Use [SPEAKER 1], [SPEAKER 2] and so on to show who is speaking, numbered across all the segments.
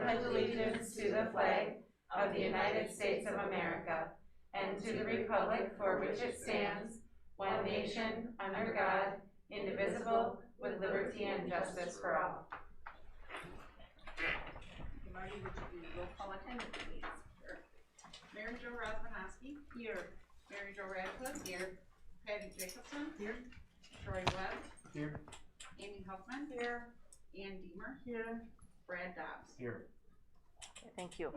[SPEAKER 1] pledge allegiance to the flag of the United States of America and to the republic for which it stands, one nation, under God, indivisible, with liberty and justice for all.
[SPEAKER 2] Marty, would you do roll call attendance, please? Sure. Mary Jo Razvanowski. Here. Mary Jo Radcliffe. Here. Patty Jacobson. Here. Troy Webb.
[SPEAKER 3] Here.
[SPEAKER 2] Amy Huffman. Here. Ann Deemer.
[SPEAKER 3] Here.
[SPEAKER 2] Brad Dobbs.
[SPEAKER 3] Here.
[SPEAKER 4] Okay, thank you.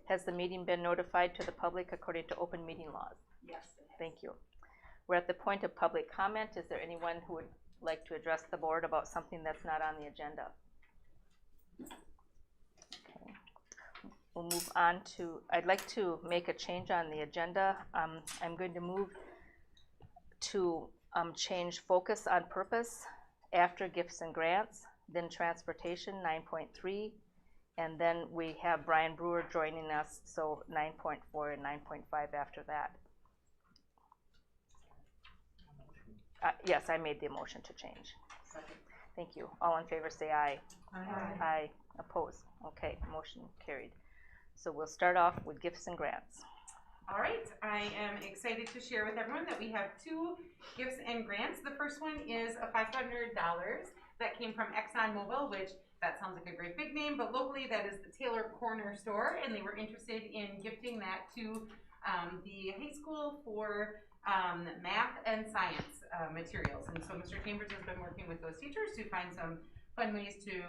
[SPEAKER 4] Has the meeting been notified to the public according to open meeting laws?
[SPEAKER 2] Yes.
[SPEAKER 4] Thank you. We're at the point of public comment. Is there anyone who would like to address the board about something that's not on the agenda? Okay. We'll move on to, I'd like to make a change on the agenda. I'm going to move to change focus on purpose after gifts and grants, then transportation 9.3, and then we have Brian Brewer joining us, so 9.4 and 9.5 after that. Yes, I made the motion to change.
[SPEAKER 2] Second.
[SPEAKER 4] Thank you. All in favor say aye.
[SPEAKER 2] Aye.
[SPEAKER 4] Aye. Oppose. Okay, motion carried. So we'll start off with gifts and grants.
[SPEAKER 1] All right, I am excited to share with everyone that we have two gifts and grants. The first one is a $500 that came from ExxonMobil, which that sounds like a great big name, but locally that is the Taylor Corner Store, and they were interested in gifting that to the high school for math and science materials. And so Mr. Chambers has been working with those teachers to find some fun ways to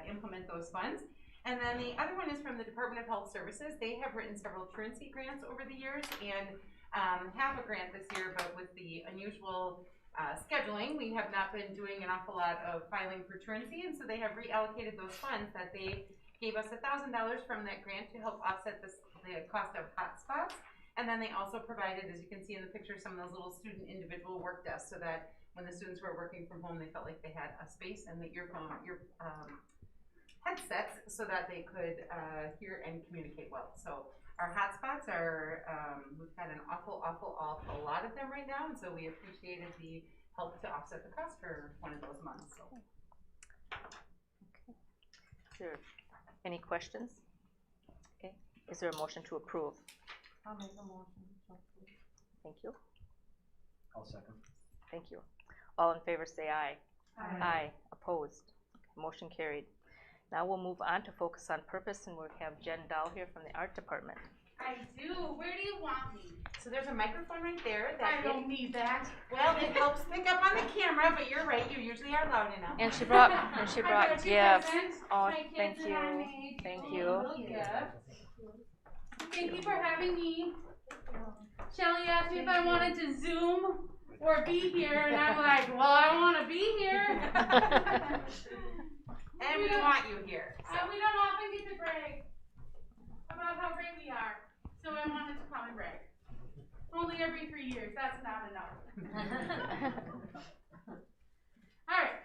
[SPEAKER 1] implement those funds. And then the other one is from the Department of Health Services. They have written several truancy grants over the years and have a grant this year, but with the unusual scheduling, we have not been doing an awful lot of filing for truancy, and so they have reallocated those funds that they gave us $1,000 from that grant to help offset the cost of hotspots. And then they also provided, as you can see in the picture, some of those little student individual work desks so that when the students were working from home, they felt like they had a space and the headsets so that they could hear and communicate well. So our hotspots are, we've had an awful lot of them right now, and so we appreciated the help to offset the cost for one of those months. So.
[SPEAKER 4] Okay. Is there any questions? Okay. Is there a motion to approve?
[SPEAKER 2] I'll make a motion.
[SPEAKER 4] Thank you.
[SPEAKER 3] I'll second.
[SPEAKER 4] Thank you. All in favor say aye.
[SPEAKER 2] Aye.
[SPEAKER 4] Aye. Opposed. Motion carried. Now we'll move on to focus on purpose, and we'll have Jen Dahl here from the art department.
[SPEAKER 5] I do. Where do you want me?
[SPEAKER 1] So there's a microphone right there.
[SPEAKER 5] I don't need that.
[SPEAKER 1] Well, it helps pick up on the camera, but you're right. You usually are loud enough.
[SPEAKER 4] And she brought
[SPEAKER 5] I
[SPEAKER 4] gifts.
[SPEAKER 5] brought you
[SPEAKER 4] Oh,
[SPEAKER 5] my
[SPEAKER 4] thank
[SPEAKER 5] kids and I
[SPEAKER 4] you.
[SPEAKER 5] made
[SPEAKER 4] Thank
[SPEAKER 5] a
[SPEAKER 4] you.
[SPEAKER 5] little gift. Thank you for having me. Shelly asked me if I wanted to Zoom or be here, and I'm like, well, I want to be here.
[SPEAKER 1] And we want you here.
[SPEAKER 5] And we don't often get to brag about how great we are, so I wanted to come and brag. Only every 3 years, that's not enough. Alright,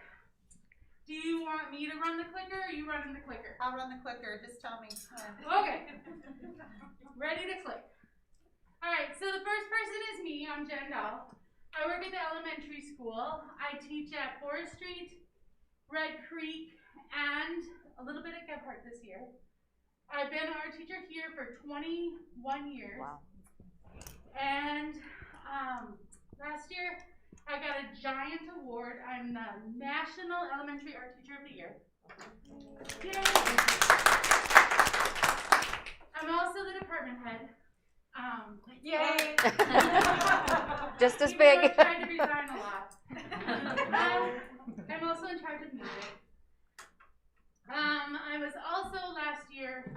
[SPEAKER 5] do you want me to run the clicker, or are you running the clicker?
[SPEAKER 2] I'll run the clicker. Just tell me.
[SPEAKER 5] Okay, ready to click. Alright, so the first person is me. I'm Jen Dahl. I work at the elementary school. I teach at Forest Street, Red Creek, and a little bit at Gebhardt this year. I've been an art teacher here for 21 years.
[SPEAKER 4] Wow.
[SPEAKER 5] And last year I got a giant award. I'm the National Elementary Art Teacher of the Year. Yay! I'm also the department head.
[SPEAKER 1] Yay!
[SPEAKER 4] Just as
[SPEAKER 5] Even
[SPEAKER 4] big.
[SPEAKER 5] though I tried to resign a lot. I'm also in charge of music. I was also last year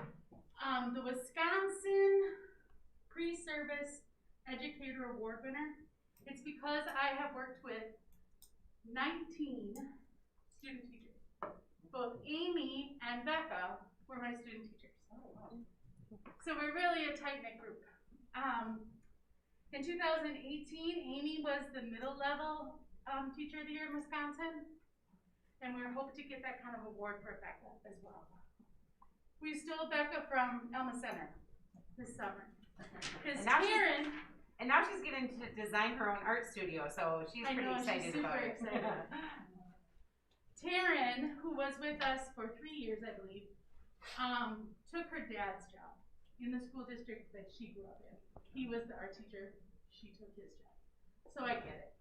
[SPEAKER 5] the Wisconsin Pre-Service Educator Award winner. It's because I have worked with 19 student teachers. Both Amy and Becca were my student teachers. So we're really a tight-knit group. In 2018, Amy was the middle level teacher of the year in Wisconsin. And we're hoping to get that kind of award for Becca as well. We stole Becca from Elma Center this summer. Because Taryn,
[SPEAKER 1] And now she's getting to design her own art studio, so she's pretty excited about it.
[SPEAKER 5] Super excited. Taryn, who was with us for 3 years, I believe, took her dad's job in the school district that she grew up in. He was the art teacher, she took his job. So I get it.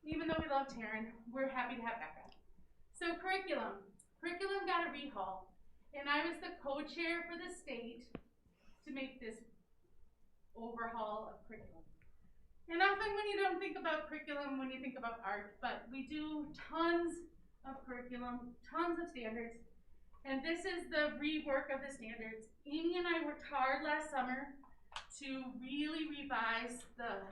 [SPEAKER 5] Even though we love Taryn, we're happy to have Becca. So curriculum. Curriculum got a rehaul, and I was the co-chair for the state to make this overhaul of curriculum. And often when you don't think about curriculum, when you think about art, but we do tons of curriculum, tons of standards, and this is the rework of the standards. Amy and I worked hard last summer to really revise the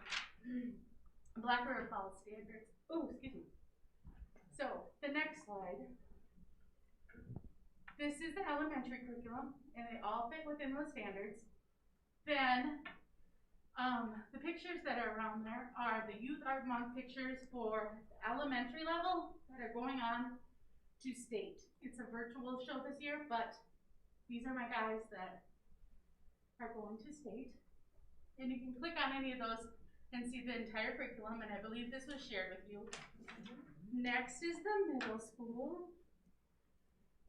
[SPEAKER 5] Black River Falls standards. Oh, excuse me. So, the next slide. This is the elementary curriculum, and they all fit within those standards. Then, the pictures that are around there are the Youth Art Month pictures for the elementary level that are going on to state. It's a virtual show this year, but these are my guys that are going to state. And you can click on any of those and see the entire curriculum, and I believe this was shared with you. Next is the middle school.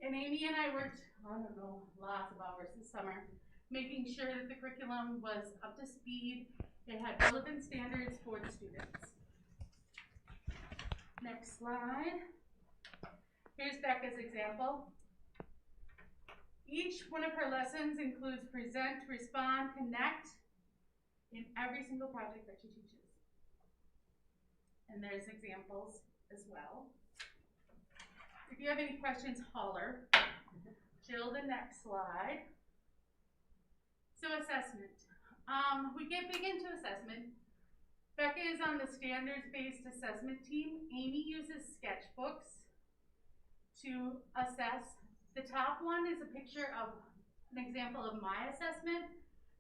[SPEAKER 5] And Amy and I worked, I don't know, lots of hours this summer, making sure that the curriculum was up to speed. It had relevant standards for the students. Next slide. Here's Becca's example. Each one of her lessons includes present, respond, connect in every single project that she teaches. And there's examples as well. If you have any questions, holler. Jill, the next slide. So assessment. We get big into assessment. Becca is on the standards-based assessment team. Amy uses sketchbooks to assess. The top one is a picture of an example of my assessment.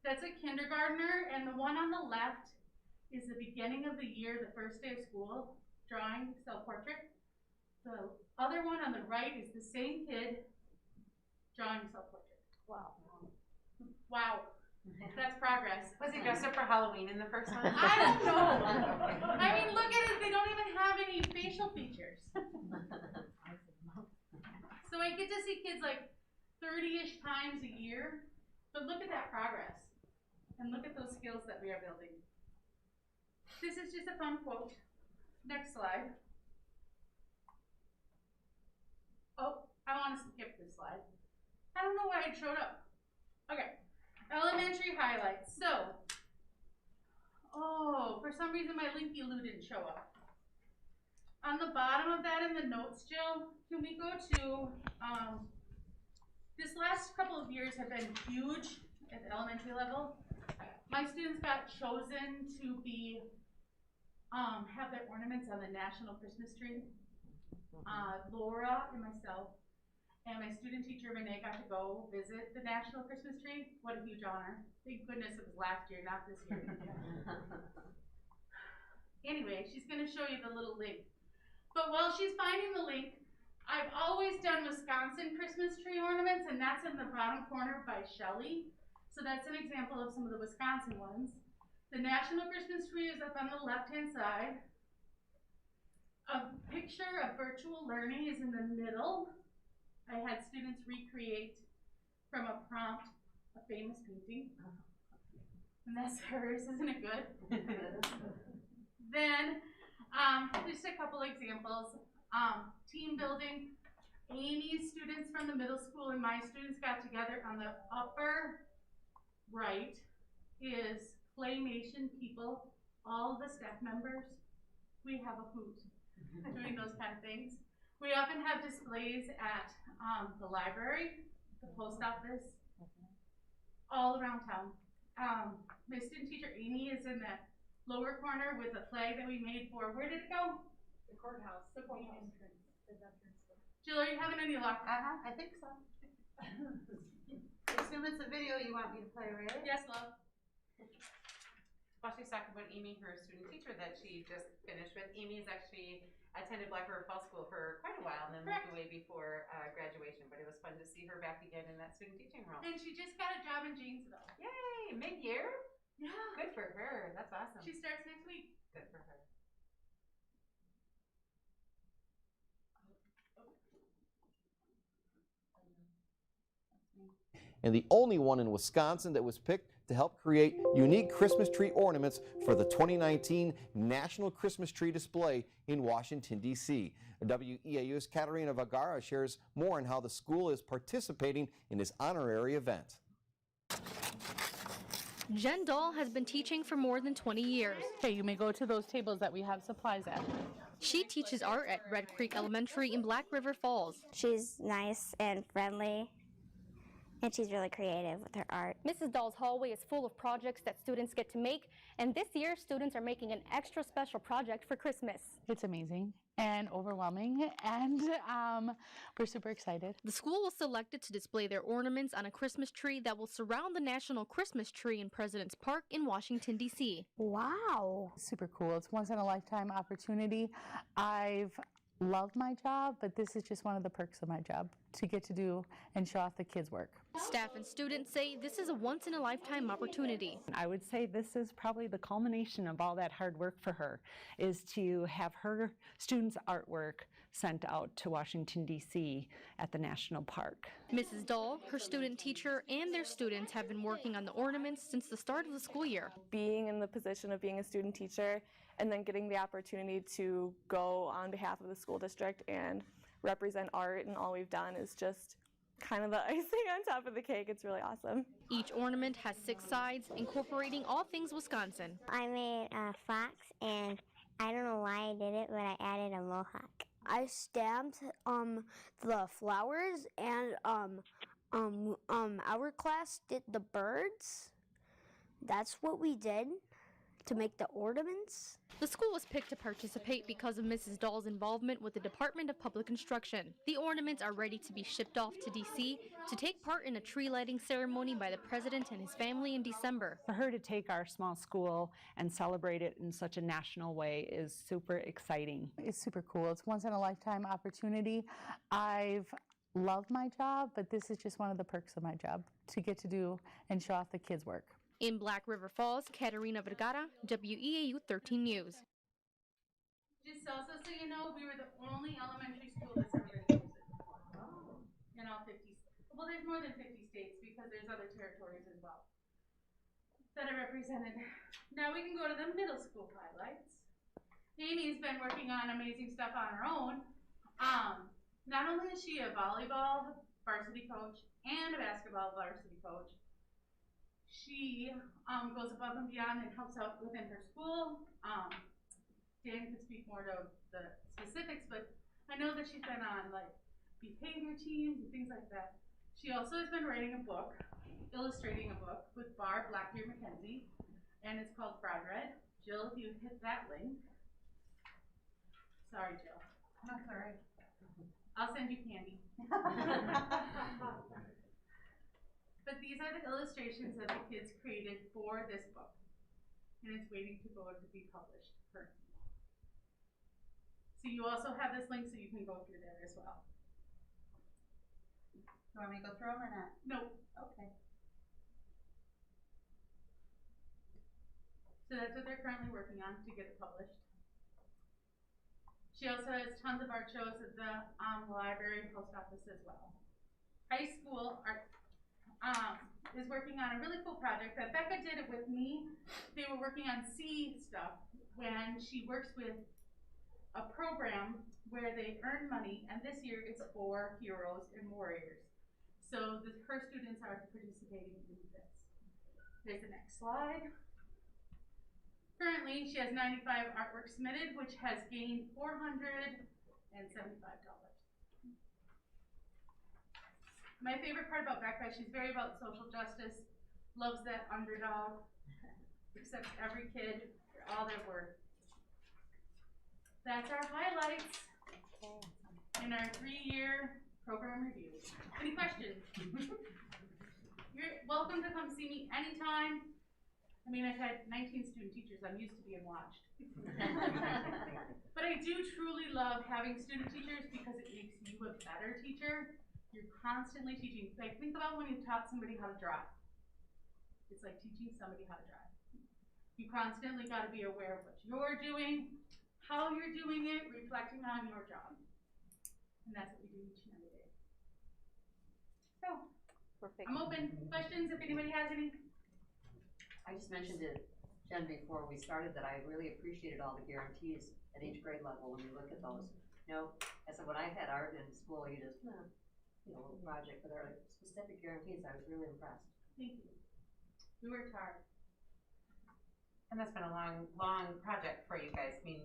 [SPEAKER 5] That's a kindergartner, and the one on the left is the beginning of the year, the first day of school, drawing self-portrait. The other one on the right is the same kid drawing self-portrait.
[SPEAKER 4] Wow.
[SPEAKER 5] Wow, that's progress.
[SPEAKER 1] Was he dressed up for Halloween in the first one?
[SPEAKER 5] I don't know. I mean, look at it, they don't even have any facial features. So I get to see kids like 30-ish times a year, but look at that progress. And look at those skills that we are building. This is just a fun quote. Next slide. Oh, I want to skip this slide. I don't know why it showed up. Okay, elementary highlights. So, oh, for some reason my Linky Lou didn't show up. On the bottom of that in the notes, Jill, can we go to, this last couple of years have been huge at the elementary level. My students got chosen to be, have their ornaments on the National Christmas tree. Laura and myself and my student teacher Renee got to go visit the National Christmas tree. What a huge honor. Thank goodness it was last year, not this year. Anyway, she's gonna show you the little link. But while she's finding the link, I've always done Wisconsin Christmas tree ornaments, and that's in the bottom corner by Shelley. So that's an example of some of the Wisconsin ones. The National Christmas tree is up on the left-hand side. A picture of virtual learning is in the middle. I had students recreate from a prompt a famous painting. And that's hers, isn't it good? Then, just a couple examples. Team building. Amy's students from the middle school and my students got together. On the upper right is claymation people, all the staff members. We have a hoot doing those kind of things. We often have displays at the library, the post office, all around town. My student teacher Amy is in that lower corner with a flag that we made for, where did it go?
[SPEAKER 2] The courthouse.
[SPEAKER 5] The courthouse. Jill, are you having any luck?
[SPEAKER 1] I think so. I assume it's a video you want me to play, right?
[SPEAKER 5] Yes, love.
[SPEAKER 1] While she's talking about Amy, her student teacher that she just finished with, Amy's actually attended Black River Falls School for quite a while and then moved away before graduation, but it was fun to see her back again in that student teaching role.
[SPEAKER 5] And she just got a job in Janesville.
[SPEAKER 1] Yay, mid-year?
[SPEAKER 5] Yeah.
[SPEAKER 1] Good for her, that's awesome.
[SPEAKER 5] She starts next week.
[SPEAKER 1] Good for her.
[SPEAKER 6] and the only one in Wisconsin that was picked to help create unique Christmas tree ornaments for the 2019 National Christmas Tree Display in Washington, D.C. WEAU's Katerina Vergara shares more on how the school is participating in this honorary event.
[SPEAKER 7] Jen Dahl has been teaching for more than 20 years.
[SPEAKER 8] Okay, you may go to those tables that we have supplies at.
[SPEAKER 7] She teaches art at Red Creek Elementary in Black River Falls.
[SPEAKER 9] She's nice and friendly, and she's really creative with her art.
[SPEAKER 7] Mrs. Dahl's hallway is full of projects that students get to make, and this year students are making an extra special project for Christmas.
[SPEAKER 8] It's amazing and overwhelming, and we're super excited.
[SPEAKER 7] The school was selected to display their ornaments on a Christmas tree that will surround the National Christmas Tree in President's Park in Washington, D.C.
[SPEAKER 9] Wow.
[SPEAKER 8] Super cool. It's once in a lifetime opportunity. I've loved my job, but this is just one of the perks of my job, to get to do and show off the kids' work.
[SPEAKER 7] Staff and students say this is a once-in-a-lifetime opportunity.
[SPEAKER 10] I would say this is probably the culmination of all that hard work for her, is to have her students' artwork sent out to Washington, D.C. at the National Park.
[SPEAKER 7] Mrs. Dahl, her student teacher, and their students have been working on the ornaments since the start of the school year.
[SPEAKER 11] Being in the position of being a student teacher and then getting the opportunity to go on behalf of the school district and represent art and all we've done is just kind of the icing on top of the cake. It's really awesome.
[SPEAKER 7] Each ornament has 6 sides, incorporating all things Wisconsin.
[SPEAKER 9] I made a fox, and I don't know why I did it, but I added a mohawk. I stamped the flowers, and our class did the birds. That's what we did to make the ornaments.
[SPEAKER 7] The school was picked to participate because of Mrs. Dahl's involvement with the Department of Public Instruction. The ornaments are ready to be shipped off to D.C. to take part in a tree lighting ceremony by the president and his family in December.
[SPEAKER 10] For her to take our small school and celebrate it in such a national way is super exciting.
[SPEAKER 8] It's super cool. It's once in a lifetime opportunity. I've loved my job, but this is just one of the perks of my job, to get to do and show off the kids' work.
[SPEAKER 7] In Black River Falls, Katerina Vergara, WEAU 13 News.
[SPEAKER 5] Just also so you know, we were the only elementary school that's ever been used in all 50. Well, there's more than 50 states because there's other territories as well that are represented. Now we can go to the middle school highlights. Amy's been working on amazing stuff on her own. Not only is she a volleyball varsity coach and a basketball varsity coach, she goes above and beyond and helps out within her school. Dan could speak more to the specifics, but I know that she's been on like behavior teams and things like that. She also has been writing a book, illustrating a book with Barb Blackbeard McKenzie, and it's called Fraud Red. Jill, if you hit that link. Sorry, Jill.
[SPEAKER 2] That's all right.
[SPEAKER 5] I'll send you candy. But these are the illustrations that the kids created for this book. And it's waiting to go to be published currently. So you also have this link so you can go through there as well.
[SPEAKER 2] You want me to go through them or not?
[SPEAKER 5] No.
[SPEAKER 2] Okay.
[SPEAKER 5] So that's what they're currently working on to get it published. She also has tons of art shows at the library and post office as well. High school art is working on a really cool project that Becca did it with me. They were working on C stuff when she works with a program where they earn money, and this year it's for heroes and warriors. So her students are participating in this. There's the next slide. Currently, she has 95 artwork submitted, which has gained $475. My favorite part about Becca, she's very about social justice, loves that underdog, accepts every kid for all their worth. That's our highlights in our 3-year program review. Any questions? You're welcome to come see me anytime. I mean, I've had 19 student teachers. I'm used to being watched. But I do truly love having student teachers because it makes you a better teacher. You're constantly teaching. Like, think about when you taught somebody how to drive. It's like teaching somebody how to drive. You constantly got to be aware of what you're doing, how you're doing it, reflecting on your job. And that's what we do each and every day. So,
[SPEAKER 4] perfect.
[SPEAKER 5] I'm open. Questions if anybody has any?
[SPEAKER 12] I just mentioned to Jen before we started that I really appreciated all the guarantees at each grade level when you look at those. You know, I said when I had art in school, you just, you know, a little project, but there are specific guarantees. I was really impressed.
[SPEAKER 5] Thank you. We worked hard.
[SPEAKER 1] And that's been a long project for you guys. I mean,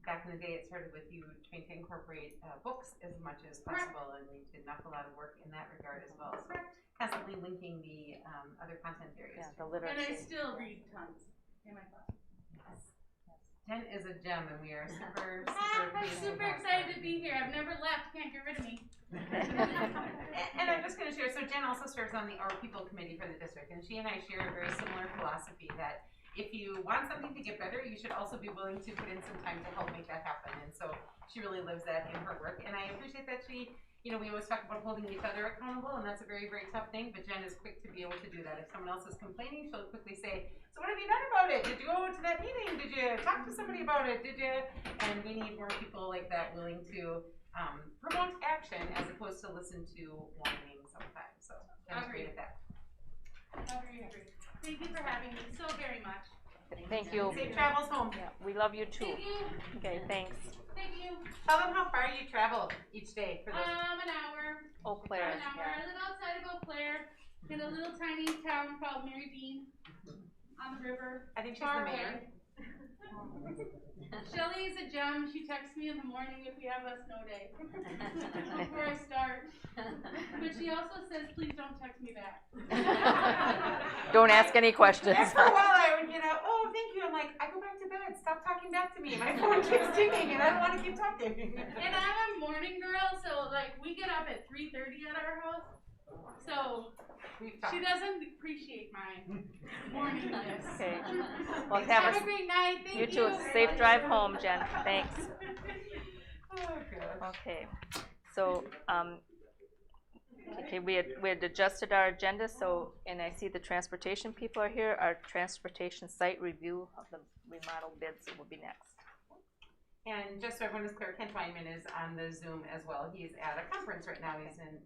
[SPEAKER 1] back in the day, it started with you trying to incorporate books as much as possible, and we did an awful lot of work in that regard as well. So constantly linking the other content areas.
[SPEAKER 4] Yeah, the literacy.
[SPEAKER 5] And I still read tons in my class.
[SPEAKER 1] Jen is a gem, and we are super
[SPEAKER 5] I'm super excited to be here. I've never left. Can't get rid of me.
[SPEAKER 1] And I'm just going to share. So Jen also serves on the Our People Committee for the district, and she and I share a very similar philosophy that if you want something to get better, you should also be willing to put in some time to help make that happen. And so she really lives that in her work, and I appreciate that she. You know, we always talk about holding each other accountable, and that's a very, very tough thing, but Jen is quick to be able to do that. If someone else is complaining, she'll quickly say, so what have you done about it? Did you go to that meeting? Did you talk to somebody about it? Did you? And we need more people like that willing to promote action as opposed to listen to whining sometimes. So Jen's great at that.
[SPEAKER 5] Agree. Thank you for having me so very much.
[SPEAKER 4] Thank you.
[SPEAKER 1] Safe travels home.
[SPEAKER 4] Yeah, we love you too.
[SPEAKER 5] Thank you.
[SPEAKER 4] Okay, thanks.
[SPEAKER 5] Thank you.
[SPEAKER 1] Tell them how far you travel each day for those.
[SPEAKER 5] An hour.
[SPEAKER 4] Eau Claire.
[SPEAKER 5] An hour. I live outside of Eau Claire in a little tiny town called Mary Dean on the river.
[SPEAKER 1] I think she's
[SPEAKER 5] far
[SPEAKER 1] the mayor.
[SPEAKER 5] Shelly is a gem. She texts me in the morning if we have a snow day before I start. But she also says, please don't text me back.
[SPEAKER 4] Don't ask any questions.
[SPEAKER 1] And for a while I would get out, oh, thank you. I'm like, I go back to bed. Stop talking back to me. My phone keeps dinging and I don't want to keep talking.
[SPEAKER 5] And I'm a morning girl, so like we get up at 3:30 at our house. So she doesn't appreciate my morningness.
[SPEAKER 4] Okay. Well,
[SPEAKER 5] have a great night. Thank you.
[SPEAKER 4] You too. Safe drive home, Jen. Thanks.
[SPEAKER 1] Oh, gosh.
[SPEAKER 4] Okay. So, okay, we had adjusted our agenda, so, and I see the transportation people are here. Our transportation site review of the remodel bids will be next.
[SPEAKER 1] And just so everyone is clear, Kent Weinman is on the Zoom as well. He's at a conference right now. He's in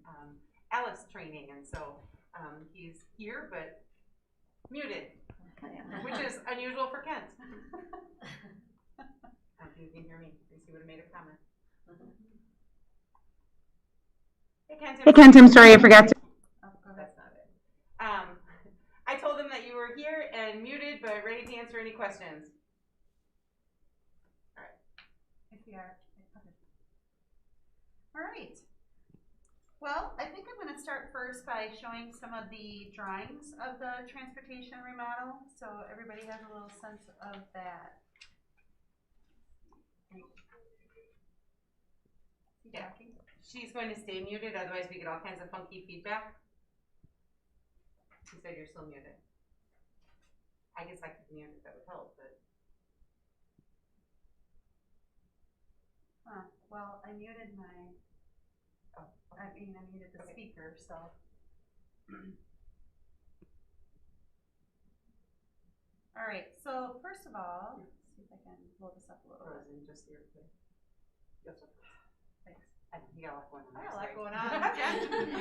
[SPEAKER 1] Alice training, and so he's here but muted, which is unusual for Kent. I don't think you can hear me. At least he would have made a comment. Hey Kent, I'm sorry, I forgot to. Oh, that's not it. I told him that you were here and muted, but ready to answer any questions. All right.
[SPEAKER 2] Yes, we are. All right. Well, I think I'm going to start first by showing some of the drawings of the transportation remodel, so everybody has a little sense of that.
[SPEAKER 1] Yeah. She's going to stay muted, otherwise we get all kinds of funky feedback. She said you're still muted. I guess I could mute if that would help, but.
[SPEAKER 2] Well, I muted my, I muted the speaker, so. All right, so first of all, let's see if I can blow this up a little bit.
[SPEAKER 1] Frozen just here.
[SPEAKER 2] Thanks.
[SPEAKER 1] You got a lot going on.
[SPEAKER 2] I got a lot going on.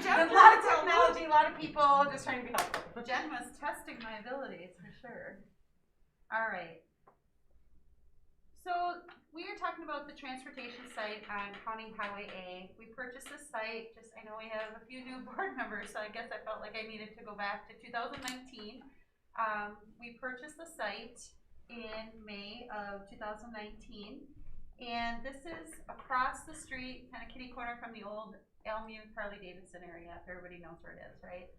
[SPEAKER 1] Jen, a lot of technology, a lot of people, just trying to be helpful.
[SPEAKER 2] Jen was testing my abilities for sure. All right. So we are talking about the transportation site on County Highway A. We purchased this site, I know we have a few new board members, so I guess I felt like I needed to go back to 2019. We purchased the site in May of 2019. And this is across the street, kind of kitty corner from the old Elmune Harley-Davidson area, if everybody knows where it is, right?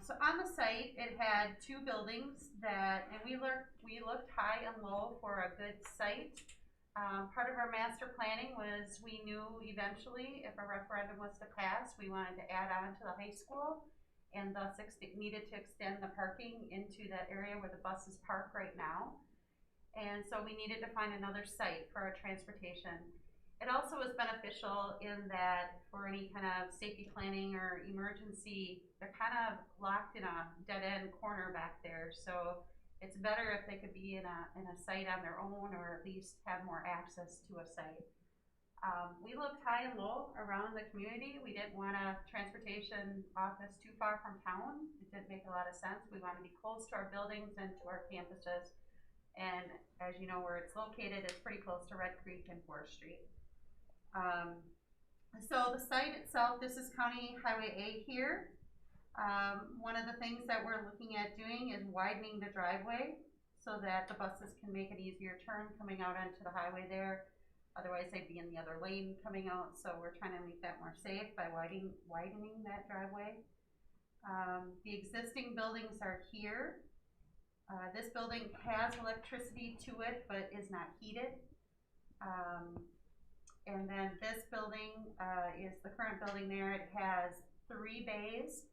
[SPEAKER 2] So on the site, it had two buildings and we looked high and low for a good site. Part of our master planning was we knew eventually if a referendum was to pass, we wanted to add on to the high school and thus needed to extend the parking into that area where the buses park right now. And so we needed to find another site for our transportation. It also was beneficial in that for any kind of safety planning or emergency, they're kind of locked in a dead-end corner back there. So it's better if they could be in a site on their own or at least have more access to a site. We looked high and low around the community. We didn't want a transportation office too far from town. It didn't make a lot of sense. We wanted to be close to our buildings and to our campuses. And as you know where it's located, it's pretty close to Red Creek and 4th Street. So the site itself, this is County Highway A here. One of the things that we're looking at doing is widening the driveway so that the buses can make an easier turn coming out onto the highway there. Otherwise, they'd be in the other lane coming out, so we're trying to make that more safe by widening that driveway. The existing buildings are here. This building has electricity to it, but is not heated. And then this building is the current building there. It has 3 bays,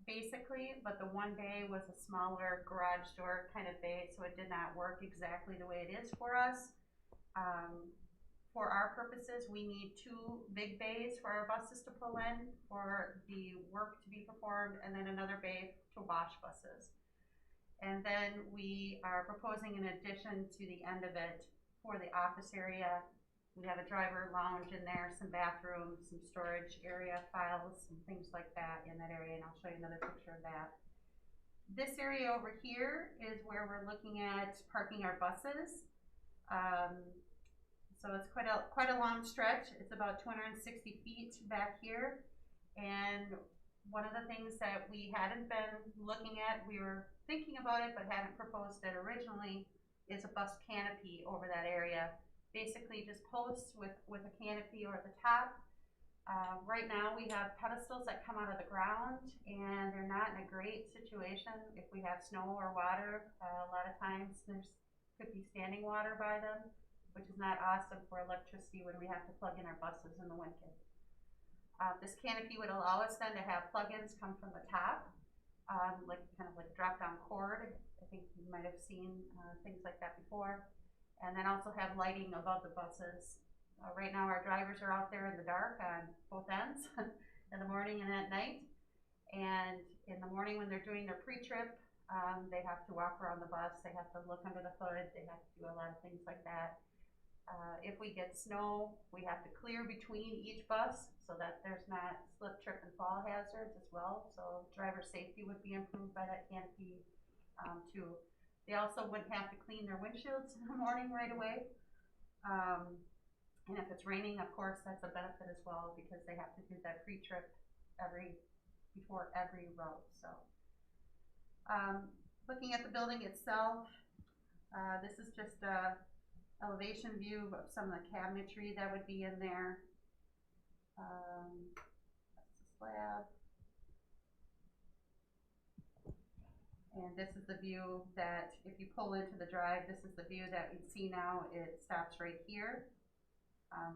[SPEAKER 2] basically, but the one bay was a smaller garage door kind of bay, so it did not work exactly the way it is for us. For our purposes, we need 2 big bays for our buses to pull in for the work to be performed, and then another bay to wash buses. And then we are proposing an addition to the end of it for the office area. We have a driver lounge in there, some bathrooms, some storage area, files, and things like that in that area, and I'll show you another picture of that. This area over here is where we're looking at parking our buses. So it's quite a long stretch. It's about 260 feet back here. And one of the things that we hadn't been looking at, we were thinking about it but hadn't proposed it originally, is a bus canopy over that area. Basically just posts with a canopy over the top. Right now we have pedestals that come out of the ground and they're not in a great situation. If we have snow or water, a lot of times could be standing water by them, which is not awesome for electricity when we have to plug in our buses in the winter. This canopy would allow us then to have plugins come from the top, like kind of like a drop-down cord. I think you might have seen things like that before. And then also have lighting above the buses. Right now our drivers are out there in the dark on both ends, in the morning and at night. And in the morning when they're doing their pre-trip, they have to walk around the bus, they have to look under the hood, they have to do a lot of things like that. If we get snow, we have to clear between each bus so that there's not slip, trip, and fall hazards as well. So driver safety would be improved by that canopy too. They also wouldn't have to clean their windshields in the morning right away. And if it's raining, of course, that's a benefit as well because they have to do that pre-trip before every route. So looking at the building itself, this is just a elevation view of some of the cabinetry that would be in there. That's the slab. And this is the view that if you pull into the drive, this is the view that you see now. It stops right here.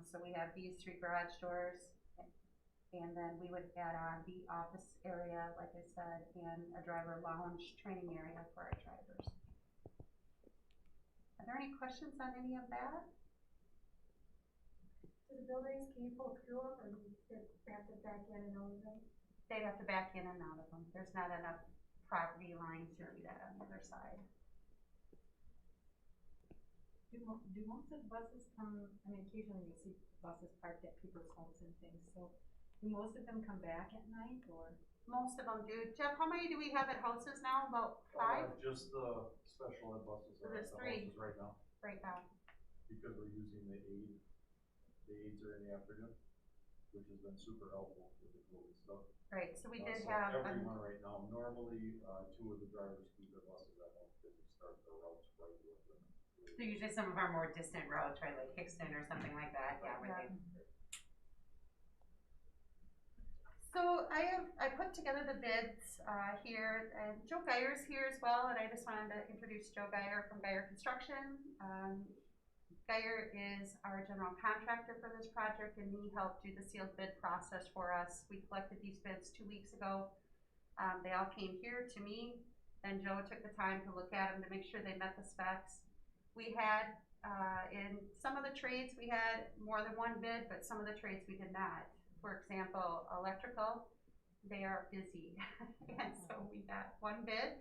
[SPEAKER 2] So we have these 3 garage doors, and then we would add on the office area, like I said, and a driver lounge training area for our drivers. Are there any questions on any of that?
[SPEAKER 5] So the buildings, can you pull through them, or do they have to back in and out of them?
[SPEAKER 2] They'd have to back in and out of them. There's not enough property lines to do that on the other side.
[SPEAKER 13] Do most of the buses come, I mean, occasionally you see buses parked at people's homes and things, so do most of them come back at night, or?
[SPEAKER 2] Most of them do. Jeff, how many do we have at houses now? About 5?
[SPEAKER 3] Just the special ed buses
[SPEAKER 2] So
[SPEAKER 3] are
[SPEAKER 2] there's
[SPEAKER 3] at the
[SPEAKER 2] 3
[SPEAKER 3] houses right now,
[SPEAKER 2] right now.
[SPEAKER 3] because we're using the aid. The aids are in the afternoon, which has been super helpful with the COVID stuff.
[SPEAKER 2] Right, so we did
[SPEAKER 3] So
[SPEAKER 2] have
[SPEAKER 3] everyone right now, normally 2 of the drivers keep their buses at home because we start the routes right with them.
[SPEAKER 1] So usually some of our more distant routes, right, like Hickston or something like that, yeah, where they.
[SPEAKER 2] So I put together the bids here, and Joe Geyer's here as well, and I just wanted to introduce Joe Geyer from Geyer Construction. Geyer is our general contractor for this project, and he helped do the sealed bid process for us. We collected these bids 2 weeks ago. They all came here to me, and Joe took the time to look at them to make sure they met the specs. We had, in some of the trades, we had more than 1 bid, but some of the trades we did not. For example, electrical, they are busy, and so we got 1 bid.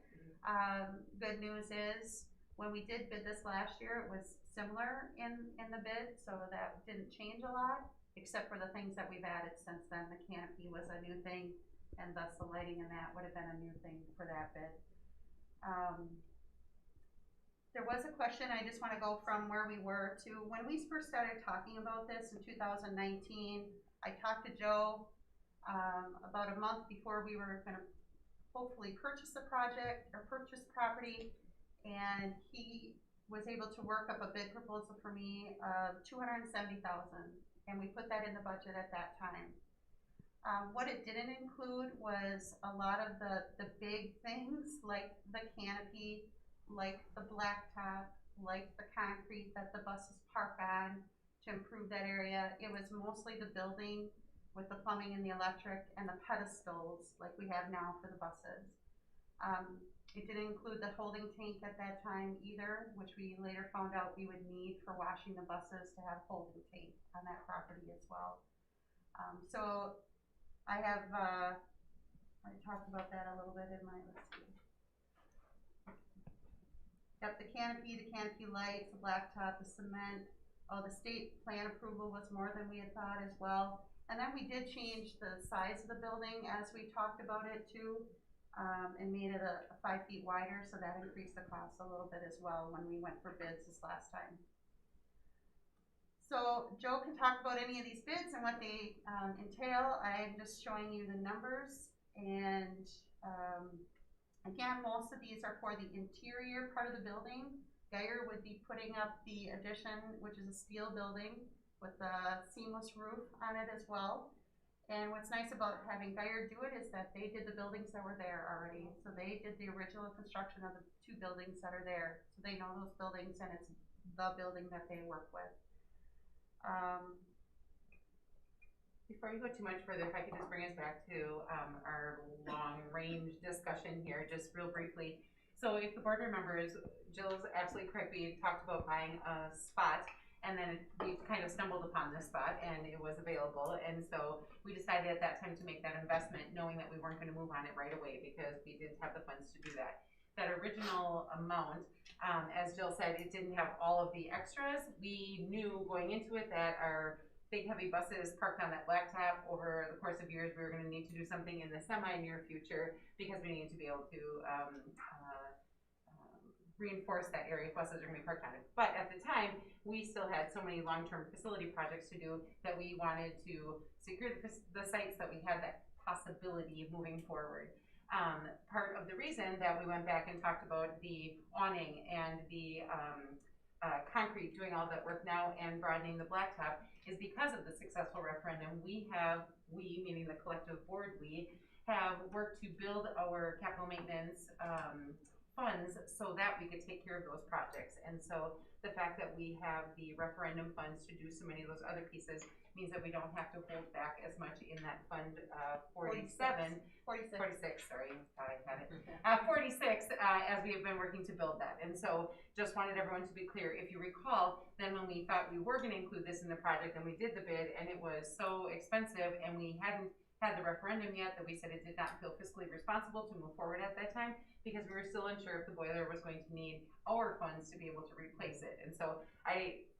[SPEAKER 2] Good news is, when we did bid this last year, it was similar in the bid, so that didn't change a lot, except for the things that we've added since then. The canopy was a new thing, and thus the lighting and that would have been a new thing for that bid. There was a question, I just want to go from where we were to when we first started talking about this in 2019. I talked to Joe about a month before we were going to hopefully purchase the project or purchase property, and he was able to work up a bid proposal for me of $270,000, and we put that in the budget at that time. What it didn't include was a lot of the big things like the canopy, like the blacktop, like the concrete that the buses park on to improve that area. It was mostly the building with the plumbing and the electric and the pedestals like we have now for the buses. It didn't include the holding tank at that time either, which we later found out we would need for washing the buses to have holding tank on that property as well. So I have, I talked about that a little bit in my, let's see. Yep, the canopy lights, the blacktop, the cement. Oh, the state plan approval was more than we had thought as well. And then we did change the size of the building as we talked about it too, and made it a 5 feet wider, so that increased the cost a little bit as well when we went for bids this last time. So Joe can talk about any of these bids and what they entail. I'm just showing you the numbers, and again, most of these are for the interior part of the building. Geier would be putting up the addition, which is a steel building with a seamless roof on it as well. And what's nice about having Geier do it is that they did the buildings that were there already. So they did the original construction of the 2 buildings that are there. So they know those buildings, and it's the building that they work with.
[SPEAKER 1] Before you go too much further, if I could just bring us back to our long-range discussion here, just real briefly. So if the board remembers, Jill's absolutely correct. We talked about buying a spot, and then we kind of stumbled upon this spot, and it was available. And so we decided at that time to make that investment, knowing that we weren't going to move on it right away because we didn't have the funds to do that. That original amount, as Jill said, it didn't have all of the extras. We knew going into it that our big heavy buses parked on that blacktop over the course of years, we were going to need to do something in the semi-near future because we needed to be able to reinforce that area if buses are going to be parked on it. But at the time, we still had so many long-term facility projects to do that we wanted to secure the sites that we had that possibility moving forward. Part of the reason that we went back and talked about the awning and the concrete, doing all that work now and broadening the blacktop is because of the successful referendum. We, meaning the collective board, we have worked to build our capital maintenance funds so that we could take care of those projects. And so the fact that we have the referendum funds to do so many of those other pieces means that we don't have to hold back as much in that fund 46, sorry, I had it. 46 as we have been working to build that. And so just wanted everyone to be clear. If you recall, then when we thought we were going to include this in the project and we did the bid and it was so expensive and we hadn't had the referendum yet that we said it did not feel fiscally responsible to move forward at that time because we were still unsure if the boiler was going to need our funds to be able to replace it. And so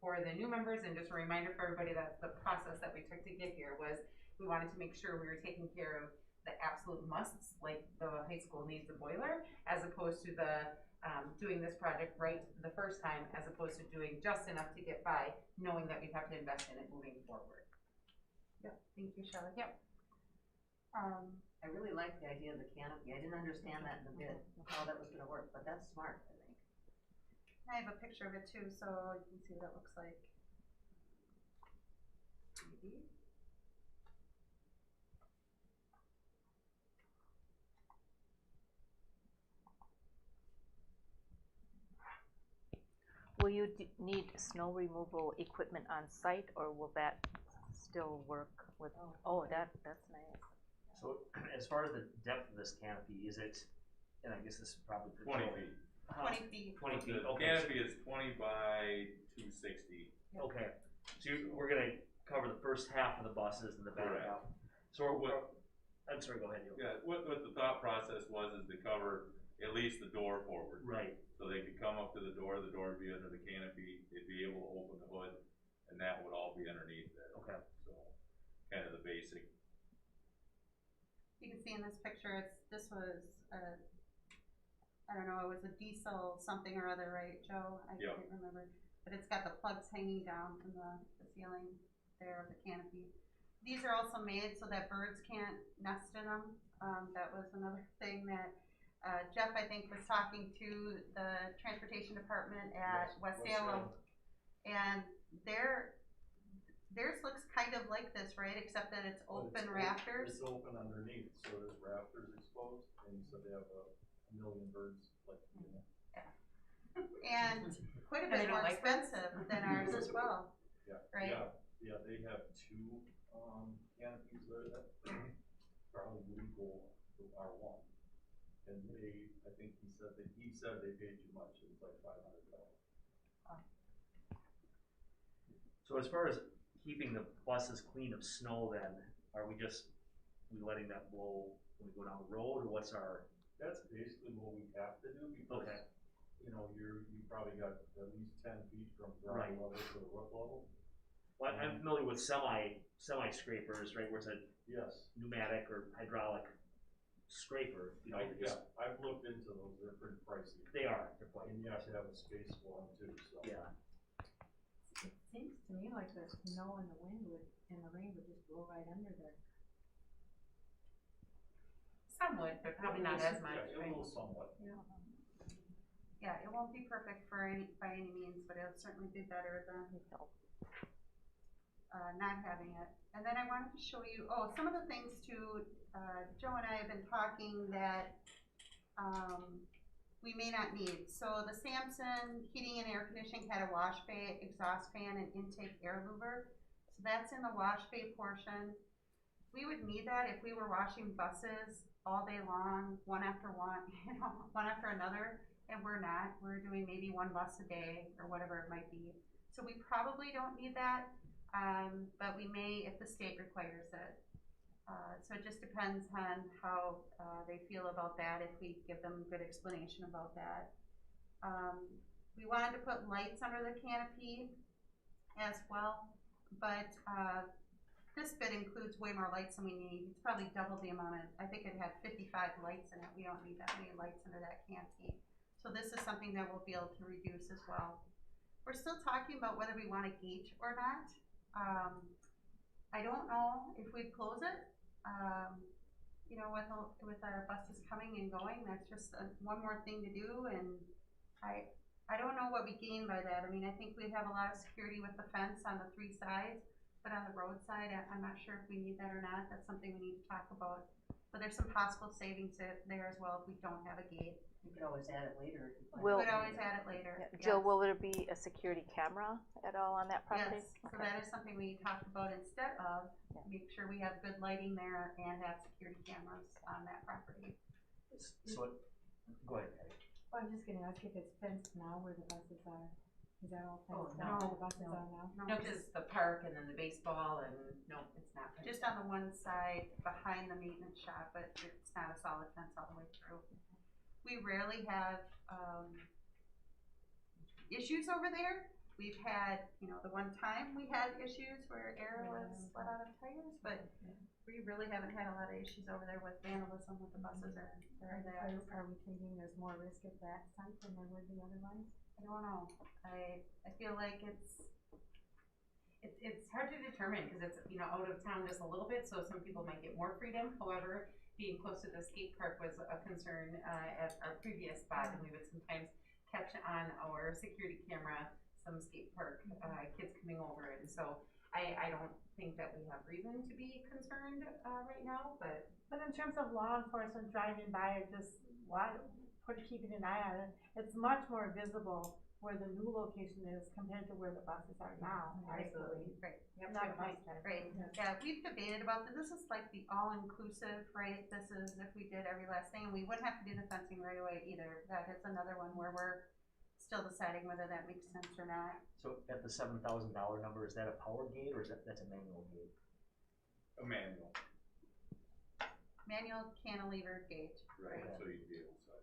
[SPEAKER 1] for the new members, and just a reminder for everybody that the process that we took to get here was we wanted to make sure we were taking care of the absolute musts, like the high school needs a boiler, as opposed to the doing this project right the first time, as opposed to doing just enough to get by, knowing that we'd have to invest in it moving forward.
[SPEAKER 2] Yep, thank you, Shelley. Yep.
[SPEAKER 12] I really like the idea of the canopy. I didn't understand that in the bid, how that was going to work, but that's smart, I think.
[SPEAKER 2] I have a picture of it too, so you can see what it looks like. Maybe.
[SPEAKER 4] Will you need snow removal equipment on site, or will that still work with? Oh, that's nice.
[SPEAKER 14] So as far as the depth of this canopy, is it, and I guess this is probably for
[SPEAKER 15] 20
[SPEAKER 14] Joel.
[SPEAKER 15] feet.
[SPEAKER 2] 20 feet.
[SPEAKER 14] 20 feet,
[SPEAKER 15] The
[SPEAKER 14] okay.
[SPEAKER 15] canopy is 20 by 260.
[SPEAKER 14] Okay, so we're gonna cover the first half of the buses and the back
[SPEAKER 15] Correct.
[SPEAKER 14] half. So I'm sorry, go ahead, Joel.
[SPEAKER 15] Yeah, what the thought process was is to cover at least the door forward.
[SPEAKER 14] Right.
[SPEAKER 15] So they could come up to the door would be under the canopy, they'd be able to open the hood, and that would all be underneath there.
[SPEAKER 14] Okay.
[SPEAKER 15] So, kind of the basic.
[SPEAKER 2] You can see in this picture, this was I don't know, it was a diesel something or other, right, Joe? I
[SPEAKER 15] Yep.
[SPEAKER 2] can't remember. But it's got the plugs hanging down from the ceiling there of the canopy. These are also made so that birds can't nest in them. That was another thing that Jeff, I think, was talking to the transportation department at West Salem. And theirs looks kind of like this, right? Except that it's open rafters.
[SPEAKER 3] It's open underneath, so there's rafters exposed, and so they have a million birds like, you know.
[SPEAKER 2] And quite a bit more expensive than ours as well.
[SPEAKER 3] Yeah,
[SPEAKER 2] right?
[SPEAKER 3] Yeah, they have two canopies there that probably would equal our one. And I think he said they paid too much, it was like $500.
[SPEAKER 14] So as far as keeping the buses clean of snow, then are we letting that blow when we go down the road, or what's our?
[SPEAKER 3] That's basically what we have to do because, you know, you probably got at least 10 feet from ground level to the roof level.
[SPEAKER 14] Well, I'm familiar with semi scrapers, right, where it's a pneumatic or hydraulic scraper. You know,
[SPEAKER 3] I've looked into those. They're pretty pricey.
[SPEAKER 14] They are. They're quite.
[SPEAKER 3] And you have to have a space for them too. So.
[SPEAKER 14] Yeah.
[SPEAKER 13] It seems to me like the snow and the wind and the rain would just blow right under there.
[SPEAKER 1] Somewhat, but probably not as much.
[SPEAKER 3] Yeah, it will somewhat.
[SPEAKER 2] Yeah, it won't be perfect by any means, but it'll certainly be better than not having it. And then I wanted to show you, some of the things too, Joe and I have been talking that we may not need. So the Samson heating and air conditioning had a wash bay, exhaust fan, and intake air louver. So that's in the wash bay portion. We would need that if we were washing buses all day long, one after one, one after another, and we're not. We're doing maybe one bus a day or whatever it might be. So we probably don't need that, but we may if the state requires it. So it just depends on how they feel about that, if we give them a good explanation about that. We wanted to put lights under the canopy as well, but this bid includes way more lights than we need. It's probably double the amount I think it had 55 lights in it. We don't need that many lights under that canopy. So this is something that we'll be able to reduce as well. We're still talking about whether we want a gate or not. I don't know if we'd close it. You know, with our buses coming and going, that's just one more thing to do, and I don't know what we gain by that. I mean, I think we have a lot of security with the fence on the 3 sides, but on the roadside, I'm not sure if we need that or not. That's something we need to talk about. But there's some possible savings there as well if we don't have a gate.
[SPEAKER 12] You could always add it later.
[SPEAKER 2] We could always add it later.
[SPEAKER 4] Jill, will there be a security camera at all on that property?
[SPEAKER 2] Yes, so that is something we talked about instead of, make sure we have good lighting there and have security cameras on that property.
[SPEAKER 14] So, go ahead, Patty.
[SPEAKER 13] Well, I'm just gonna ask if it's fenced now where the buses are. Is that all fenced
[SPEAKER 1] no,
[SPEAKER 13] now where the buses are now?
[SPEAKER 1] No, because the park and then the baseball and, no, it's not.
[SPEAKER 2] Just on the one side behind the maintenance shop, but it's not a solid fence all the way through. We rarely have issues over there. We've had, you know, the one time we had issues where air was let out of tires, but we really haven't had a lot of issues over there with vandalism with the buses or there.
[SPEAKER 13] Are we thinking there's more risk at that site than there would be otherwise?
[SPEAKER 2] I don't know. I feel like it's
[SPEAKER 1] hard to determine because it's, you know, out of town just a little bit, so some people might get more freedom. However, being close to the skate park was a concern at our previous spot, and we would sometimes catch on our security camera some skate park kids coming over, and so I don't think that we have reason to be concerned right now, but
[SPEAKER 13] in terms of law enforcement driving by, just keeping an eye on it, it's much more visible where the new location is compared to where the buses are now.
[SPEAKER 1] Absolutely.
[SPEAKER 2] Right.
[SPEAKER 13] Yep,
[SPEAKER 2] Not a point. Right. Yeah, we've debated about this. This is like the all-inclusive, right? This is if we did every last thing, and we wouldn't have to do the fencing right away either. That is another one where we're still deciding whether that makes sense or not.
[SPEAKER 14] So at the $7,000 number, is that a power gate or is that's a manual gate?
[SPEAKER 15] A manual.
[SPEAKER 2] Manual cantilever gate.
[SPEAKER 15] Right, so you'd be able to.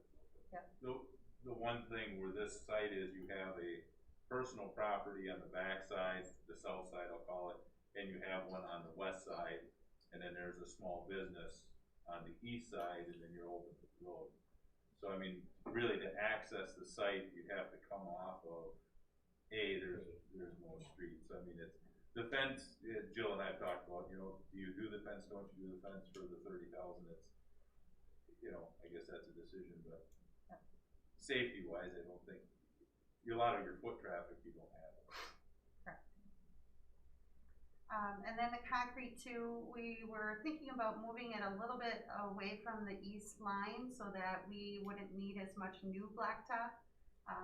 [SPEAKER 15] The one thing where this site is, you have a personal property on the back side, the south side I'll call it, and you have one on the west side, and then there's a small business on the east side, and then you're over the road. So I mean, really to access the site, you'd have to come off of, there's no streets. I mean, it's, the fence, Jill and I have talked about, do you do the fence, don't you do the fence for the 30,000? It's, I guess that's a decision, but safety wise, I don't think, a lot of your foot traffic you don't have.
[SPEAKER 2] Correct. And then the concrete too, we were thinking about moving it a little bit away from the east line so that we wouldn't need as much new blacktop.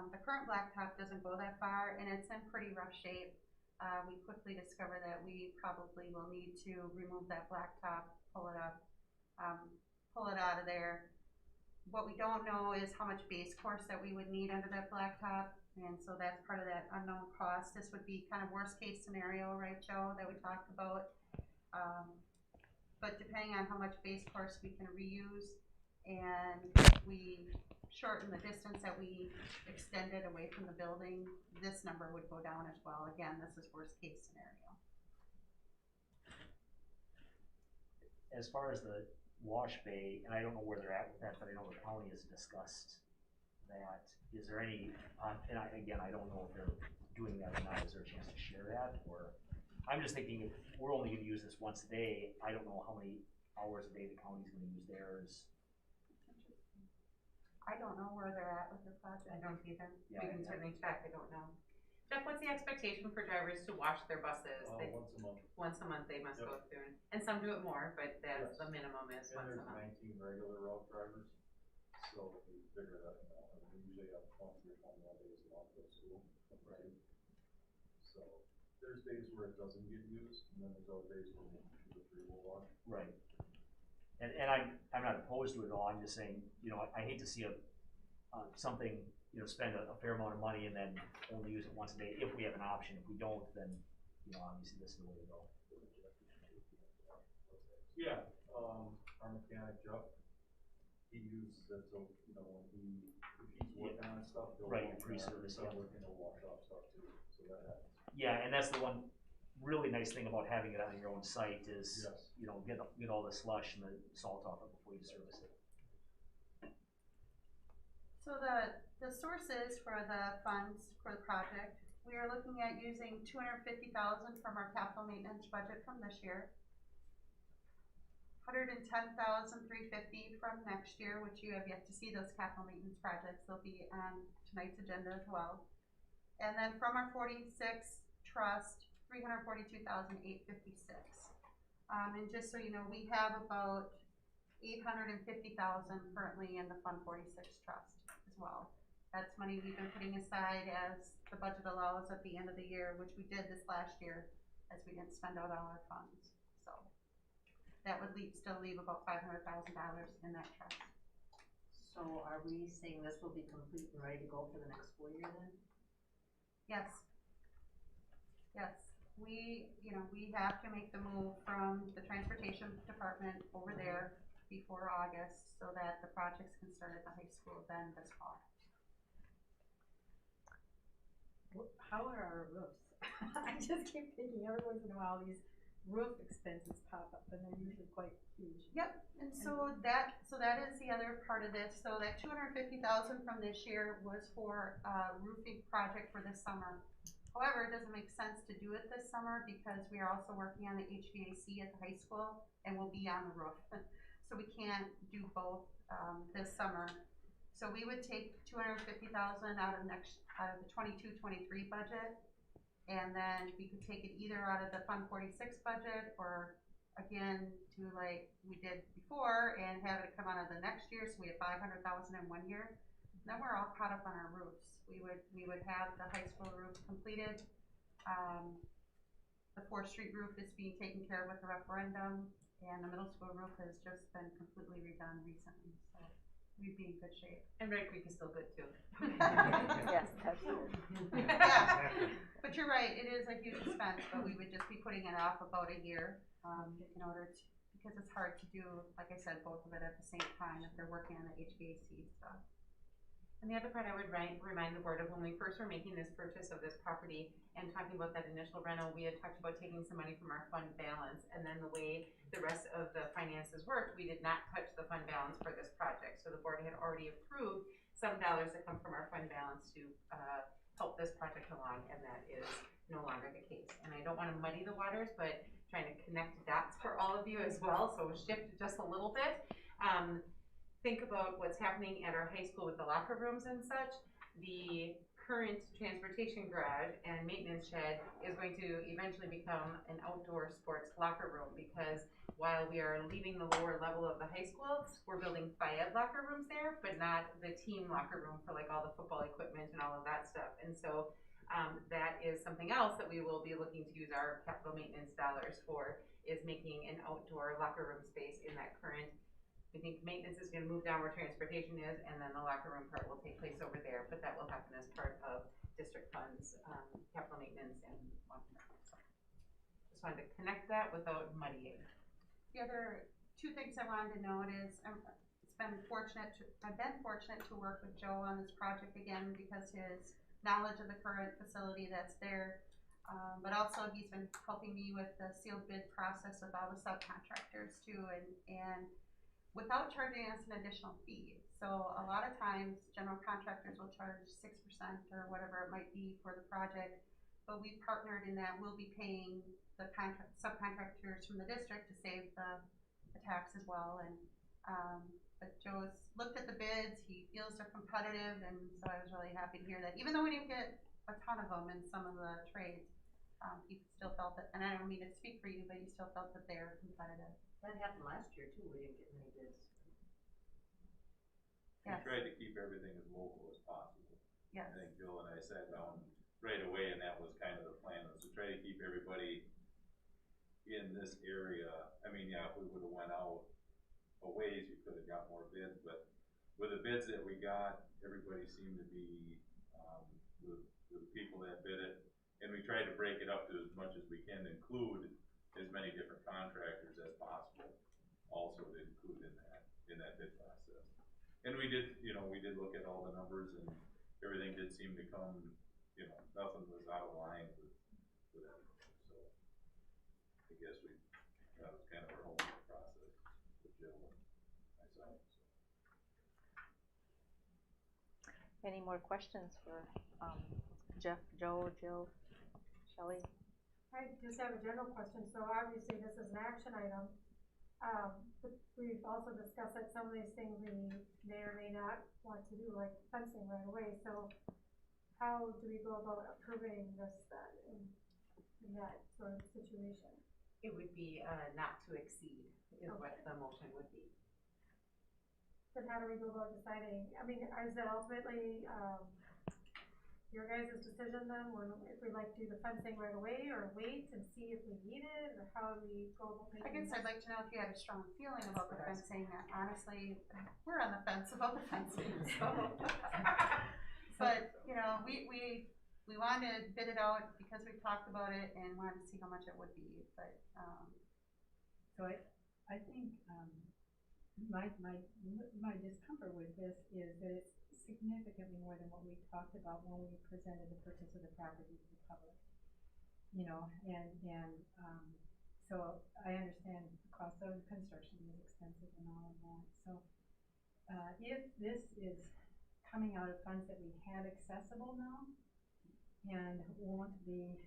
[SPEAKER 2] The current blacktop doesn't go that far and it's in pretty rough shape. We quickly discovered that we probably will need to remove that blacktop, pull it up, pull it out of there. What we don't know is how much base course that we would need under that blacktop, and so that's part of that unknown cost. This would be kind of worst case scenario, right, Joe, that we talked about. But depending on how much base course we can reuse, and we shorten the distance that we extended away from the building, this number would go down as well. Again, this is worst case scenario.
[SPEAKER 14] As far as the wash bay, and I don't know where they're at with that, but I know the county has discussed that. Is there any, and I don't know if they're doing that or not. Is there a chance to share that? Or I'm just thinking if we're only gonna use this once a day, I don't know how many hours a day the county's gonna use theirs.
[SPEAKER 2] I don't know where they're at with the project.
[SPEAKER 1] I don't either.
[SPEAKER 14] Yeah,
[SPEAKER 1] We can certainly check, I don't know. Jeff, what's the expectation for drivers to wash their buses?
[SPEAKER 3] Once a month.
[SPEAKER 1] Once a month they must
[SPEAKER 3] Yep.
[SPEAKER 1] go through, and some do it more, but that's
[SPEAKER 3] Yes.
[SPEAKER 1] the minimum is
[SPEAKER 3] And
[SPEAKER 1] once a
[SPEAKER 3] there's
[SPEAKER 1] month.
[SPEAKER 3] 19 regular route drivers, so we figure that out. And we usually have 20 or 21 days off of school. Right. So there's days where it doesn't get used, and then there's other days where maybe 2 or 3 will wash.
[SPEAKER 14] Right. And I'm not opposed to it at all. I'm just saying, I hate to see something, spend a fair amount of money and then only use it once a day if we have an option. If we don't, then, obviously this is the way to go.
[SPEAKER 3] Yeah, our mechanic Jeff, he uses it so, when if he's working on stuff, he'll
[SPEAKER 14] Right,
[SPEAKER 3] walk
[SPEAKER 14] pre-service,
[SPEAKER 3] around,
[SPEAKER 14] yeah.
[SPEAKER 3] he'll wash off stuff too, so that happens.
[SPEAKER 14] Yeah, and that's the one really nice thing about having it on your own site is,
[SPEAKER 3] Yes.
[SPEAKER 14] get all the slush and the salt off it before you service it.
[SPEAKER 2] So the sources for the funds for the project, we are looking at using $250,000 from our capital maintenance budget from this year. $110,350 from next year, which you have yet to see those capital maintenance projects. They'll be on tonight's agenda as well. And then from our 46 trust, $342,856. And just so you know, we have about $850,000 currently in the Fund 46 trust as well. That's money we've been putting aside as the budget allows at the end of the year, which we did this last year, as we didn't spend out all our funds. So that would still leave about $500,000 in that trust.
[SPEAKER 12] So are we saying this will be complete and ready to go for the next school year then?
[SPEAKER 2] Yes. Yes. We have to make the move from the transportation department over there before August so that the projects can start at the high school then this fall.
[SPEAKER 13] How are our roofs? I just keep thinking every once in a while these roof expenses pop up and they're usually quite huge.
[SPEAKER 2] Yep, and so that is the other part of this. So that $250,000 from this year was for a roofing project for this summer. However, it doesn't make sense to do it this summer because we are also working on the HVAC at the high school and we'll be on the roof. So we can't do both this summer. So we would take $250,000 out of the 22-23 budget, and then we could take it either out of the Fund 46 budget or again to like we did before and have it come out of the next year. So we have $500,000 in 1 year. And then we're all caught up on our roofs. We would have the high school roof completed. The 4th Street roof is being taken care of with the referendum, and the middle school roof has just been completely redone recently. So we'd be in good shape.
[SPEAKER 1] And Red Creek is still good too.
[SPEAKER 4] Yes, that's good.
[SPEAKER 2] Yeah, but you're right, it is a huge expense, but we would just be putting it off about a year in order to, because it's hard to do, like I said, both of it at the same time if they're working on the HVAC stuff.
[SPEAKER 1] And the other part I would remind the board of, when we first were making this purchase of this property and talking about that initial rental, we had talked about taking some money from our fund balance. And then the way the rest of the finances worked, we did not touch the fund balance for this project. So the board had already approved some dollars that come from our fund balance to help this project along, and that is no longer the case. And I don't want to muddy the waters, but trying to connect dots for all of you as well, so shift just a little bit. Think about what's happening at our high school with the locker rooms and such. The current transportation garage and maintenance shed is going to eventually become an outdoor sports locker room, because while we are leaving the lower level of the high school, we're building FIAD locker rooms there, but not the team locker room for like all the football equipment and all of that stuff. And so that is something else that we will be looking to use our capital maintenance dollars for, is making an outdoor locker room space in that current. I think maintenance is gonna move down where transportation is, and then the locker room part will take place over there, but that will happen as part of district funds, capital maintenance and long-term. So just wanted to connect that without muddying.
[SPEAKER 2] The other two things I wanted to note is, I've been fortunate to work with Joe on this project again, because his knowledge of the current facility that's there, but also he's been helping me with the sealed bid process with all the subcontractors too, and without charging us an additional fee. So a lot of times general contractors will charge 6% or whatever it might be for the project, but we partnered in that we'll be paying the subcontractors from the district to save the tax as well. And but Joe's looked at the bids, he feels they're competitive, and so I was really happy to hear that. Even though we didn't get a ton of them in some of the trades, he still felt that, and I don't mean to speak for you, but he still felt that they're competitive.
[SPEAKER 12] That happened last year too, we didn't get many bids.
[SPEAKER 15] We tried to keep everything as local as possible.
[SPEAKER 2] Yes.
[SPEAKER 15] I think Jill and I sat down right away, and that was kind of the plan, was to try to keep everybody in this area. I mean, yeah, if we would've went out a ways, you could've got more bids, but with the bids that we got, everybody seemed to be, the people that bid it, and we tried to break it up to as much as we can, include as many different contractors as possible, also to include in that bid process. And we did, we did look at all the numbers, and everything did seem to come, nothing was out of line with everything. So I guess that was kind of our homework process with Jill and myself.
[SPEAKER 4] Any more questions for Jeff, Joe, Jill, Shelley?
[SPEAKER 16] I just have a general question. So obviously this is an action item. But we've also discussed that some of these things we may or may not want to do, like fencing right away. So how do we go about approving this then in that sort of situation?
[SPEAKER 1] It would be not to exceed is what the motion would be.
[SPEAKER 16] But how do we go about deciding? I mean, is that ultimately your guys' decision then, if we like do the fencing right away, or wait and see if we need it, or how do we go about making
[SPEAKER 2] I guess I'd like to know if you had a strong feeling about the fencing. Honestly, we're on the fence about the fencing, so. But, we wanted to bid it out because we talked about it and wanted to see how much it would be, but,
[SPEAKER 17] So I think, my discomfort with this is that it's significantly more than what we talked about when we presented the purchase of the property to the public. So I understand the cost of construction is expensive and all of that. So if this is coming out of funds that we have accessible now and won't be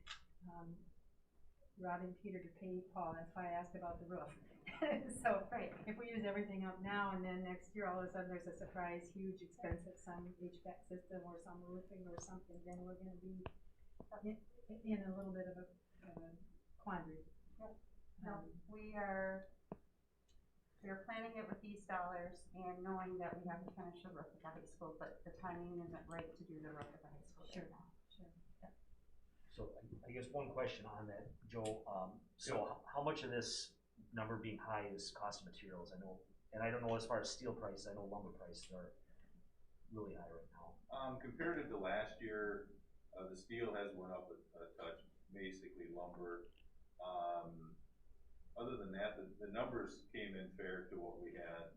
[SPEAKER 17] robbing Peter to pay Paul, that's why I asked about the roof. So if we use everything up now and then next year all of a sudden there's a surprise, huge, expensive, some HVAC system or some roofing or something, then we're going to be in a little bit of a quandary.
[SPEAKER 2] Yep. No, we're planning it with these dollars and knowing that we have to finish the roof at the high school, but the timing isn't right to do the roof at the high school right now.
[SPEAKER 17] Sure.
[SPEAKER 2] Yep.
[SPEAKER 14] So I guess one question on that, Joe. So how much of this number being high is cost of materials? I know, and I don't know as far as steel prices. I know lumber prices are really high right now.
[SPEAKER 15] Comparative to last year, the steel has went up a touch. Basically, lumber. Other than that, the numbers came in fair to what we had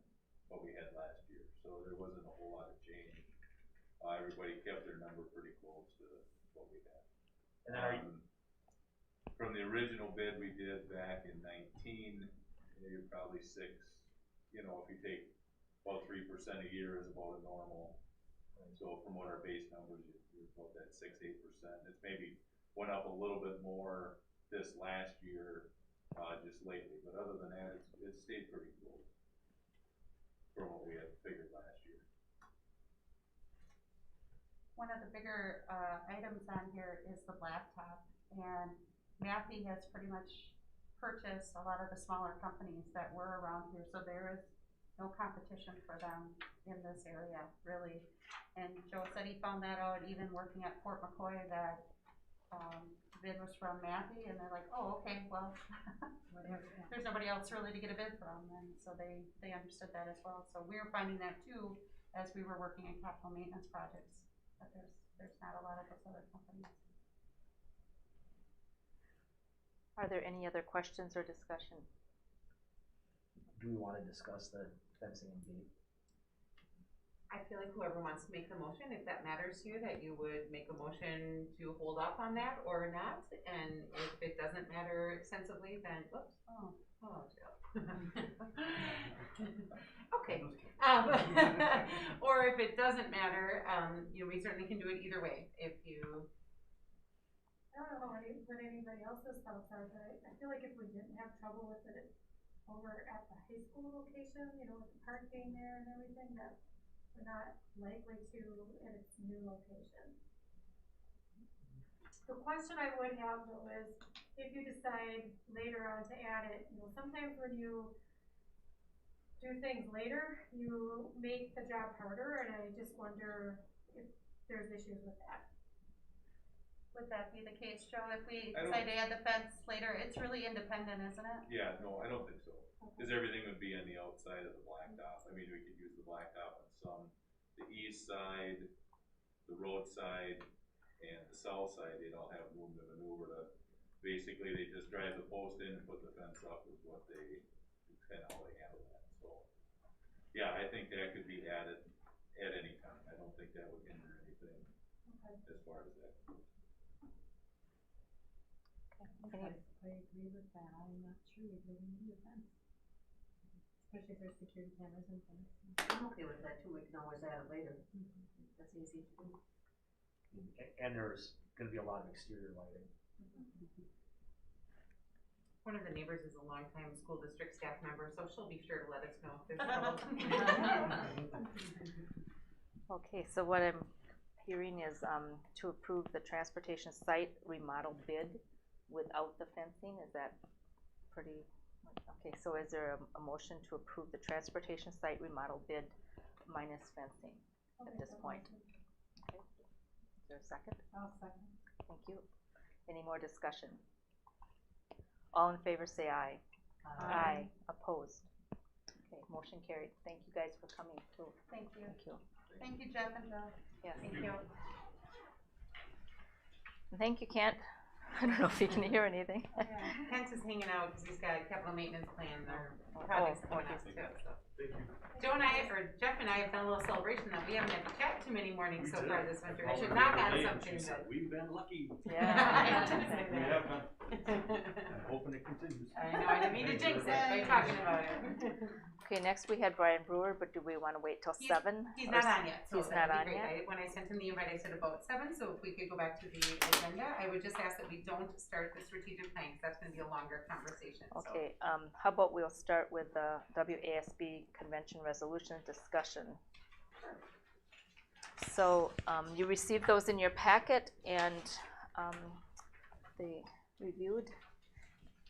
[SPEAKER 15] last year. So there wasn't a whole lot of change everybody kept their number pretty close to what we had.
[SPEAKER 14] And then are you,
[SPEAKER 15] From the original bid we did back in 19, you're probably six, you know, if you take about 3% a year is about a normal. So from what our base numbers, you're about that 6-8%. It's maybe went up a little bit more this last year, just lately, but other than that, it stayed pretty close from what we had figured last year.
[SPEAKER 2] One of the bigger items on here is the blacktop, and Matthew has pretty much purchased a lot of the smaller companies that were around here, so there is no competition for them in this area, really. And Joe said he found that out even working at Fort McCoy, that bid was from Matthew, and they're like, oh, okay, well, there's nobody else really to get a bid from, and so they understood that as well. So we were finding that too as we were working in capital maintenance projects, that there's not a lot of those other companies.
[SPEAKER 4] Are there any other questions or discussion?
[SPEAKER 14] do we wanna discuss the fencing and gate?
[SPEAKER 1] I feel like whoever wants to make the motion, if that matters to you, that you would make a motion to hold off on that or not, and if it doesn't matter extensively, then, whoops, Jill. Okay, or if it doesn't matter, you know, we certainly can do it either way, if you.
[SPEAKER 16] I don't know what anybody else's thoughts are, but I feel like if we didn't have trouble with it over at the high school location, you know, with the parking there and everything, that we're not likely to at its new location. The question I would have though is, if you decide later on to add it, you know, sometimes when you do things later, you make the job harder, and I just wonder if there's issues with that.
[SPEAKER 2] Would that be the case, Joe, if we decide to add the fence later? It's really independent, isn't it?
[SPEAKER 15] Yeah, no, I don't think so. Because everything would be on the outside of the blacktop. I mean, we could use the blacktop on some, the east side, the road side, and the south side, they'd all have room to maneuver to, basically, they just drive the post in and put the fence up is what they, kind of how they handle that, so. Yeah, I think that could be added at any time. I don't think that would hinder anything as far as that goes.
[SPEAKER 17] I agree with that. I'm not sure we really need a fence. Especially if there's security cameras and things.
[SPEAKER 12] I'm okay with that too, we can always add it later. That's easy to do.
[SPEAKER 14] And there's gonna be a lot of exterior lighting.
[SPEAKER 1] One of the neighbors is a longtime school district staff member, so she'll be sure to let us know if there's trouble.
[SPEAKER 4] Okay, so what I'm hearing is to approve the transportation site remodel bid without the fencing. Is that pretty? Okay, so is there a motion to approve the transportation site remodel bid minus fencing at this point? Okay. Is there a second?
[SPEAKER 17] I'll second.
[SPEAKER 4] Thank you. Any more discussion? All in favor say aye. Aye. Opposed? Okay, motion carried. Thank you guys for coming too.
[SPEAKER 2] Thank you.
[SPEAKER 4] Thank you.
[SPEAKER 2] Thank you, Jeff and Joe.
[SPEAKER 4] Yes.
[SPEAKER 2] Thank you.
[SPEAKER 4] Thank you, Kent. I don't know if you can hear anything.
[SPEAKER 1] Kent is hanging out because he's got capital maintenance plan or projects coming up too, so.
[SPEAKER 3] Thank you.
[SPEAKER 1] Joe and I, or Jeff and I have done a little celebration that we haven't had to chat too many mornings so far this winter. I should knock on something, but.
[SPEAKER 3] We've been lucky.
[SPEAKER 1] Yeah.
[SPEAKER 3] We have been. I'm hoping it continues.
[SPEAKER 1] I know, I didn't mean to jinx it by talking about it.
[SPEAKER 4] Okay, next we had Brian Brewer, but do we want to wait till 7?
[SPEAKER 1] He's not on yet, so
[SPEAKER 4] He's
[SPEAKER 1] that
[SPEAKER 4] not
[SPEAKER 1] would be
[SPEAKER 4] on
[SPEAKER 1] great.
[SPEAKER 4] yet?
[SPEAKER 1] When I sent him the invite, I said about 7, so if we could go back to the agenda, I would just ask that we don't start the strategic plan, because that's gonna be a longer conversation, so.
[SPEAKER 4] Okay, how about we'll start with the WASB convention resolution discussion. So you received those in your packet, and they reviewed.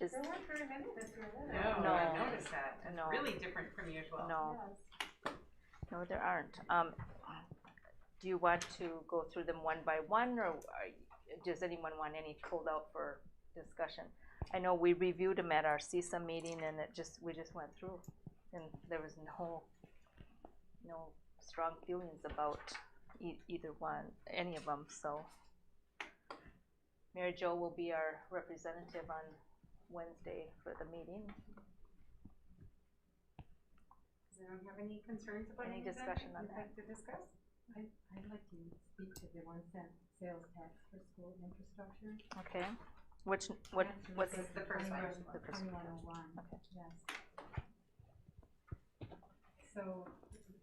[SPEAKER 4] Is
[SPEAKER 16] There weren't very many this year, were there?
[SPEAKER 1] No,
[SPEAKER 4] No.
[SPEAKER 1] I noticed that. It's
[SPEAKER 4] No.
[SPEAKER 1] really different from usual.
[SPEAKER 4] No.
[SPEAKER 16] Yes.
[SPEAKER 4] No, there aren't. Do you want to go through them one by one, or does anyone want any pulled out for discussion? I know we reviewed them at our CISA meeting, and we just went through, and there was no strong feelings about either one, any of them. So Mary Jo will be our representative on Wednesday for the meeting.
[SPEAKER 1] Does anyone have any concerns about
[SPEAKER 4] Any
[SPEAKER 1] any of them
[SPEAKER 4] discussion on
[SPEAKER 1] you'd
[SPEAKER 4] that?
[SPEAKER 1] like to discuss?
[SPEAKER 17] I'd like to speak to the 1 cent sales tax for school infrastructure.
[SPEAKER 4] Okay. What's
[SPEAKER 1] the first one?
[SPEAKER 4] The first one.
[SPEAKER 17] 2101,
[SPEAKER 4] Okay.
[SPEAKER 17] yes. So,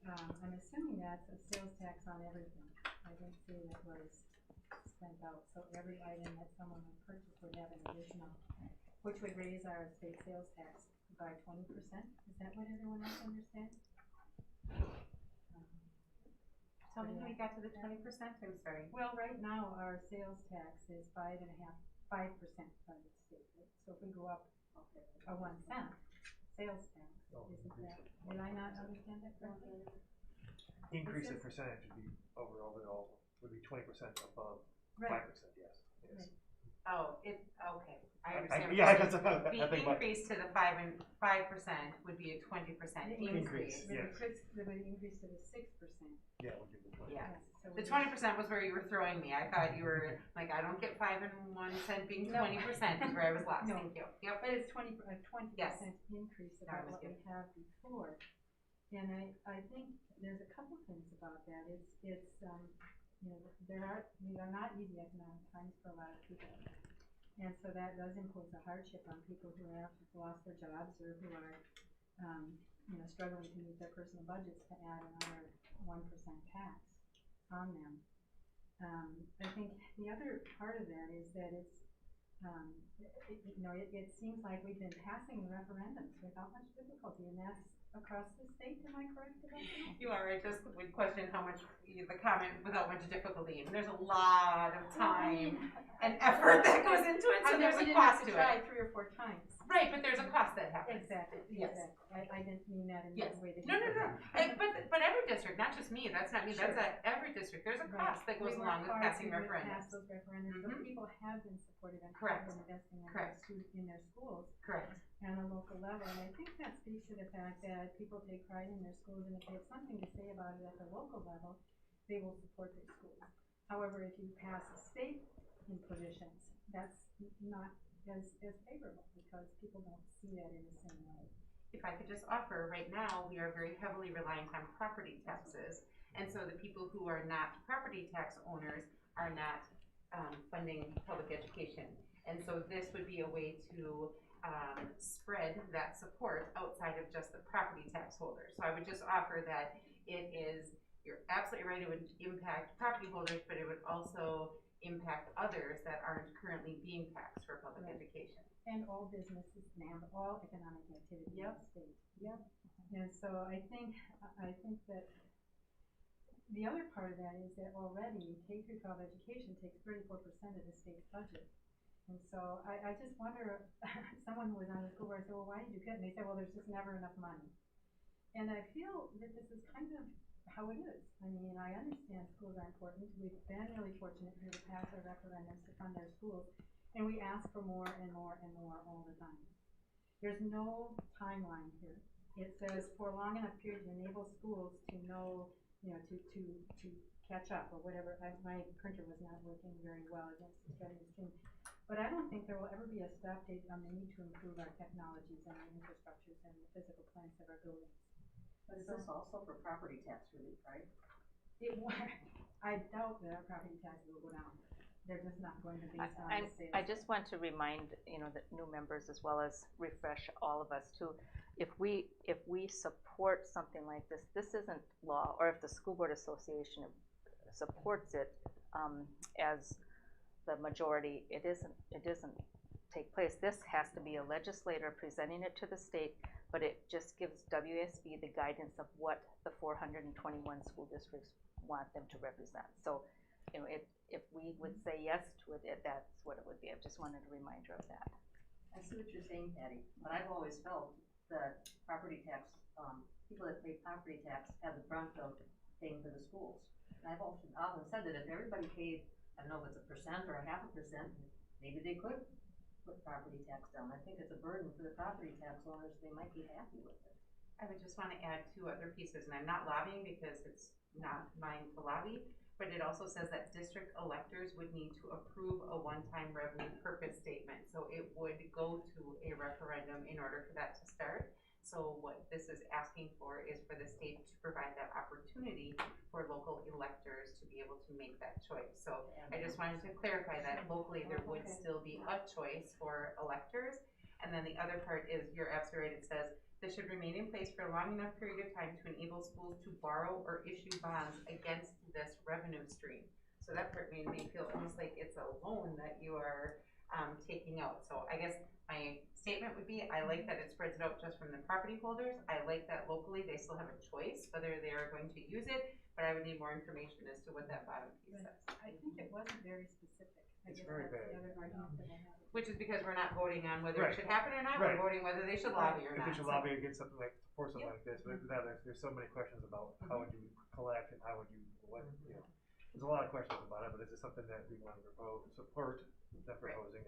[SPEAKER 17] I'm assuming that's a sales tax on everything. I didn't see that was spent out, so every item that someone would purchase would have an additional, which would raise our state sales tax by 20%. Is that what everyone else understands?
[SPEAKER 1] Tell me how you got to the 20%, I'm sorry.
[SPEAKER 17] Well, right now, our sales tax is 5% by the state, right? So if we go up a 1 cent sales tax, isn't that, did I not understand that correctly?
[SPEAKER 18] Increase in percentage would be overall would be 20% above 5%, yes. Yes.
[SPEAKER 1] Oh, okay, I understand.
[SPEAKER 18] Yeah,
[SPEAKER 1] what
[SPEAKER 18] that's
[SPEAKER 1] you're saying.
[SPEAKER 18] I think
[SPEAKER 1] The increase to the 5% would be a 20% increase.
[SPEAKER 18] Yes.
[SPEAKER 17] It would increase to the 6%.
[SPEAKER 18] Yeah, we'll give the 20%.
[SPEAKER 1] Yeah.
[SPEAKER 17] So
[SPEAKER 1] The 20% was where you were throwing me. I thought you were like, I don't get 5 and 1 cent being 20% is where I was lost.
[SPEAKER 17] No.
[SPEAKER 1] Thank you. Yep.
[SPEAKER 17] But it's 20%
[SPEAKER 1] Yes.
[SPEAKER 17] increase
[SPEAKER 1] That
[SPEAKER 17] about
[SPEAKER 1] was
[SPEAKER 17] what we
[SPEAKER 1] good.
[SPEAKER 17] have before. And I think there's a couple things about that. It's you know, these are not easy economic times for a lot of people. And so that does impose a hardship on people who have lost their jobs or who are, you know, struggling to meet their personal budgets to add another 1% tax on them. I think the other part of that is that it's, you know, it seems like we've been passing referendums without much difficulty, and that's across the state. Am I correct about that?
[SPEAKER 1] You are. I just would question how much the comment without much difficulty. And there's a lot of time and effort that goes into it, so there's a cost to
[SPEAKER 17] try
[SPEAKER 1] it.
[SPEAKER 17] 3 or 4 times.
[SPEAKER 1] Right, but there's a cost that happens.
[SPEAKER 17] Exactly.
[SPEAKER 1] Yes.
[SPEAKER 17] I didn't mean that in
[SPEAKER 1] Yes.
[SPEAKER 17] the way that
[SPEAKER 1] No.
[SPEAKER 17] you said it.
[SPEAKER 1] But every district, not just me. That's not me.
[SPEAKER 17] Sure.
[SPEAKER 1] That's every district. There's a cost that goes
[SPEAKER 17] We
[SPEAKER 1] along with
[SPEAKER 17] work hard
[SPEAKER 1] passing
[SPEAKER 17] to
[SPEAKER 1] referendums.
[SPEAKER 17] pass those referendums, but people have been supportive and
[SPEAKER 1] Correct.
[SPEAKER 17] have been investing in
[SPEAKER 1] Correct.
[SPEAKER 17] their schools.
[SPEAKER 1] Correct.
[SPEAKER 17] On a local level, and I think that speaks to the fact that people take pride in their schools, and if they have something to say about it at the local level, they will support their schools. However, if you pass state impositions, that's not as favorable because people don't see that in the same way.
[SPEAKER 1] If I could just offer, right now, we are very heavily reliant on property taxes. And so the people who are not property tax owners are not funding public education. And so this would be a way to spread that support outside of just the property tax holders. So I would just offer that it is, you're absolutely right, it would impact property holders, but it would also impact others that aren't currently being taxed for public education.
[SPEAKER 17] And all businesses and all economic activity in the state. Yep. And so I think that the other part of that is that already K-12 education takes 34% of the state's budget. And so I just wonder, someone who was on the school board said, well, why did you cut? And they said, well, there's just never enough money. And I feel that this is kind of how it is. I mean, I understand schools are important. We've been really fortunate here to pass our referendums to fund our schools. And we ask for more and more and more all the time. There's no timeline here. It says for a long enough period to enable schools to know, you know, to catch up or whatever. My printer was not working very well against the study stream. But I don't think there will ever be a stop date on the need to improve our technologies and our infrastructures and the physical plants of our buildings.
[SPEAKER 12] But is this also for property tax relief, right?
[SPEAKER 17] I doubt that our property taxes will go down. They're just not going to based on the sales.
[SPEAKER 4] I just want to remind, you know, the new members as well as refresh all of us too. If we support something like this, this isn't law, or if the School Board Association supports it as the majority, it doesn't take place. This has to be a legislator presenting it to the state, but it just gives WSB the guidance of what the 421 school districts want them to represent. So, you know, if we would say yes to it, that's what it would be. I just wanted a reminder of that.
[SPEAKER 12] I see what you're saying, Patty, but I've always felt that property tax, people that pay property tax have the brunt of paying for the schools. And I've often said that if everybody paid, I don't know if it's 1% or 0.5%, maybe they could put property tax down. I think it's a burden for the property tax owners. They might be happy with it.
[SPEAKER 1] I would just want to add 2 other pieces, and I'm not lobbying because it's not mine to lobby, but it also says that district electors would need to approve a one-time revenue purpose statement. So it would go to a referendum in order for that to start. So what this is asking for is for the state to provide that opportunity for local electors to be able to make that choice. So I just wanted to clarify that locally there would still be a choice for electors. And then the other part is, you're absolutely right, it says, this should remain in place for a long enough period of time to enable schools to borrow or issue bonds against this revenue stream. So that part made me feel almost like it's a loan that you are taking out. So I guess my statement would be, I like that it spreads it out just from the property holders. I like that locally they still have a choice whether they are going to use it, but I would need more information as to what that bottom piece says.
[SPEAKER 17] I think it wasn't very specific. I
[SPEAKER 18] It's
[SPEAKER 17] guess
[SPEAKER 18] very
[SPEAKER 17] that's
[SPEAKER 18] vague.
[SPEAKER 17] the other argument that I have.
[SPEAKER 1] Which is because we're not voting on whether
[SPEAKER 18] Right.
[SPEAKER 1] it should happen or not,
[SPEAKER 18] Right.
[SPEAKER 1] we're voting whether they should lobby or
[SPEAKER 18] If
[SPEAKER 1] not.
[SPEAKER 18] they should
[SPEAKER 1] So-
[SPEAKER 18] lobby against something like, for something like this, but now there's so many questions about how would you collect and how would you, what, you know. There's a lot of questions about it, but is it something that we want to support, not proposing,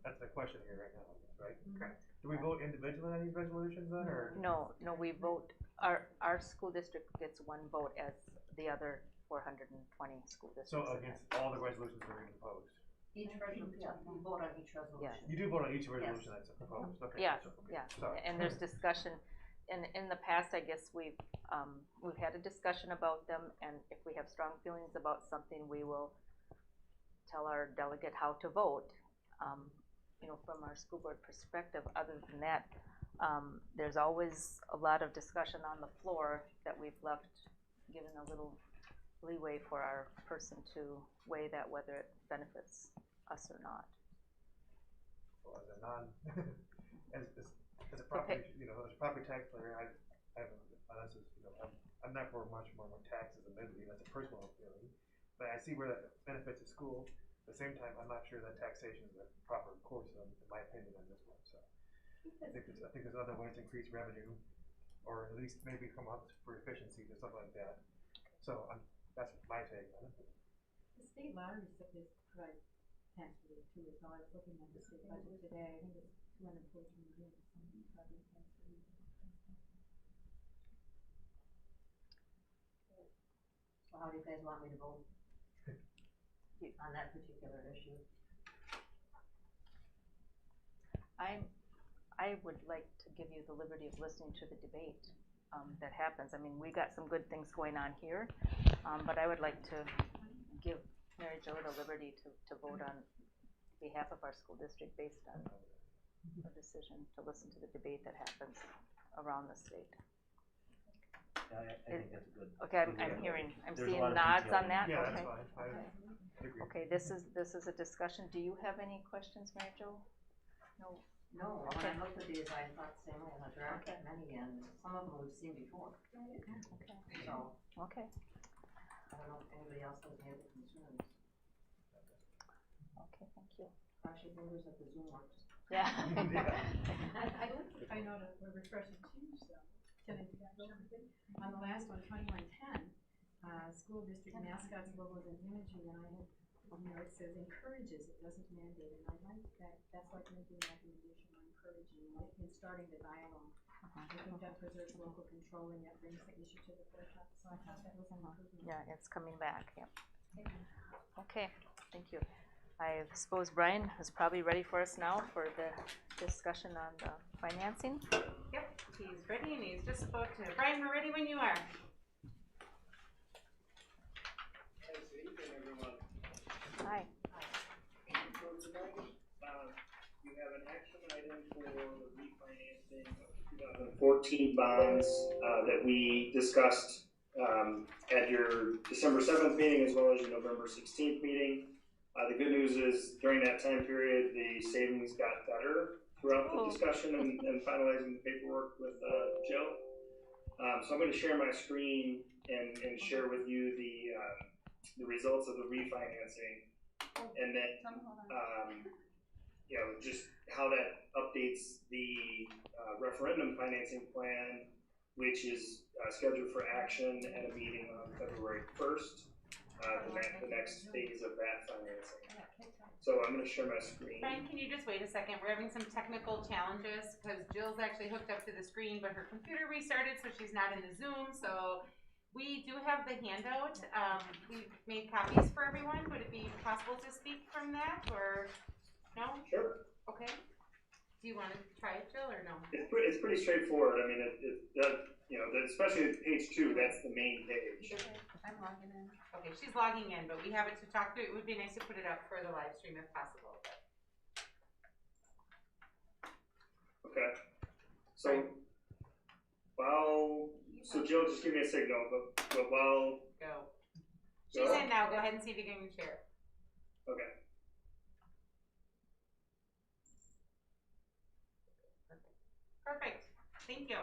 [SPEAKER 18] that's the question here right now, I guess, right?
[SPEAKER 1] Correct.
[SPEAKER 18] Do we vote individually on these resolutions then, or?
[SPEAKER 4] No, we vote, our school district gets one vote as the other 420 school districts.
[SPEAKER 18] So against all the resolutions that are being proposed?
[SPEAKER 12] Each resolution, yeah, you vote on each resolution.
[SPEAKER 18] You do vote on each resolution that's proposed, okay.
[SPEAKER 4] Yeah,
[SPEAKER 18] gotcha, okay,
[SPEAKER 4] yeah,
[SPEAKER 18] sorry.
[SPEAKER 4] and there's discussion, in the past, I guess we've had a discussion about them, and if we have strong feelings about something, we will tell our delegate how to vote. You know, from our school board perspective, other than that, there's always a lot of discussion on the floor that we've left, given a little leeway for our person to weigh that whether it benefits us or not.
[SPEAKER 18] Well, as a as a property, you know, as a property taxpayer, I have, I'm not for much more taxes, admittedly, that's a personal feeling, but I see where that benefits the school. At the same time, I'm not sure that taxation is the proper course, in my opinion, on this one, so. I think there's other ways to increase revenue, or at least maybe come up for efficiencies or something like that. So, that's my take on it.
[SPEAKER 17] The state lottery provides tax relief too, so I was looking at the state budget today, I think it's $214 million, something providing tax relief.
[SPEAKER 12] So how do you guys want me to vote on that particular issue?
[SPEAKER 4] I would like to give you the liberty of listening to the debate that happens. I mean, we got some good things going on here, but I would like to give Mary Jo the liberty to vote on behalf of our school district based on a decision, to listen to the debate that happens around the state.
[SPEAKER 14] I think that's good.
[SPEAKER 4] Okay, I'm
[SPEAKER 14] There's a
[SPEAKER 4] seeing
[SPEAKER 14] lot of
[SPEAKER 4] nods
[SPEAKER 14] detail
[SPEAKER 4] on that,
[SPEAKER 18] Yeah,
[SPEAKER 4] okay.
[SPEAKER 18] that's fine, I agree.
[SPEAKER 4] Okay, this is a discussion. Do you have any questions, Mary Jo? No?
[SPEAKER 12] No, when
[SPEAKER 4] Okay.
[SPEAKER 12] I looked at these, I thought the same way, like, there aren't that many, and some of them we've seen before.
[SPEAKER 4] Okay.
[SPEAKER 12] So,
[SPEAKER 4] Okay,
[SPEAKER 12] I don't know if anybody else has any other concerns.
[SPEAKER 4] okay, thank you.
[SPEAKER 12] Cross your fingers that the Zoom works.
[SPEAKER 4] Yeah.
[SPEAKER 17] I don't think I know that we're refreshing change though, on the last one, 2110, school district mascots, logos, and imaging, and I had, it says encourages, it doesn't mandate, and I like that, that's like making a recommendation or encouraging, and starting the dialogue. I think that preserves local control and that brings the issue to the forefront, so I thought that was an improvement.
[SPEAKER 4] Yeah, it's coming back, yeah. Okay, thank you. I suppose Brian is probably ready for us now for the discussion on the financing.
[SPEAKER 1] Yep, he's ready and he's just about to. Brian, we're ready when you are.
[SPEAKER 19] Thanks, evening, everyone.
[SPEAKER 4] Hi.
[SPEAKER 19] So tonight, you have an action item for the refinancing of 2014 bonds that we discussed at your December 7th meeting as well as your November 16th meeting. The good news is during that time period, the savings got better throughout the discussion and finalizing the paperwork with Jill. So I'm going to share my screen and share with you the results of the refinancing, and then just how that updates the referendum financing plan, which is scheduled for action at a meeting on February 1st. The next phase of that financing. So I'm going to share my screen.
[SPEAKER 1] Brian, can you just wait a second? We're having some technical challenges because Jill's actually hooked up to the screen, but her computer restarted, so she's not in the Zoom. So we do have the handout. We've made copies for everyone. Would it be possible to speak from that, or no?
[SPEAKER 19] Sure.
[SPEAKER 1] Okay. Do you wanna try it, Jill, or no?
[SPEAKER 19] It's pretty straightforward. I mean, especially page 2, that's the main page.
[SPEAKER 2] I'm logging in.
[SPEAKER 1] Okay, she's logging in, but we have it to talk through. It would be nice to put it up for the live stream if possible.
[SPEAKER 19] Okay. So Jill, just give me a signal, but while.
[SPEAKER 1] Go. She's in now. Go ahead and see if you can share.
[SPEAKER 19] Okay.
[SPEAKER 1] Perfect. Thank you.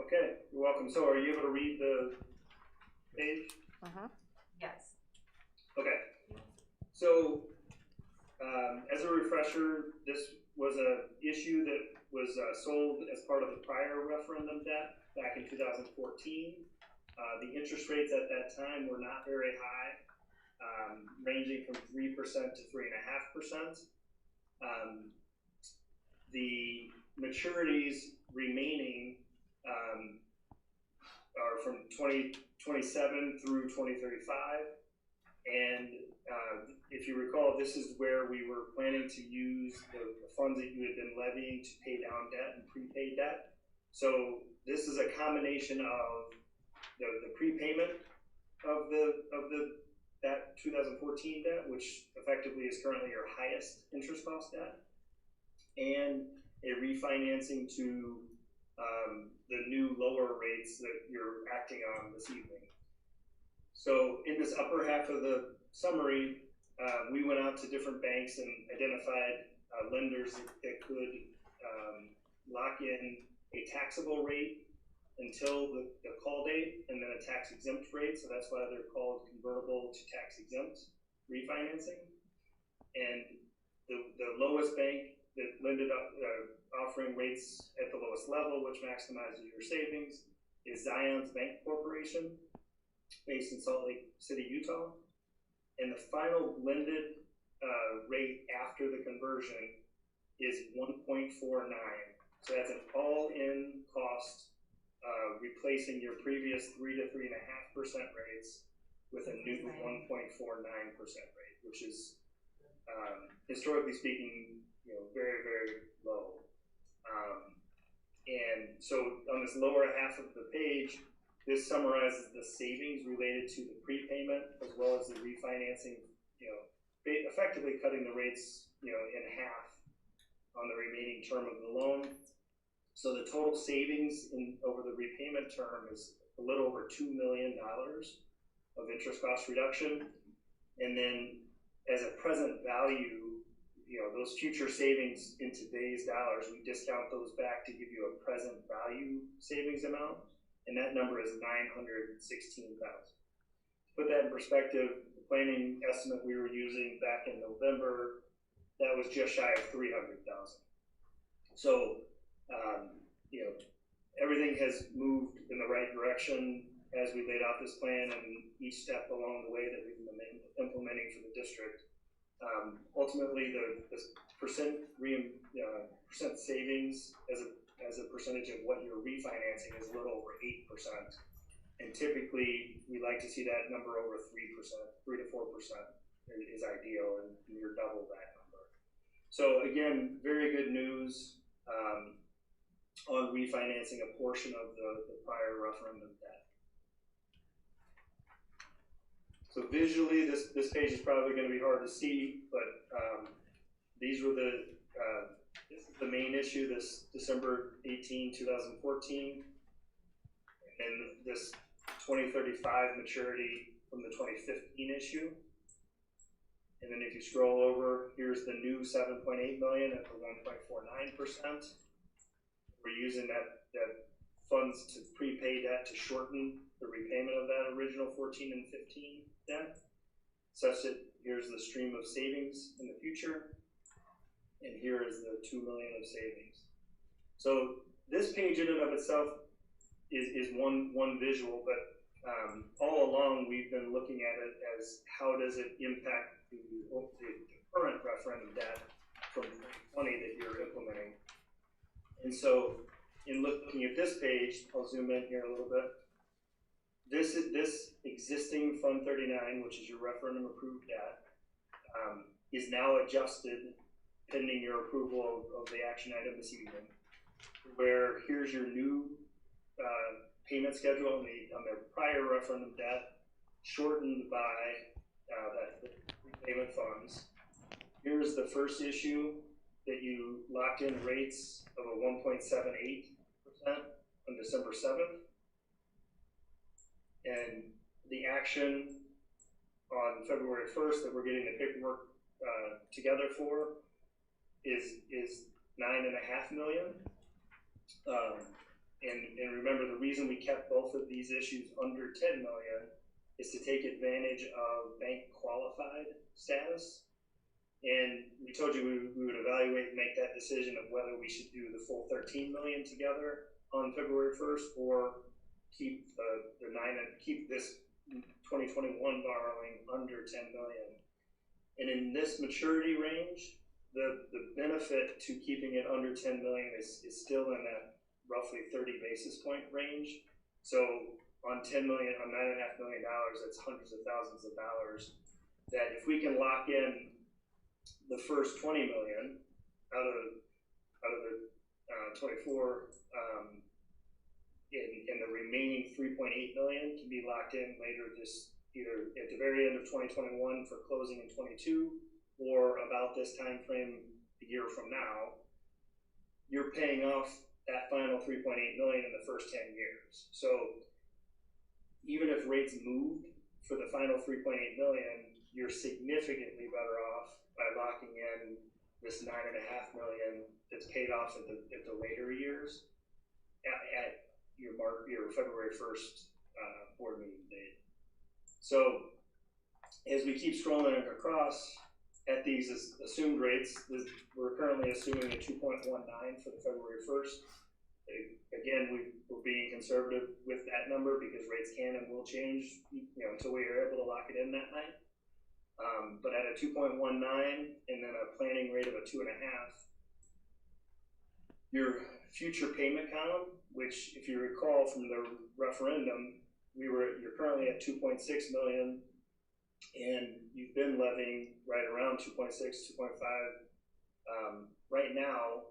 [SPEAKER 19] Okay, you're welcome. So are you able to read the page?
[SPEAKER 1] Yes.
[SPEAKER 19] Okay. So, as a refresher, this was an issue that was sold as part of the prior referendum debt back in 2014. The interest rates at that time were not very high, ranging from 3% to 3.5%. The maturities remaining are from 2027 through 2035. And if you recall, this is where we were planning to use the funds that you had been levying to pay down debt and prepay debt. So this is a combination of the prepayment of that 2014 debt, which effectively is currently your highest interest cost debt, and a refinancing to the new lower rates that you're acting on this evening. So in this upper half of the summary, we went out to different banks and identified lenders that could lock in a taxable rate until the call date, and then a tax exempt rate. So that's why they're called convertible to tax exempt refinancing. And the lowest bank that lended up offering rates at the lowest level, which maximizes your savings, is Zions Bank Corporation, based in Salt Lake City, Utah. And the final blended rate after the conversion is 1.49. So that's an all-in cost, replacing your previous 3 to 3.5% rates with a new 1.49% rate, which is historically speaking, very, very low. And so on this lower half of the page, this summarizes the savings related to the prepayment as well as the refinancing, effectively cutting the rates, in half on the remaining term of the loan. So the total savings over the repayment term is a little over $2 million of interest cost reduction. And then as a present value, those future savings in today's dollars, we discount those back to give you a present value savings amount. And that number is $916,000. To put that in perspective, the planning estimate we were using back in November, that was just shy of $300,000. So, everything has moved in the right direction as we laid out this plan, and each step along the way that we've been implementing for the district. Ultimately, the percent savings as a percentage of what you're refinancing is a little over 8%. And typically, we like to see that number over 3%, 3 to 4% is ideal, and you're double that number. So again, very good news on refinancing a portion of the prior referendum debt. So visually, this page is probably going to be hard to see, but these were this is the main issue, this December 18, 2014, and this 2035 maturity from the 2015 issue. And then if you scroll over, here's the new 7.8 million at the 1.49%. We're using that funds to prepay debt to shorten the repayment of that original 14 and 15 debt, such that here's the stream of savings in the future, and here is the 2 million of savings. So this page in and of itself is one visual, but all along we've been looking at it as how does it impact the current referendum debt from 2020 that you're implementing. And so in looking at this page, I'll zoom in here a little bit. This existing Fund 39, which is your referendum approved debt, is now adjusted pending your approval of the action item this evening, where here's your new payment schedule on the prior referendum debt, shortened by the repayment funds. Here's the first issue that you locked in rates of a 1.78% on December 7th. And the action on February 1st that we're getting the paperwork together for is $9.5 million. And remember, the reason we kept both of these issues under $10 million is to take advantage of bank qualified status. And we told you we would evaluate and make that decision of whether we should do the full $13 million together on February 1st or keep keep this 2021 borrowing under $10 million. And in this maturity range, the benefit to keeping it under $10 million is still in that roughly 30 basis point range. So on $10 million, on $9.5 million, that's hundreds of thousands of dollars that if we can lock in the first 20 million out of the 24, and the remaining 3.8 million can be locked in later either at the very end of 2021 for closing in 22 or about this time frame a year from now, you're paying off that final 3.8 million in the first 10 years. So even if rates moved for the final 3.8 million, you're significantly better off by locking in this $9.5 million that's paid off at the later years at your February 1st board meeting date. So as we keep scrolling across at these assumed rates, we're currently assuming a 2.19 for the February 1st. Again, we're being conservative with that number because rates can and will change, until we are able to lock it in that night. But at a 2.19 and then a planning rate of a 2.5, your future payment column, which if you recall from the referendum, you're currently at 2.6 million, and you've been levying right around 2.6, 2.5. Right now,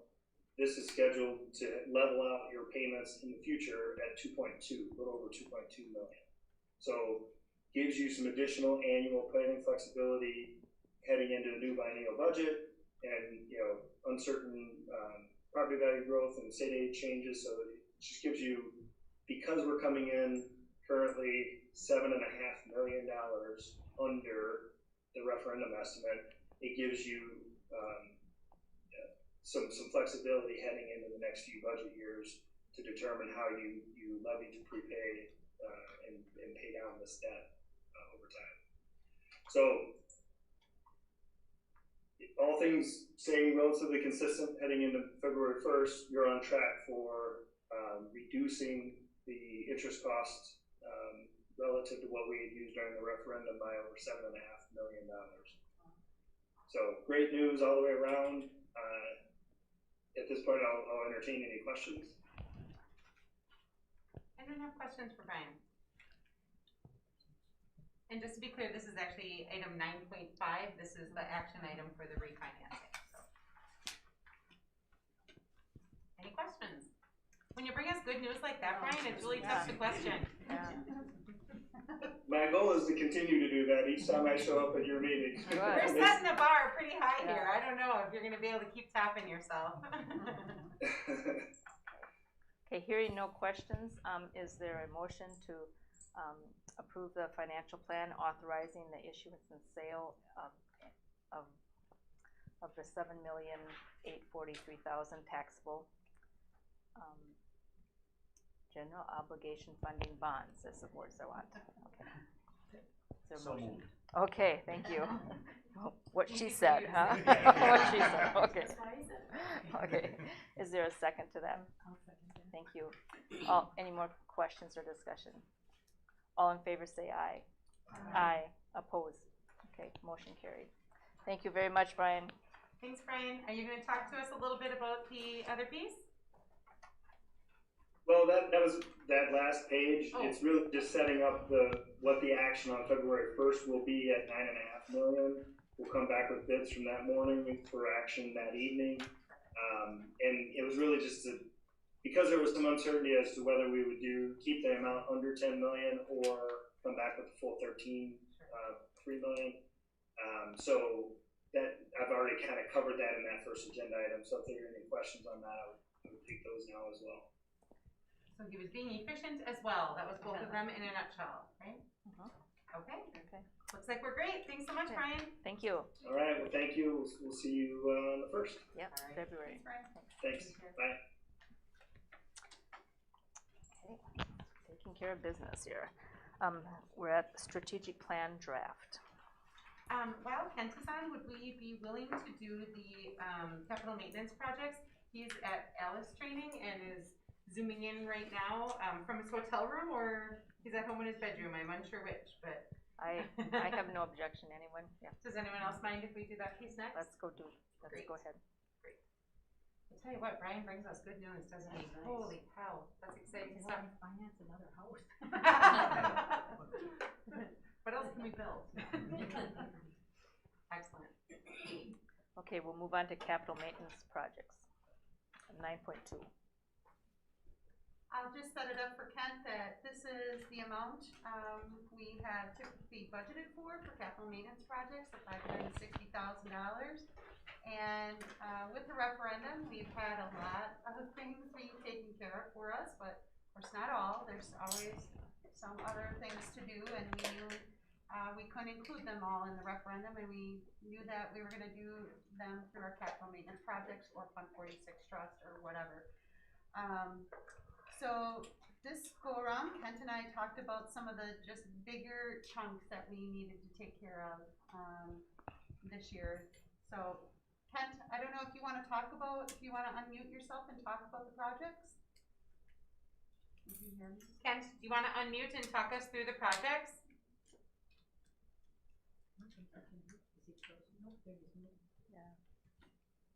[SPEAKER 19] this is scheduled to level out your payments in the future at 2.2, a little over 2.2 million. So gives you some additional annual planning flexibility heading into a new biennial budget and uncertain property value growth and state aid changes. So it just gives you, because we're coming in currently $7.5 million under the referendum estimate, it gives you some flexibility heading into the next few budget years to determine how you levy to prepay and pay down this debt over time. So all things staying relatively consistent heading into February 1st, you're on track for reducing the interest cost relative to what we had used during the referendum by over $7.5 million. So great news all the way around. At this point, I'll entertain any questions.
[SPEAKER 1] I don't have questions for Brian. And just to be clear, this is actually item 9.5. This is the action item for the refinancing. So. Any questions? When you bring us good news like that, Brian, it's really tough to question.
[SPEAKER 19] My goal is to continue to do that each time I show up at your meeting.
[SPEAKER 1] We're setting the bar pretty high here. I don't know if you're going to be able to keep topping yourself.
[SPEAKER 4] Okay, hearing no questions, is there a motion to approve the financial plan authorizing the issuance and sale of the $7,843,000 taxable general obligation funding bonds? That's the words I want. Okay. Is there a
[SPEAKER 14] So
[SPEAKER 4] motion?
[SPEAKER 14] moved.
[SPEAKER 4] Okay, thank you. What she said, huh? What she said, okay. Okay, is there a second to that?
[SPEAKER 17] I'll second that.
[SPEAKER 4] Thank you. Any more questions or discussion? All in favor say aye. Aye. Opposed? Okay, motion carried. Thank you very much, Brian.
[SPEAKER 1] Thanks, Brian. Are you going to talk to us a little bit about the other piece?
[SPEAKER 19] Well, that was that last page. Oh. It's really just setting up what the action on February 1st will be at $9.5 million. We'll come back with bids from that morning for action that evening. And it was really just because there was some uncertainty as to whether we would keep the amount under 10 million or come back with the full 3 million. So that I've already kind of covered that in that first agenda item. So if there are any questions on that, I would take those now as well.
[SPEAKER 1] So he was being efficient as well. That was both of them in a nutshell, right? Okay.
[SPEAKER 4] Okay.
[SPEAKER 1] Looks like we're great. Thanks so much, Brian.
[SPEAKER 4] Thank you.
[SPEAKER 19] All right. Well, thank you. We'll see you on the 1st.
[SPEAKER 4] Yep, February.
[SPEAKER 19] Thanks. Bye.
[SPEAKER 4] Okay, taking care of business here. We're at strategic plan draft.
[SPEAKER 1] While Kent is on, would we be willing to do the capital maintenance projects? He's at Alice training and is zooming in right now from his hotel room, or he's at home in his bedroom. I'm unsure which, but
[SPEAKER 4] I have no objection. Anyone? Yeah.
[SPEAKER 1] Does anyone else mind if we do that piece next?
[SPEAKER 4] Let's go ahead.
[SPEAKER 1] Great. I'll tell you what, Brian brings us good news, doesn't he?
[SPEAKER 17] Nice.
[SPEAKER 1] Holy cow, that's exciting stuff.
[SPEAKER 17] Finance another house.
[SPEAKER 1] What else can we build? Excellent.
[SPEAKER 4] Okay, we'll move on to capital maintenance projects. 9.2.
[SPEAKER 2] I'll just set it up for Kent that this is the amount we have typically budgeted for capital maintenance projects of $560,000. And with the referendum, we've had a lot of things being taken care of for us, but of course not all. There's always some other things to do, and we knew we couldn't include them all in the referendum, and we knew that we were going to do them through our capital maintenance projects or Fund 46 Trust or whatever. So this go around, Kent and I talked about some of the just bigger chunks that we needed to take care of this year. So Kent, I don't know if you want to unmute yourself and talk about the projects?
[SPEAKER 1] Kent, do you want to unmute and talk us through the projects?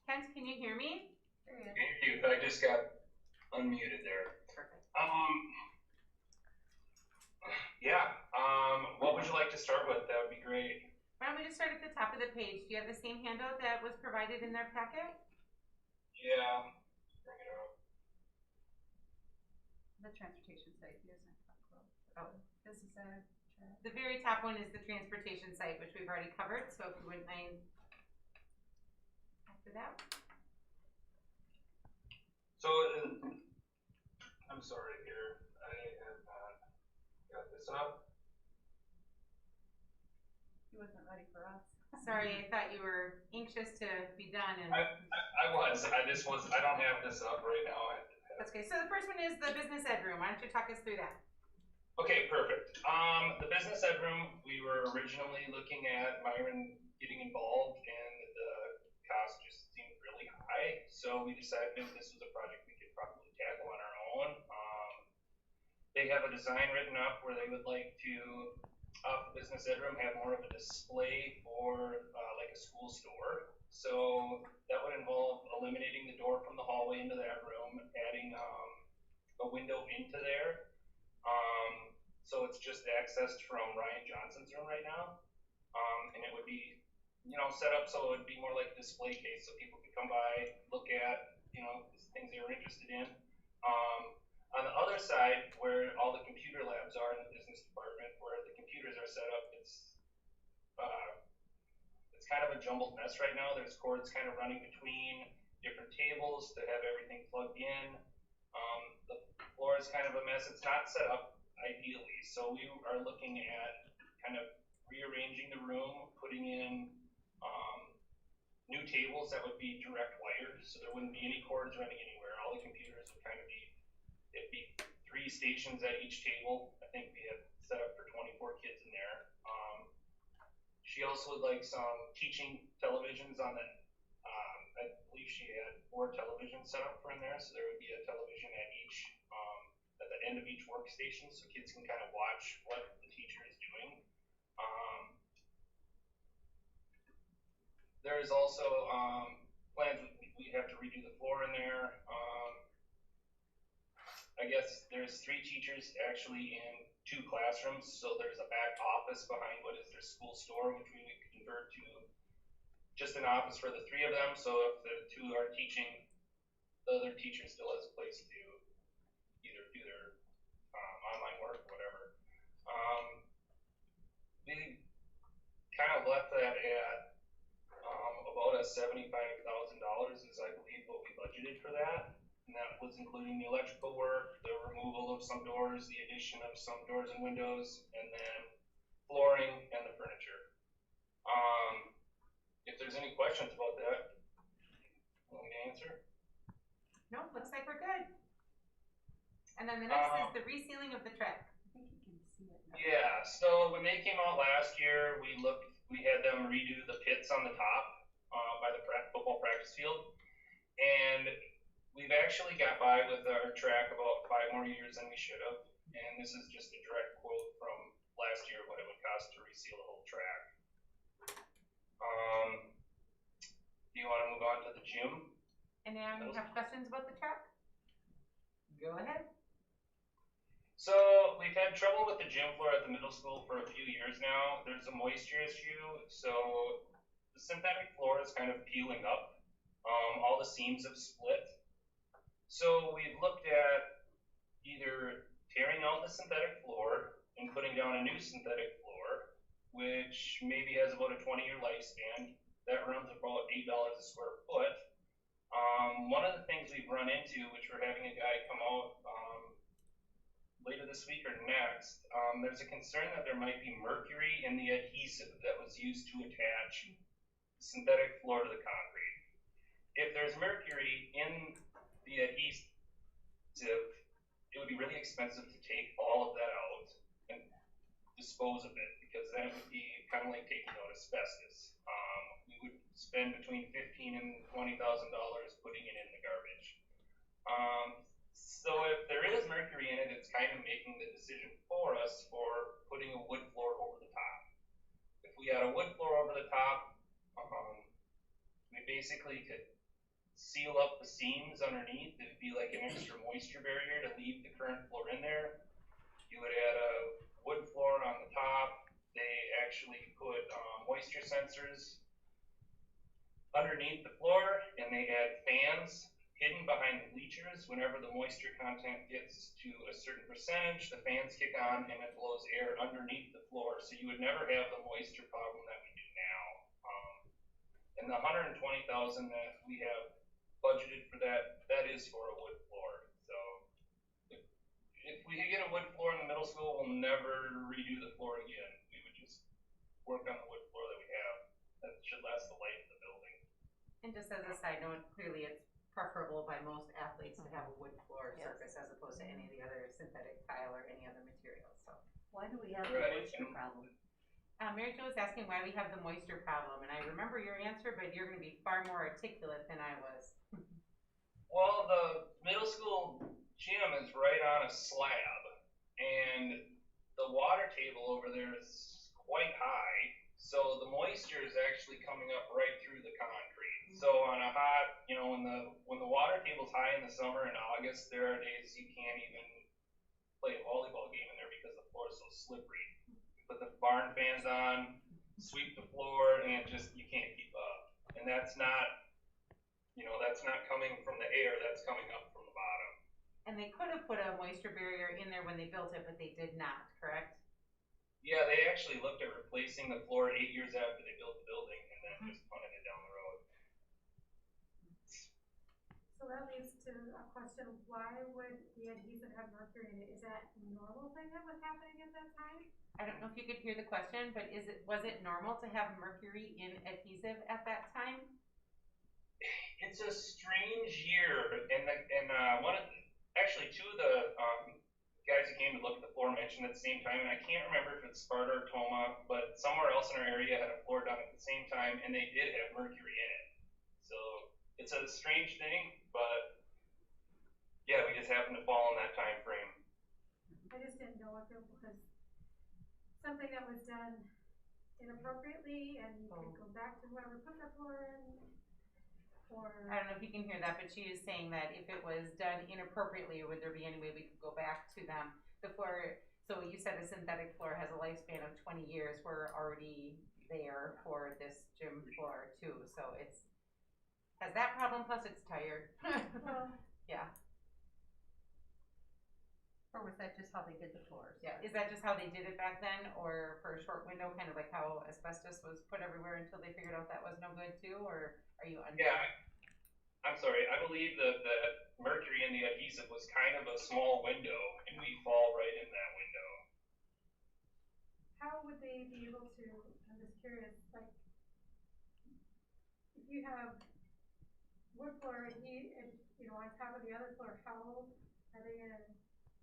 [SPEAKER 1] Kent, can you hear me?
[SPEAKER 20] I just got unmuted there. What would you like to start with? That would be great.
[SPEAKER 1] Why don't we just start at the top of the page? Do you have the same handout that was provided in their packet?
[SPEAKER 20] Yeah. Bring it up.
[SPEAKER 2] The transportation site, yes. Oh, this is
[SPEAKER 1] the very top one is the transportation site, which we've already covered. So if you wouldn't mind after that.
[SPEAKER 20] So, I'm sorry here. I have not got this up.
[SPEAKER 2] He wasn't ready for us.
[SPEAKER 1] Sorry, I thought you were anxious to be done. And
[SPEAKER 20] I was. I don't have this up right now.
[SPEAKER 1] That's okay. So the first one is the business ed room. Why don't you talk us through that?
[SPEAKER 20] Okay, perfect. The business ed room, we were originally looking at Myron getting involved, and the cost just seemed really high. So we decided this was a project we could probably tackle on our own. They have a design written up where they would like to, off the business ed room, have more of a display for like a school store. So that would involve eliminating the door from the hallway into that room, adding a window into there. So it's just accessed from Ryan Johnson's room right now. And it would be, set up so it would be more like a display case so people could come by, look at, things they were interested in. On the other side, where all the computer labs are in the business department, where the computers are set up, it's kind of a jumbled mess right now. There's cords kind of running between different tables to have everything plugged in. The floor is kind of a mess. It's not set up ideally, so we are looking at kind of rearranging the room, putting in new tables that would be direct wired, so there wouldn't be any cords running anywhere. All the computers would kind of be, it'd be 3 stations at each table. I think we had set up for 24 kids in there. She also would like some teaching televisions on the, I believe she had 4 televisions set up for in there, so there would be a television at each, at the end of each workstation, so kids can kind of watch what the teacher is doing. There is also plans, we have to redo the floor in there. I guess there's 3 teachers actually in 2 classrooms, so there's a back office behind what is their school store, which we would convert to just an office for the 3 of them, so if the 2 are teaching, the other teacher still has a place to either do their online work or whatever. We kind of left that at about $75,000 is, I believe, what we budgeted for that. And that was including the electrical work, the removal of some doors, the addition of some doors and windows, and then flooring and the furniture. If there's any questions about that, want me to answer?
[SPEAKER 1] Nope, looks like we're good. And then the next is the resealing of the track.
[SPEAKER 20] Yeah, so when they came out last year, we had them redo the pits on the top by the football practice field. And we've actually got by with our track about 5 more years than we should have. And this is just a direct quote from last year, what it would cost to reseal the whole track. Do you want to move on to the gym?
[SPEAKER 1] And now you have questions about the track? Go ahead.
[SPEAKER 20] So we've had trouble with the gym floor at the middle school for a few years now. There's a moisture issue, so the synthetic floor is kind of peeling up. All the seams have split. So we've looked at either tearing out the synthetic floor and putting down a new synthetic floor, which maybe has about a 20-year lifespan. That runs about $8 a square foot. One of the things we've run into, which we're having a guy come out later this week or next, there's a concern that there might be mercury in the adhesive that was used to attach the synthetic floor to the concrete. If there's mercury in the adhesive, it would be really expensive to take all of that out and dispose of it, because then it would be kind of like taking out asbestos. We would spend between $15,000 and $20,000 putting it in the garbage. So if there is mercury in it, it's kind of making the decision for us for putting a wood floor over the top. If we had a wood floor over the top, we basically could seal up the seams underneath. It would be like an extra moisture barrier to leave the current floor in there. You would add a wood floor on the top. They actually put moisture sensors underneath the floor, and they add fans hidden behind the bleachers. Whenever the moisture content gets to a certain percentage, the fans kick on and it blows air underneath the floor. So you would never have the moisture problem that we do now. And the $120,000 that we have budgeted for that, that is for a wood floor. So if we get a wood floor in the middle school, we'll never redo the floor again. We would just work on the wood floor that we have. That should last the life of the building.
[SPEAKER 1] And just as a side note, clearly it's preferable by most athletes to have a wood floor surface as opposed to any of the other synthetic tile or any other material. So
[SPEAKER 12] why do we have the moisture problem?
[SPEAKER 1] Mary Jo was asking why we have the moisture problem, and I remember your answer, but you're going to be far more articulate than I was.
[SPEAKER 20] Well, the middle school gym is right on a slab, and the water table over there is quite high, so the moisture is actually coming up right through the concrete. So on a hot, when the water table's high in the summer in August, there are days you can't even play a volleyball game in there because the floor is so slippery. You put the barn fans on, sweep the floor, and you can't keep up. And that's not coming from the air, that's coming up from the bottom.
[SPEAKER 1] And they could have put a moisture barrier in there when they built it, but they did not, correct?
[SPEAKER 20] Yeah, they actually looked at replacing the floor 8 years after they built the building, and then just punted it down the road.
[SPEAKER 16] So that leads to a question, why would the adhesive have mercury in it? Is that a normal thing that was happening at that time?
[SPEAKER 1] I don't know if you could hear the question, but was it normal to have mercury in adhesive at that time?
[SPEAKER 20] It's a strange year, and actually two of the guys who came to look at the floor mentioned at the same time, and I can't remember if it's Sparta or Toma, but somewhere else in our area had a floor done at the same time, and they did have mercury in it. So it's a strange thing, but yeah, we just happened to fall in that time frame.
[SPEAKER 16] I just didn't know if it was something that was done inappropriately and you could go back to whoever put the floor in, or...
[SPEAKER 1] I don't know if you can hear that, but she is saying that if it was done inappropriately, would there be any way we could go back to them? The floor, so you said a synthetic floor has a lifespan of 20 years. We're already there for this gym floor too, so it's, has that problem, plus it's tired. Yeah.
[SPEAKER 2] Or was that just how they did the floors?
[SPEAKER 1] Yeah, is that just how they did it back then, or for a short window, kind of like how asbestos was put everywhere until they figured out that was no good too, or are you unsure?
[SPEAKER 20] Yeah, I'm sorry, I believe that mercury in the adhesive was kind of a small window, and we fall right in that window.
[SPEAKER 16] How would they be able to, I'm just curious, like, if you have wood floor and you know, on top of the other floor, how are they gonna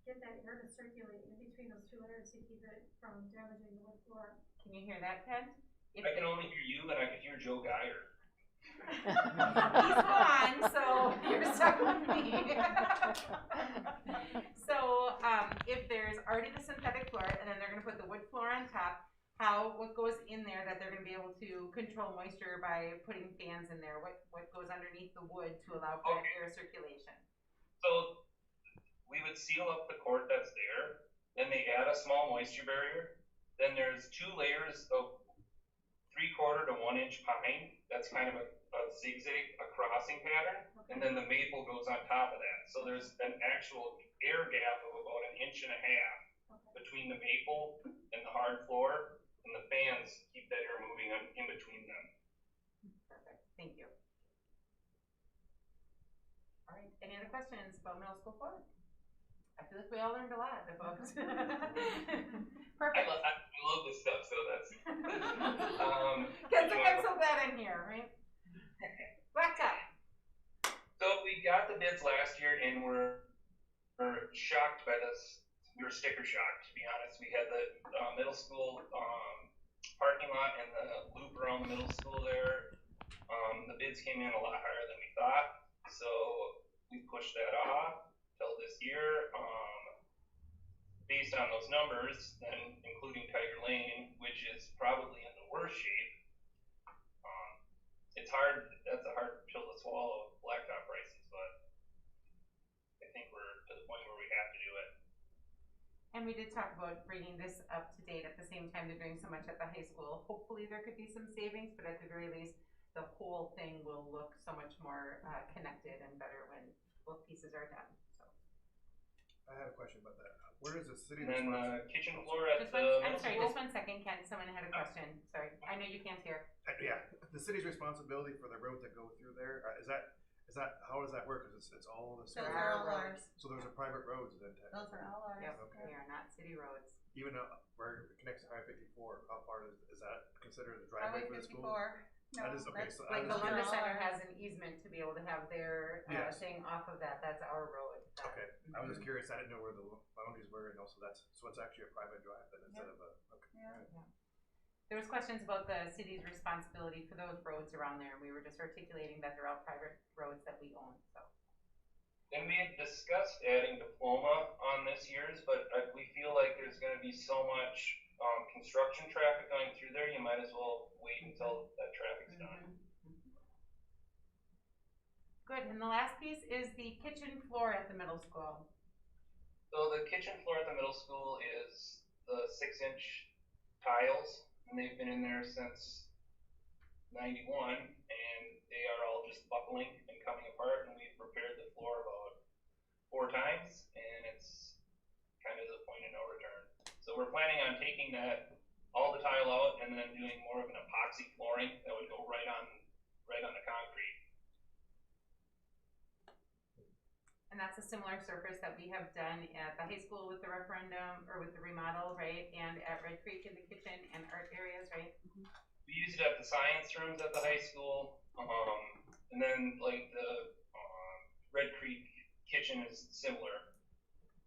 [SPEAKER 16] get that air to circulate in between those two layers to keep it from damaging the wood floor?
[SPEAKER 1] Can you hear that, Ken?
[SPEAKER 20] I can only hear you, and I can hear Joe Geyer.
[SPEAKER 1] He's gone, so you're stuck with me. So, if there's already the synthetic floor, and then they're gonna put the wood floor on top, what goes in there that they're gonna be able to control moisture by putting fans in there? What goes underneath the wood to allow for that air circulation?
[SPEAKER 20] So we would seal up the court that's there, then they add a small moisture barrier, then there's 2 layers of 3/4 to 1 inch pine, that's kind of a zigzag, a crossing pattern, and then the maple goes on top of that. So there's an actual air gap of about 1.5 inches between the maple and the hard floor, and the fans keep that air moving in between them.
[SPEAKER 1] Perfect, thank you. All right, any other questions about middle school floor? I feel like we all learned a lot about. Perfect.
[SPEAKER 20] I love this stuff, so that's.
[SPEAKER 1] I'm so glad I'm here, right? Blacktop.
[SPEAKER 20] So we got the bids last year, and we're shocked by this. We were sticker shocked, to be honest. We had the middle school parking lot and the loop around the middle school there. The bids came in a lot higher than we thought, so we pushed that off till this year. Based on those numbers, then including Tiger Lane, which is probably in the worst shape, it's hard. That's a hard pill to swallow, blacktop prices, but I think we're to the point where we have to do it.
[SPEAKER 1] And we did talk about bringing this up to date at the same time they're doing so much at the high school. Hopefully there could be some savings, but at the very least, the whole thing will look so much more connected and better when both pieces are done. So.
[SPEAKER 18] I have a question about that. Where does the city?
[SPEAKER 20] And then kitchen floor at the
[SPEAKER 1] I'm sorry, just 1 second, Ken. Someone had a question. Sorry, I know you can't hear.
[SPEAKER 18] Yeah, the city's responsibility for the roads that go through there, is that how does that work? Is it's all the city?
[SPEAKER 2] Those are all ours.
[SPEAKER 18] So those are private roads then?
[SPEAKER 2] Those are all ours.
[SPEAKER 1] Yep,
[SPEAKER 18] Okay.
[SPEAKER 1] they are not city roads.
[SPEAKER 18] Even where it connects to Highway 54, how far is that considered the driveway for the school?
[SPEAKER 2] No,
[SPEAKER 18] That is, okay,
[SPEAKER 2] that's
[SPEAKER 18] so
[SPEAKER 1] Like
[SPEAKER 18] I was
[SPEAKER 1] Columbus
[SPEAKER 18] curious.
[SPEAKER 1] Center has an easement to be able to have their
[SPEAKER 18] Yes.
[SPEAKER 1] thing off of that. That's our road.
[SPEAKER 18] Okay, I was just curious. I didn't know where the boundaries were, and also so it's actually a private drive then instead of a. Okay.
[SPEAKER 1] Yeah. There was questions about the city's responsibility for those roads around there, and we were just articulating that they're all private roads that we own, so.
[SPEAKER 20] And we had discussed adding diploma on this year's, but we feel like there's going to be so much construction traffic going through there, you might as well wait until that traffic's done.
[SPEAKER 1] Good, and the last piece is the kitchen floor at the middle school.
[SPEAKER 20] So the kitchen floor at the middle school is the 6-inch tiles, and they've been in there since '91, and they are all just buckling and coming apart, and we've repaired the floor about 4 times, and it's kind of the point of no return. So we're planning on taking all the tile out and then doing more of an epoxy flooring that would go right on the concrete.
[SPEAKER 1] And that's a similar surface that we have done at the high school with the referendum, or with the remodel, right? And at Red Creek in the kitchen and art areas, right?
[SPEAKER 20] We used it at the science rooms at the high school, and then like the Red Creek kitchen is similar.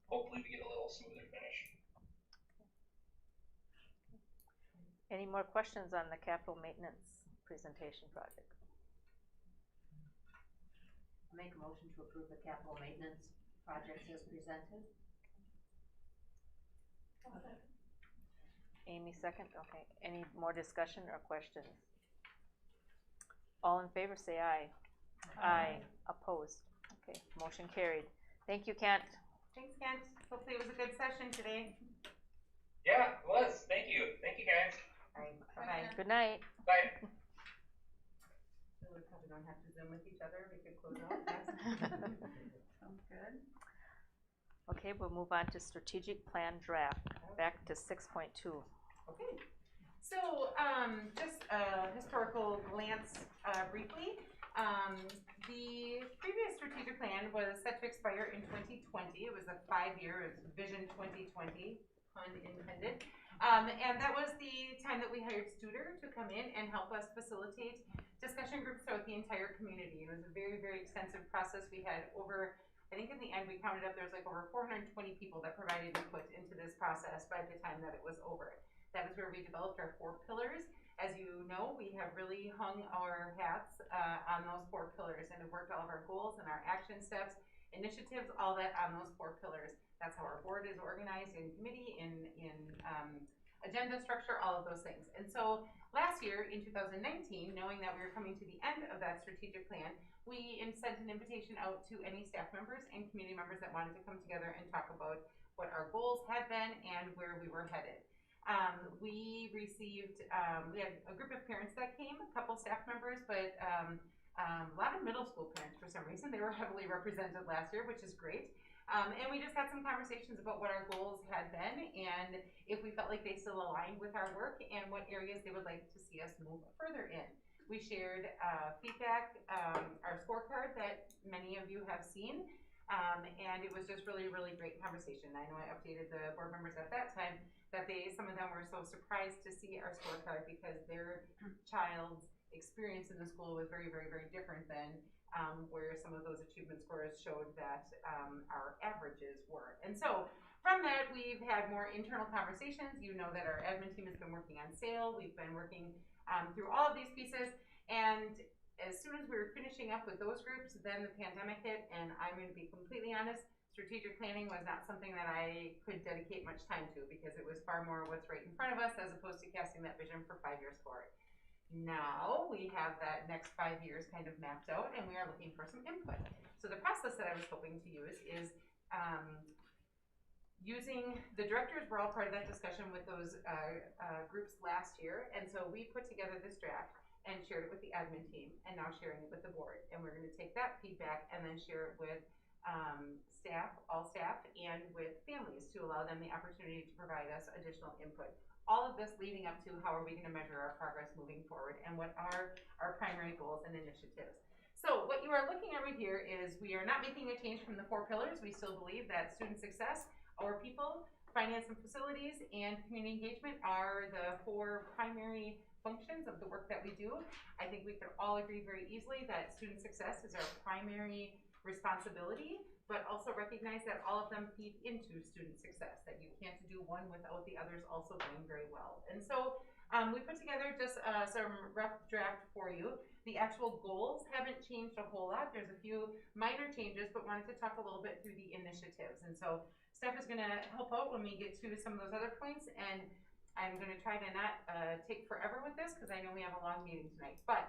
[SPEAKER 20] Hopefully we get a little smoother finish.
[SPEAKER 4] Any more questions on the capital maintenance presentation project?
[SPEAKER 12] Make a motion to approve the capital maintenance projects as presented.
[SPEAKER 4] Amy, second? Okay. Any more discussion or questions? All in favor, say aye. Aye. Opposed? Okay, motion carried. Thank you, Kent.
[SPEAKER 1] Thanks, Kent. Hopefully it was a good session today.
[SPEAKER 20] Yeah, it was. Thank you. Thank you, guys.
[SPEAKER 1] All right, bye-bye.
[SPEAKER 4] Good night.
[SPEAKER 20] Bye.
[SPEAKER 1] So we probably don't have to Zoom with each other, we could close out, yes. Sounds good.
[SPEAKER 4] Okay, we'll move on to strategic plan draft, back to 6.2.
[SPEAKER 1] Okay, so just a historical glance briefly. The previous strategic plan was set to expire in 2020. It was a 5-year, it was Vision 2020, pun intended. And that was the time that we hired Studer to come in and help us facilitate discussion groups throughout the entire community. It was a very, very extensive process. We had over, I think in the end we counted up, there was like over 420 people that provided input into this process by the time that it was over. That is where we developed our 4 pillars. As you know, we have really hung our hats on those 4 pillars and have worked all of our goals and our action steps, initiatives, all that on those 4 pillars. That's how our board is organized in committee, in agenda structure, all of those things. And so last year in 2019, knowing that we were coming to the end of that strategic plan, we sent an invitation out to any staff members and community members that wanted to come together and talk about what our goals had been and where we were headed. We received, we had a group of parents that came, a couple staff members, but a lot of middle school parents for some reason. They were heavily represented last year, which is great. And we just had some conversations about what our goals had been and if we felt like they still aligned with our work and what areas they would like to see us move further in. We shared feedback, our scorecard that many of you have seen, and it was just really, really great conversation. I know I updated the board members at that time that some of them were so surprised to see our scorecard because their child's experience in the school was very, very, very different than where some of those achievement scores showed that our averages were. And so from that, we've had more internal conversations. You know that our admin team has been working on SAIL. We've been working through all of these pieces. And as soon as we were finishing up with those groups, then the pandemic hit. And I'm going to be completely honest, strategic planning was not something that I could dedicate much time to because it was far more what's right in front of us as opposed to casting that vision for 5 years forward. Now we have that next 5 years kind of mapped out and we are looking for some input. So the process that I was hoping to use is using, the directors were all part of that discussion with those groups last year, and so we put together this draft and shared it with the admin team and now sharing it with the board. And we're going to take that feedback and then share it with staff, all staff, and with families to allow them the opportunity to provide us additional input. All of this leading up to how are we going to measure our progress moving forward and what are our primary goals and initiatives. So what you are looking at right here is we are not making a change from the 4 pillars. We still believe that student success, our people, finance and facilities, and community engagement are the 4 primary functions of the work that we do. I think we could all agree very easily that student success is our primary responsibility, but also recognize that all of them feed into student success, that you can't do one without the others also going very well. And so we put together just some rough draft for you. The actual goals haven't changed a whole lot. There's a few minor changes, but wanted to talk a little bit through the initiatives. And so Steph is going to help out when we get to some of those other points, and I'm going to try to not take forever with this because I know we have a long meeting tonight. But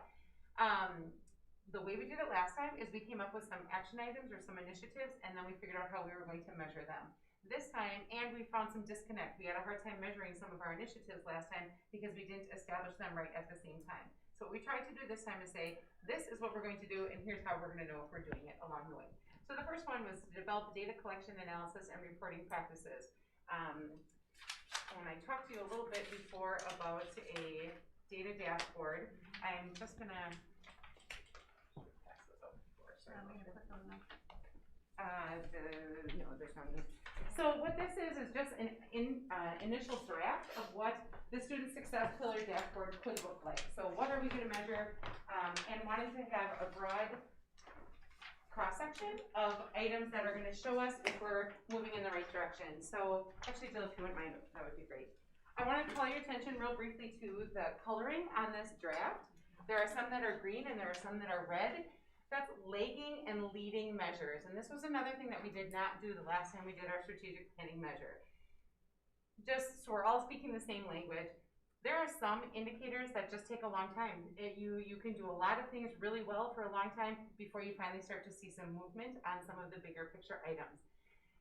[SPEAKER 1] the way we did it last time is we came up with some action items or some initiatives, and then we figured out how we were going to measure them. This time, and we found some disconnect. We had a hard time measuring some of our initiatives last time because we didn't establish them right at the same time. So what we tried to do this time is say, this is what we're going to do, and here's how we're going to know if we're doing it along the way. So the first one was to develop data collection, analysis, and reporting practices. And I talked to you a little bit before about a data dashboard. I'm just going to no, there's none. So what this is just an initial draft of what the student success pillar dashboard could look like. So what are we going to measure, and wanting to have a broad cross-section of items that are going to show us if we're moving in the right direction. So actually, Jill, if you wouldn't mind, that would be great. I want to call your attention real briefly to the coloring on this draft. There are some that are green and there are some that are red. That's lagging and leading measures. And this was another thing that we did not do the last time we did our strategic planning measure. Just so we're all speaking the same language, there are some indicators that just take a long time. You can do a lot of things really well for a long time before you finally start to see some movement on some of the bigger picture items.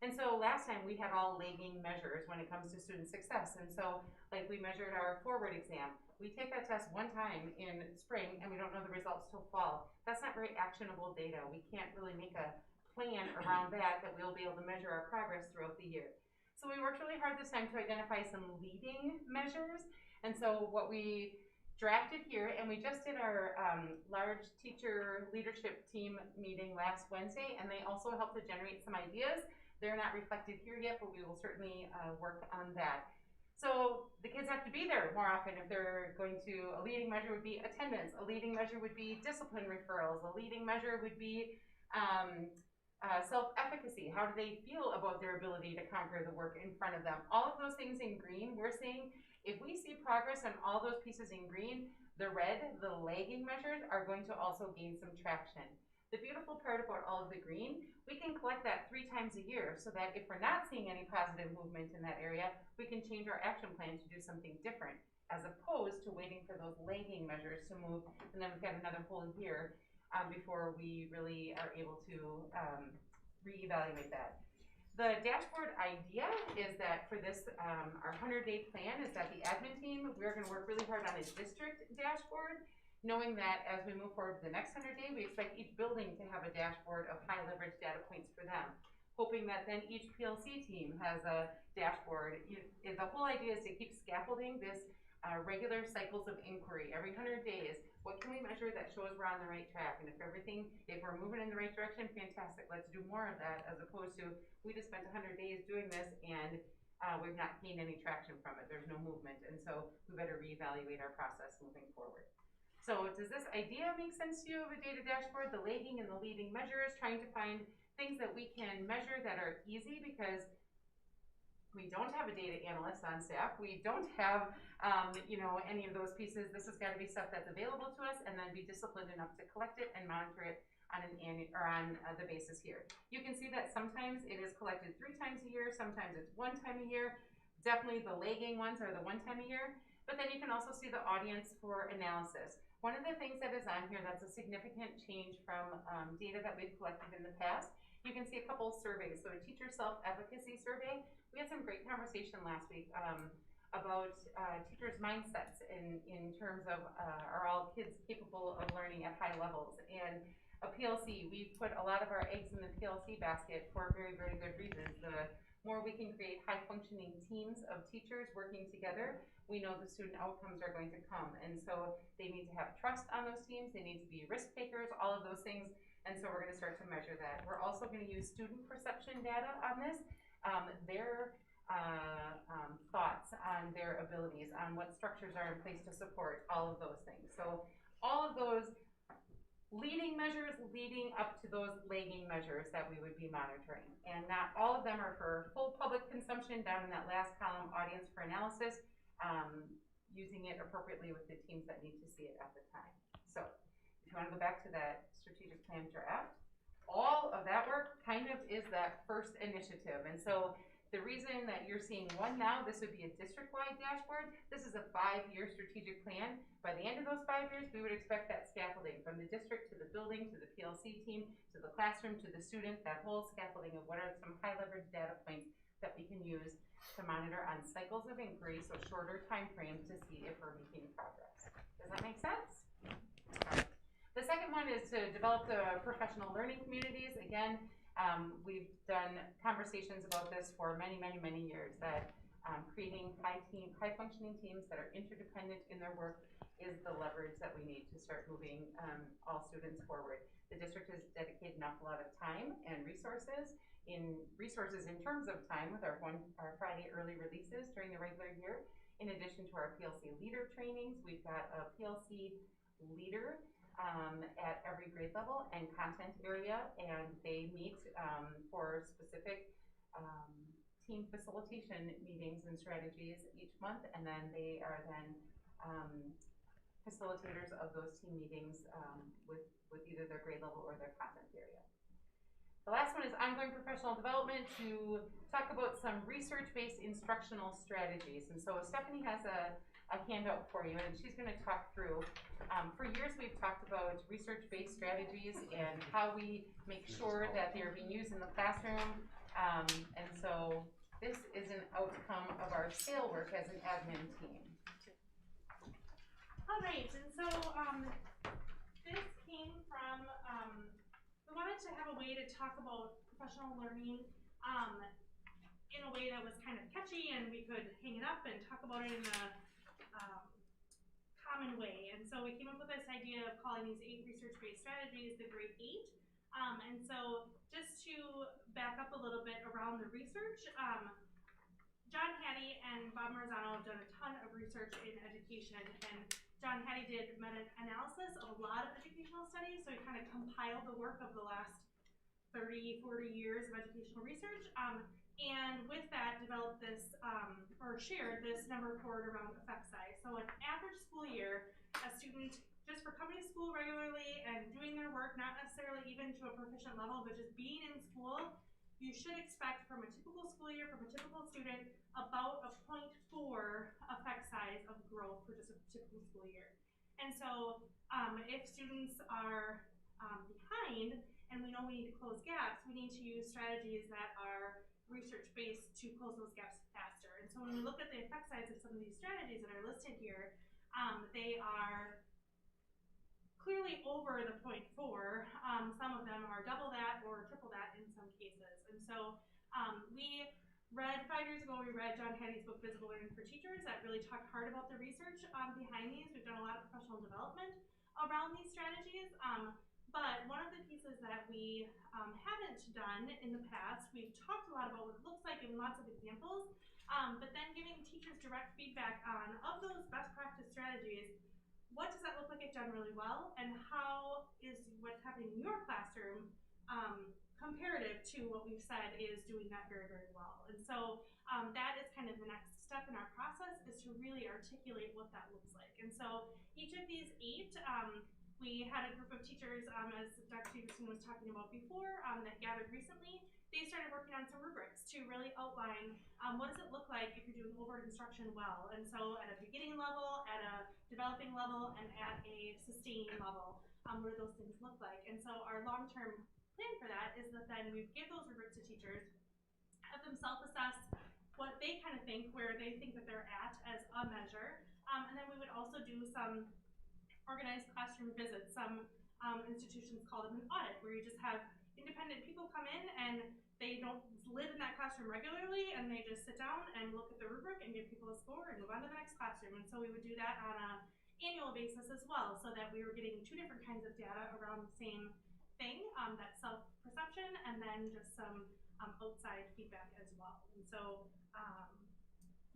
[SPEAKER 1] And so last time we had all lagging measures when it comes to student success. And so like we measured our forward exam. We take that test one time in spring and we don't know the results till fall. That's not very actionable data. We can't really make a plan around that we'll be able to measure our progress throughout the year. So we worked really hard this time to identify some leading measures. And so what we drafted here, and we just did our large teacher leadership team meeting last Wednesday, and they also helped to generate some ideas. They're not reflected here yet, but we will certainly work on that. So the kids have to be there more often if they're going to, a leading measure would be attendance, a leading measure would be discipline referrals, a leading measure would be self-efficacy. How do they feel about their ability to conquer the work in front of them? All of those things in green, we're saying if we see progress on all those pieces in green, the red, the lagging measures, are going to also gain some traction. The beautiful part about all of the green, we can collect that 3 times a year so that if we're not seeing any positive movement in that area, we can change our action plan to do something different, as opposed to waiting for those lagging measures to move, and then we've got another whole year before we really are able to reevaluate that. The dashboard idea is that for this, our 100-day plan is that the admin team, we're gonna work really hard on a district dashboard, knowing that as we move forward to the next 100-day, we expect each building to have a dashboard of high leverage data points for them. Hoping that then each PLC team has a dashboard. The whole idea is to keep scaffolding this regular cycles of inquiry. Every 100 days, what can we measure that shows we're on the right track? And if we're moving in the right direction, fantastic, let's do more of that, as opposed to, we just spent 100 days doing this and we've not gained any traction from it. There's no movement, and so we better reevaluate our process moving forward. So does this idea make sense to you of a data dashboard? The lagging and the leading measures, trying to find things that we can measure that are easy, because we don't have a data analyst on staff. We don't have, any of those pieces. This has got to be stuff that's available to us, and then be disciplined enough to collect it and monitor it on the basis here. You can see that sometimes it is collected 3 times a year. Sometimes it's 1 time a year. Definitely the lagging ones are the 1 time a year. But then you can also see the audience for analysis. One of the things that is on here that's a significant change from data that we've collected in the past, you can see a couple surveys. So a teacher self-efficacy survey. We had some great conversation last week about teachers' mindsets in terms of are all kids capable of learning at high levels? And a PLC, we put a lot of our eggs in the PLC basket for very, very good reasons. The more we can create high-functioning teams of teachers working together, we know the student outcomes are going to come. And so they need to have trust on those teams. They need to be risk takers, all of those things. And so we're going to start to measure that. We're also going to use student perception data on this, their thoughts on their abilities, on what structures are in place to support all of those things. So all of those leading measures leading up to those lagging measures that we would be monitoring. And not all of them are for full public consumption. Down in that last column, audience for analysis, using it appropriately with the teams that need to see it at the time. So if you want to go back to that strategic plan draft, all of that work kind of is that first initiative. And so the reason that you're seeing one now, this would be a district-wide dashboard. This is a 5-year strategic plan. By the end of those 5 years, we would expect that scaffolding from the district to the building, to the PLC team, to the classroom, to the student, that whole scaffolding of what are some high-leverage data points that we can use to monitor on cycles of inquiry, so shorter time frames, to see if we're making progress. Does that make sense? The second one is to develop the professional learning communities. Again, we've done conversations about this for many, many, many years, that creating high-functioning teams that are interdependent in their work is the leverage that we need to start moving all students forward. The district has dedicated an awful lot of time and resources in terms of time with our Friday early releases during the regular year. In addition to our PLC leader trainings, we've got a PLC leader at every grade level and content area, and they meet for specific team facilitation meetings and strategies each month, and then they are then facilitators of those team meetings with either their grade level or their content area. The last one is ongoing professional development, to talk about some research-based instructional strategies. And so Stephanie has a handout for you, and she's going to talk through. For years, we've talked about research-based strategies and how we make sure that they're being used in the classroom. And so this is an outcome of our SAIL work as an admin team.
[SPEAKER 5] All right, and so this came from, we wanted to have a way to talk about professional learning in a way that was kind of catchy and we could hang it up and talk about it in a common way. And so we came up with this idea of calling these 8 research-based strategies the Great 8. And so just to back up a little bit around the research, John Hattie and Bob Marzano have done a ton of research in education, and John Hattie did meta-analysis of a lot of educational studies, so he kind of compiled the work of the last 30, 40 years of educational research, and with that developed this, or shared this number report around effect size. So an average school year, a student, just for coming to school regularly and doing their work, not necessarily even to a proficient level, but just being in school, you should expect from a typical school year, from a typical student, about a 0.4 effect size of growth for just a typical school year. And so if students are behind and we know we need to close gaps, we need to use strategies that are research-based to close those gaps faster. And so when we look at the effect size of some of these strategies that are listed here, they are clearly over the 0.4. Some of them are double that or triple that in some cases. And so we read, 5 years ago, we read John Hattie's book, Visible Learning for Teachers, that really talked hard about the research behind these. We've done a lot of professional development around these strategies. But one of the pieces that we haven't done in the past, we've talked a lot about what it looks like, giving lots of examples, but then giving teachers direct feedback on, of those best practice strategies, what does that look like it done really well, and how is what's happening in your classroom comparative to what we've said is doing that very, very well. And so that is kind of the next step in our process, is to really articulate what that looks like. And so each of these 8, we had a group of teachers, as Dr. Stevenson was talking about before, that gathered recently. They started working on some rubrics to really outline what does it look like if you're doing overt instruction well. And so at a beginning level, at a developing level, and at a sustaining level, what do those things look like? And so our long-term plan for that is that then we give those rubrics to teachers, have them self-assess what they kind of think, where they think that they're at as a measure. And then we would also do some organized classroom visits. Some institutions call them an audit, where you just have independent people come in and they don't live in that classroom regularly, and they just sit down and look at the rubric and give people a score and move on to the next classroom. And so we would do that on an annual basis as well, so that we were getting 2 different kinds of data around the same thing, that self-perception, and then just some outside feedback as well. And so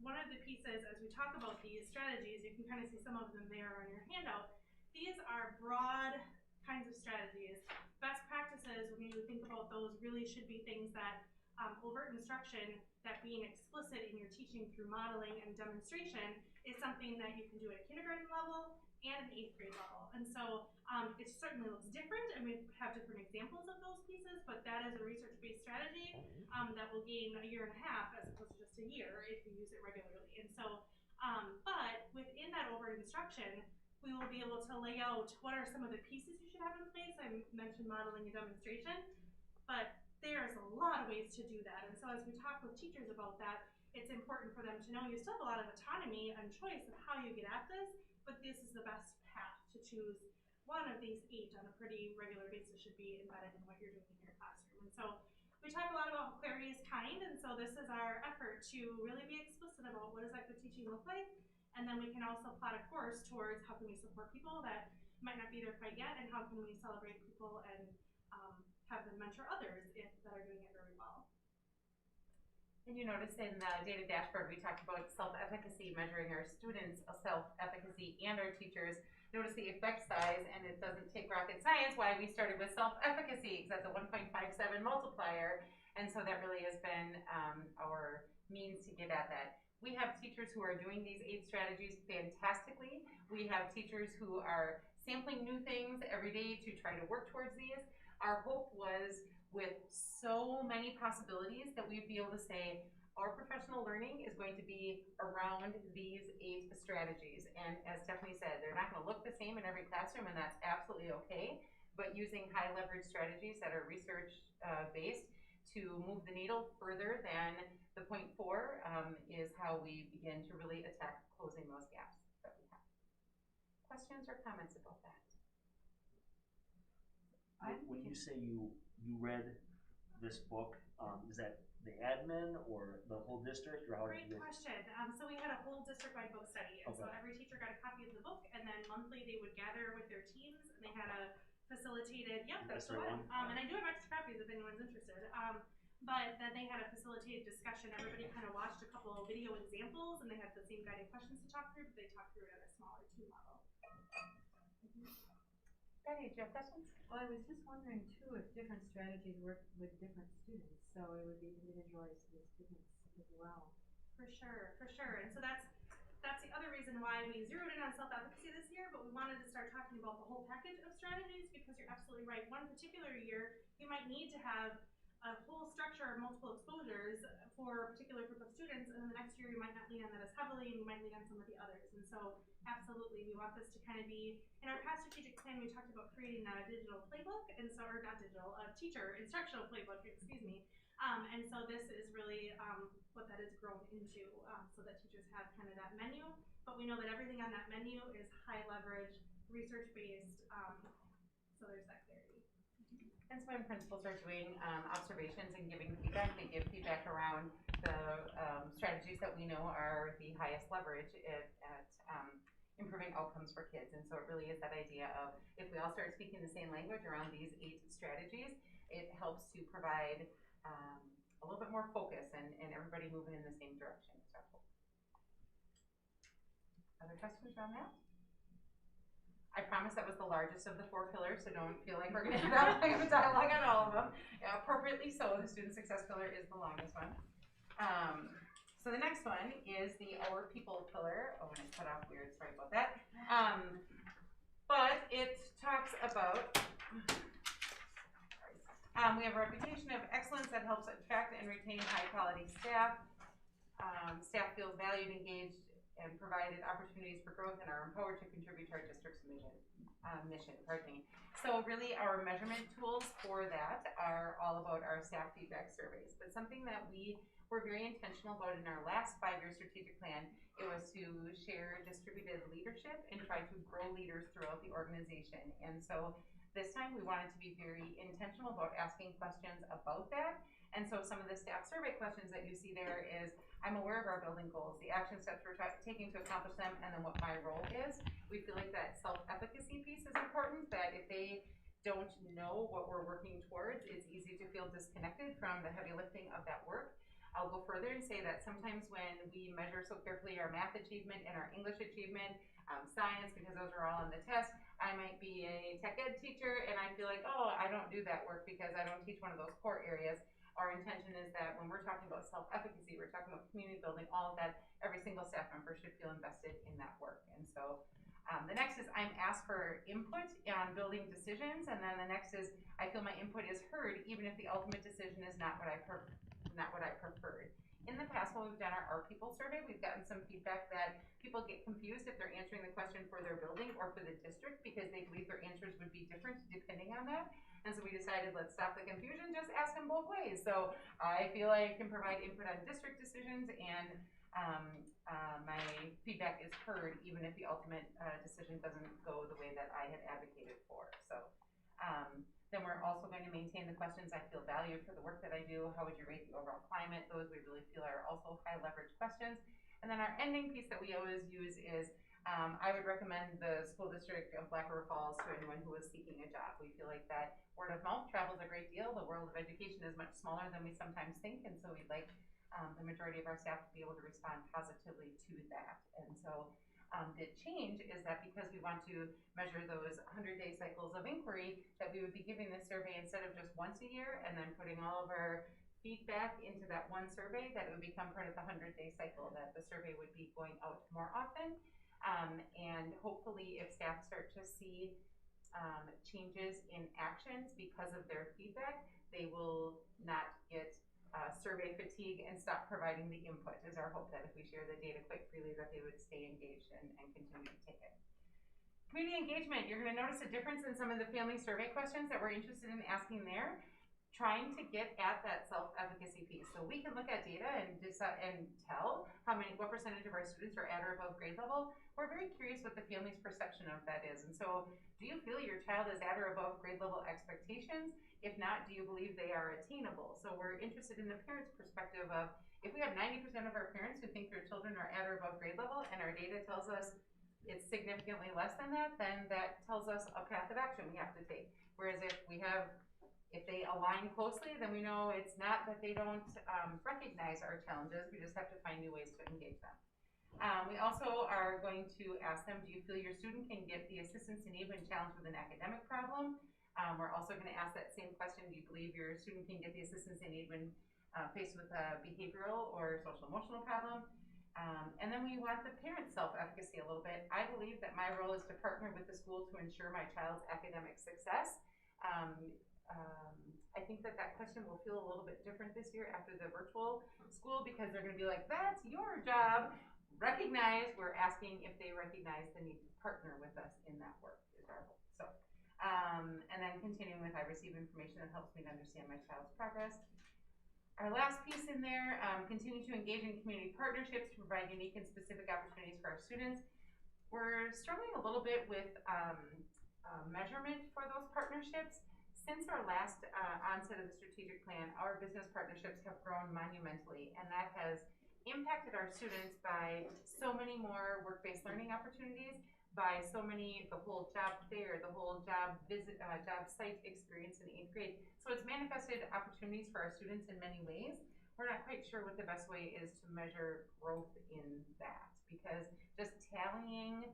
[SPEAKER 5] one of the pieces, as we talk about these strategies, you can kind of see some of them there on your handout. These are broad kinds of strategies. Best practices, when you think about those, really should be things that overt instruction, that being explicit in your teaching through modeling and demonstration, is something that you can do at a kindergarten level and an 8th grade level. And so it certainly looks different, and we have different examples of those pieces, but that is a research-based strategy that will gain a year and a half as opposed to just a year if you use it regularly. And so, but within that overt instruction, we will be able to lay out what are some of the pieces you should have in place. I mentioned modeling and demonstration, but there's a lot of ways to do that. And so as we talk with teachers about that, it's important for them to know you still have a lot of autonomy and choice of how you get at this, but this is the best path to choose. One of these 8 on a pretty regular basis should be embedded in what you're doing in your classroom. And so we talk a lot about clarity is kind, and so this is our effort to really be explicit about what does that good teaching look like. And then we can also plot a course towards how can we support people that might not be there quite yet, and how can we celebrate people and have them mentor others that are doing it very well.
[SPEAKER 1] And you notice in the data dashboard, we talked about self-efficacy, measuring our students' self-efficacy and our teachers. Notice the effect size, and it doesn't take rocket science why we started with self-efficacy, because that's a 1.57 multiplier. And so that really has been our means to get at that. We have teachers who are doing these 8 strategies fantastically. We have teachers who are sampling new things every day to try to work towards these. Our hope was, with so many possibilities, that we'd be able to say our professional learning is going to be around these 8 strategies. And as Stephanie said, they're not going to look the same in every classroom, and that's absolutely okay. But using high leverage strategies that are research based to move the needle further than the 0.4 is how we begin to really attack closing those gaps that we have. Questions or comments about that?
[SPEAKER 14] When you say you read this book, is that the admin or the whole district, or how did
[SPEAKER 5] Great
[SPEAKER 14] you?
[SPEAKER 5] question. So we had a whole district-wide book study, and so every teacher got a copy of the book, and then monthly they would gather with their teams, and they had a facilitated. Yep, that's the one. And I do have extra copies if anyone's interested. But then they had a facilitated discussion. Everybody kind of watched a couple of video examples, and they had the same guiding questions to talk through, but they talked through it at a smaller team level.
[SPEAKER 1] Betty, do you have questions?
[SPEAKER 17] Well, I was just wondering too if different strategies work with different students, so it would be individualized to the students as well.
[SPEAKER 5] For sure, for sure. And so that's the other reason why we zeroed in on self-advocacy this year, but we wanted to start talking about the whole package of strategies, because you're absolutely right. One particular year, you might need to have a whole structure of multiple exposures for a particular group of students, and then the next year you might not lean on that as heavily, and you might lean on some of the others. And so absolutely, we want this to kind of be, in our past strategic plan, we talked about creating a digital playbook, and so, or not digital, a teacher instructional playbook, excuse me. And so this is really what that has grown into, so that teachers have kind of that menu, but we know that everything on that menu is high leverage, research-based, so there's that clarity.
[SPEAKER 1] And so when principals are doing observations and giving feedback, they give feedback around the strategies that we know are the highest leverage at improving outcomes for kids. And so it really is that idea of, if we all start speaking the same language around these 8 strategies, it helps to provide a little bit more focus and everybody moving in the same direction. So, other questions around that? I promise that was the largest of the 4 pillars, so don't feel like we're going to have a dialogue on all of them. Appropriately so, the student success pillar is the longest one. So the next one is the Our People pillar. Oh, and it's cut off weird, sorry about that. But it talks about, we have a reputation of excellence that helps attract and retain high quality staff. Staff feels valued, engaged, and provided opportunities for growth and are empowered to contribute to our district's mission. So really our measurement tools for that are all about our staff feedback surveys. But something that we were very intentional about in our last 5-year strategic plan, it was to share distributed leadership and try to grow leaders throughout the organization. And so this time we wanted to be very intentional about asking questions about that. And so some of the staff survey questions that you see there is, I'm aware of our building goals, the action steps we're taking to accomplish them, and then what my role is. We feel like that self-efficacy piece is important, that if they don't know what we're working towards, it's easy to feel disconnected from the heavy lifting of that work. I'll go further and say that sometimes when we measure so carefully our math achievement and our English achievement, science, because those are all on the test, I might be a tech ed teacher and I feel like, oh, I don't do that work because I don't teach one of those core areas. Our intention is that when we're talking about self-efficacy, we're talking about community building, all of that, every single staff member should feel invested in that work. And so the next is I'm asked for input on building decisions, and then the next is I feel my input is heard, even if the ultimate decision is not what I preferred. In the past, when we've done our People survey, we've gotten some feedback that people get confused if they're answering the question for their building or for the district because they believe their answers would be different depending on that. And so we decided, let's stop the confusion, just ask them both ways. So I feel I can provide input on district decisions, and my feedback is heard even if the ultimate decision doesn't go the way that I had advocated for. So then we're also going to maintain the questions. I feel valued for the work that I do. How would you rate the overall climate? Those we really feel are also high leverage questions. And then our ending piece that we always use is I would recommend the school district of Black River Falls to anyone who is seeking a job. We feel like that word of mouth travels a great deal. The world of education is much smaller than we sometimes think, and so we'd like the majority of our staff to be able to respond positively to that. And so the change is that because we want to measure those 100-day cycles of inquiry, that we would be giving this survey instead of just once a year and then putting all of our feedback into that one survey, that it would become part of the 100-day cycle, that the survey would be going out more often. And hopefully if staff start to see changes in actions because of their feedback, they will not get survey fatigue and stop providing the input, is our hope, that if we share the data quite freely that they would stay engaged and continue to take it. Community engagement, you're going to notice a difference in some of the family survey questions that we're interested in asking there. trying to get at that self-efficacy piece. So we can look at data and decide and tell what percentage of our students are at or above grade level. We're very curious what the family's perception of that is. And so do you feel your child is at or above grade level expectations? If not, do you believe they are attainable? So we're interested in the parents' perspective of, if we have 90% of our parents who think their children are at or above grade level and our data tells us it's significantly less than that, then that tells us a path of action we have to take. Whereas if they align closely, then we know it's not that they don't recognize our challenges, we just have to find new ways to engage them. We also are going to ask them, do you feel your student can get the assistance they need when challenged with an academic problem? We're also going to ask that same question, do you believe your student can get the assistance they need when faced with a behavioral or social emotional problem? And then we want the parent's self-efficacy a little bit. I believe that my role is to partner with the school to ensure my child's academic success. I think that question will feel a little bit different this year after the virtual school, because they're going to be like, that's your job. We're asking if they recognize the need to partner with us in that work is our hope. So, and then continuing with, I receive information that helps me to understand my child's progress. Our last piece in there, continue to engage in community partnerships to provide unique and specific opportunities for our students. We're struggling a little bit with measurement for those partnerships. Since our last onset of the strategic plan, our business partnerships have grown monumentally, and that has impacted our students by so many more work-based learning opportunities, by so many, the whole job fair, the whole job visit, job site experience in 8th grade. So it's manifested opportunities for our students in many ways. We're not quite sure what the best way is to measure growth in that, because just tallying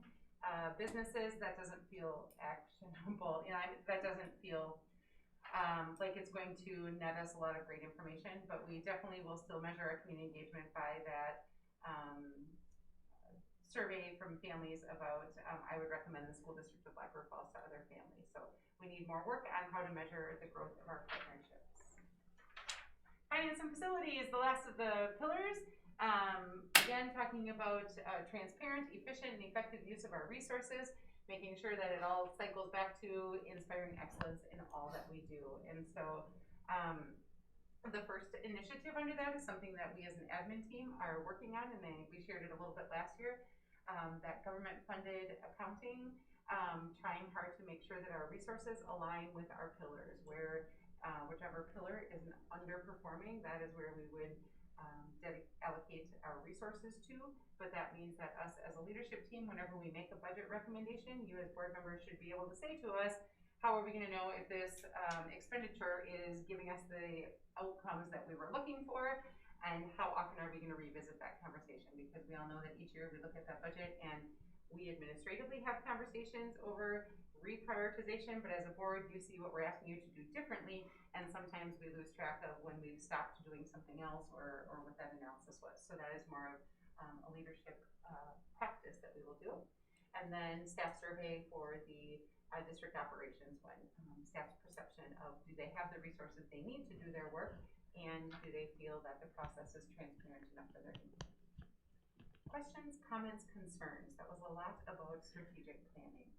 [SPEAKER 1] businesses, that doesn't feel actionable. That doesn't feel like it's going to net us a lot of great information, but we definitely will still measure our community engagement by that survey from families about, I would recommend the school district of Black River Falls to other families. So we need more work on how to measure the growth of our partnerships. Finance and facilities, the last of the pillars. Again, talking about transparent, efficient, and effective use of our resources, making sure that it all cycles back to inspiring excellence in all that we do. And so the first initiative under that is something that we as an admin team are working on, and we shared it a little bit last year, that government-funded accounting, trying hard to make sure that our resources align with our pillars, where whichever pillar is underperforming, that is where we would allocate our resources to. But that means that us as a leadership team, whenever we make a budget recommendation, you as board members should be able to say to us, how are we going to know if this expenditure is giving us the outcomes that we were looking for, and how often are we going to revisit that conversation? Because we all know that each year we look at that budget and we administratively have conversations over reprioritization, but as a board, you see what we're asking you to do differently, and sometimes we lose track of when we've stopped doing something else or what that analysis was. So that is more of a leadership practice that we will do. And then staff survey for the district operations, when staff's perception of, do they have the resources they need to do their work, and do they feel that the process is transparent enough for their input? Questions, comments, concerns? That was a lot about strategic planning.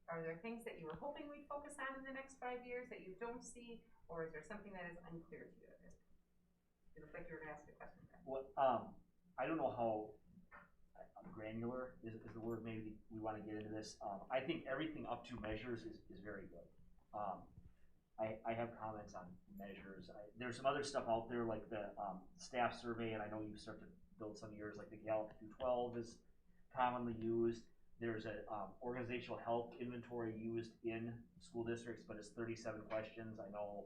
[SPEAKER 1] Are there things that you were hoping we'd focus on in the next 5 years that you don't see, or is there something that is unclear to you at this point? It looks like you were going to ask a question.
[SPEAKER 14] Well, I don't know how granular is the word maybe we want to get into this. I think everything up to measures is very good. I have comments on measures. There's some other stuff out there like the staff survey, and I know you start to build some of yours, like the Gallup Q12 is commonly used. There's an organizational health inventory used in school districts, but it's 37 questions. I know.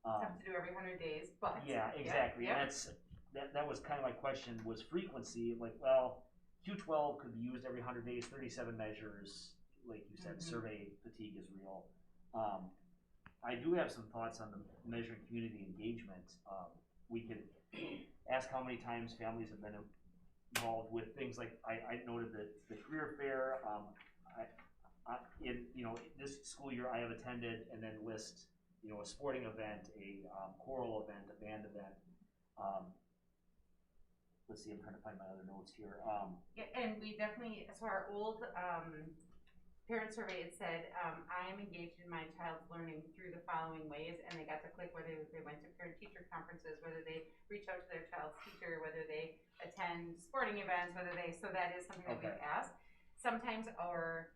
[SPEAKER 1] Tough to do every 100 days, but.
[SPEAKER 14] Yeah, exactly.
[SPEAKER 1] Yeah.
[SPEAKER 14] And that was kind of my question, was frequency. Like, well, Q12 could be used every 100 days, 37 measures. Like you said, survey fatigue is real. I do have some thoughts on the measuring community engagement. We could ask how many times families have been involved with things like, I noted that the career fair, in this school year I have attended, and then list a sporting event, a choral event, a band event. Let's see, I'm trying to find my other notes here.
[SPEAKER 1] Yeah, and we definitely, so our old parent survey, it said, I am engaged in my child's learning through the following ways, and they got to click whether they went to parent-teacher conferences, whether they reach out to their child's teacher, whether they attend sporting events, so that is something that we've asked. Sometimes our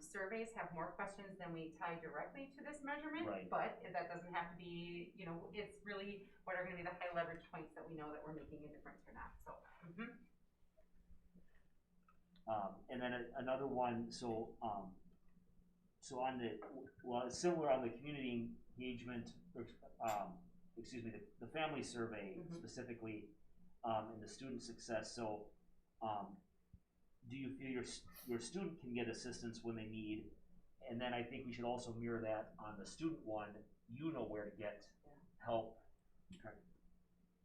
[SPEAKER 1] surveys have more questions than we tie directly to this measurement, but that doesn't have to be, it's really what are gonna be the high leverage points that we know that we're making a difference or not, so.
[SPEAKER 14] And then another one, so on it's similar on the community engagement, the family survey specifically, and the student success. So, do you feel your student can get assistance when they need? And then I think we should also mirror that on the student one. You know where to get help.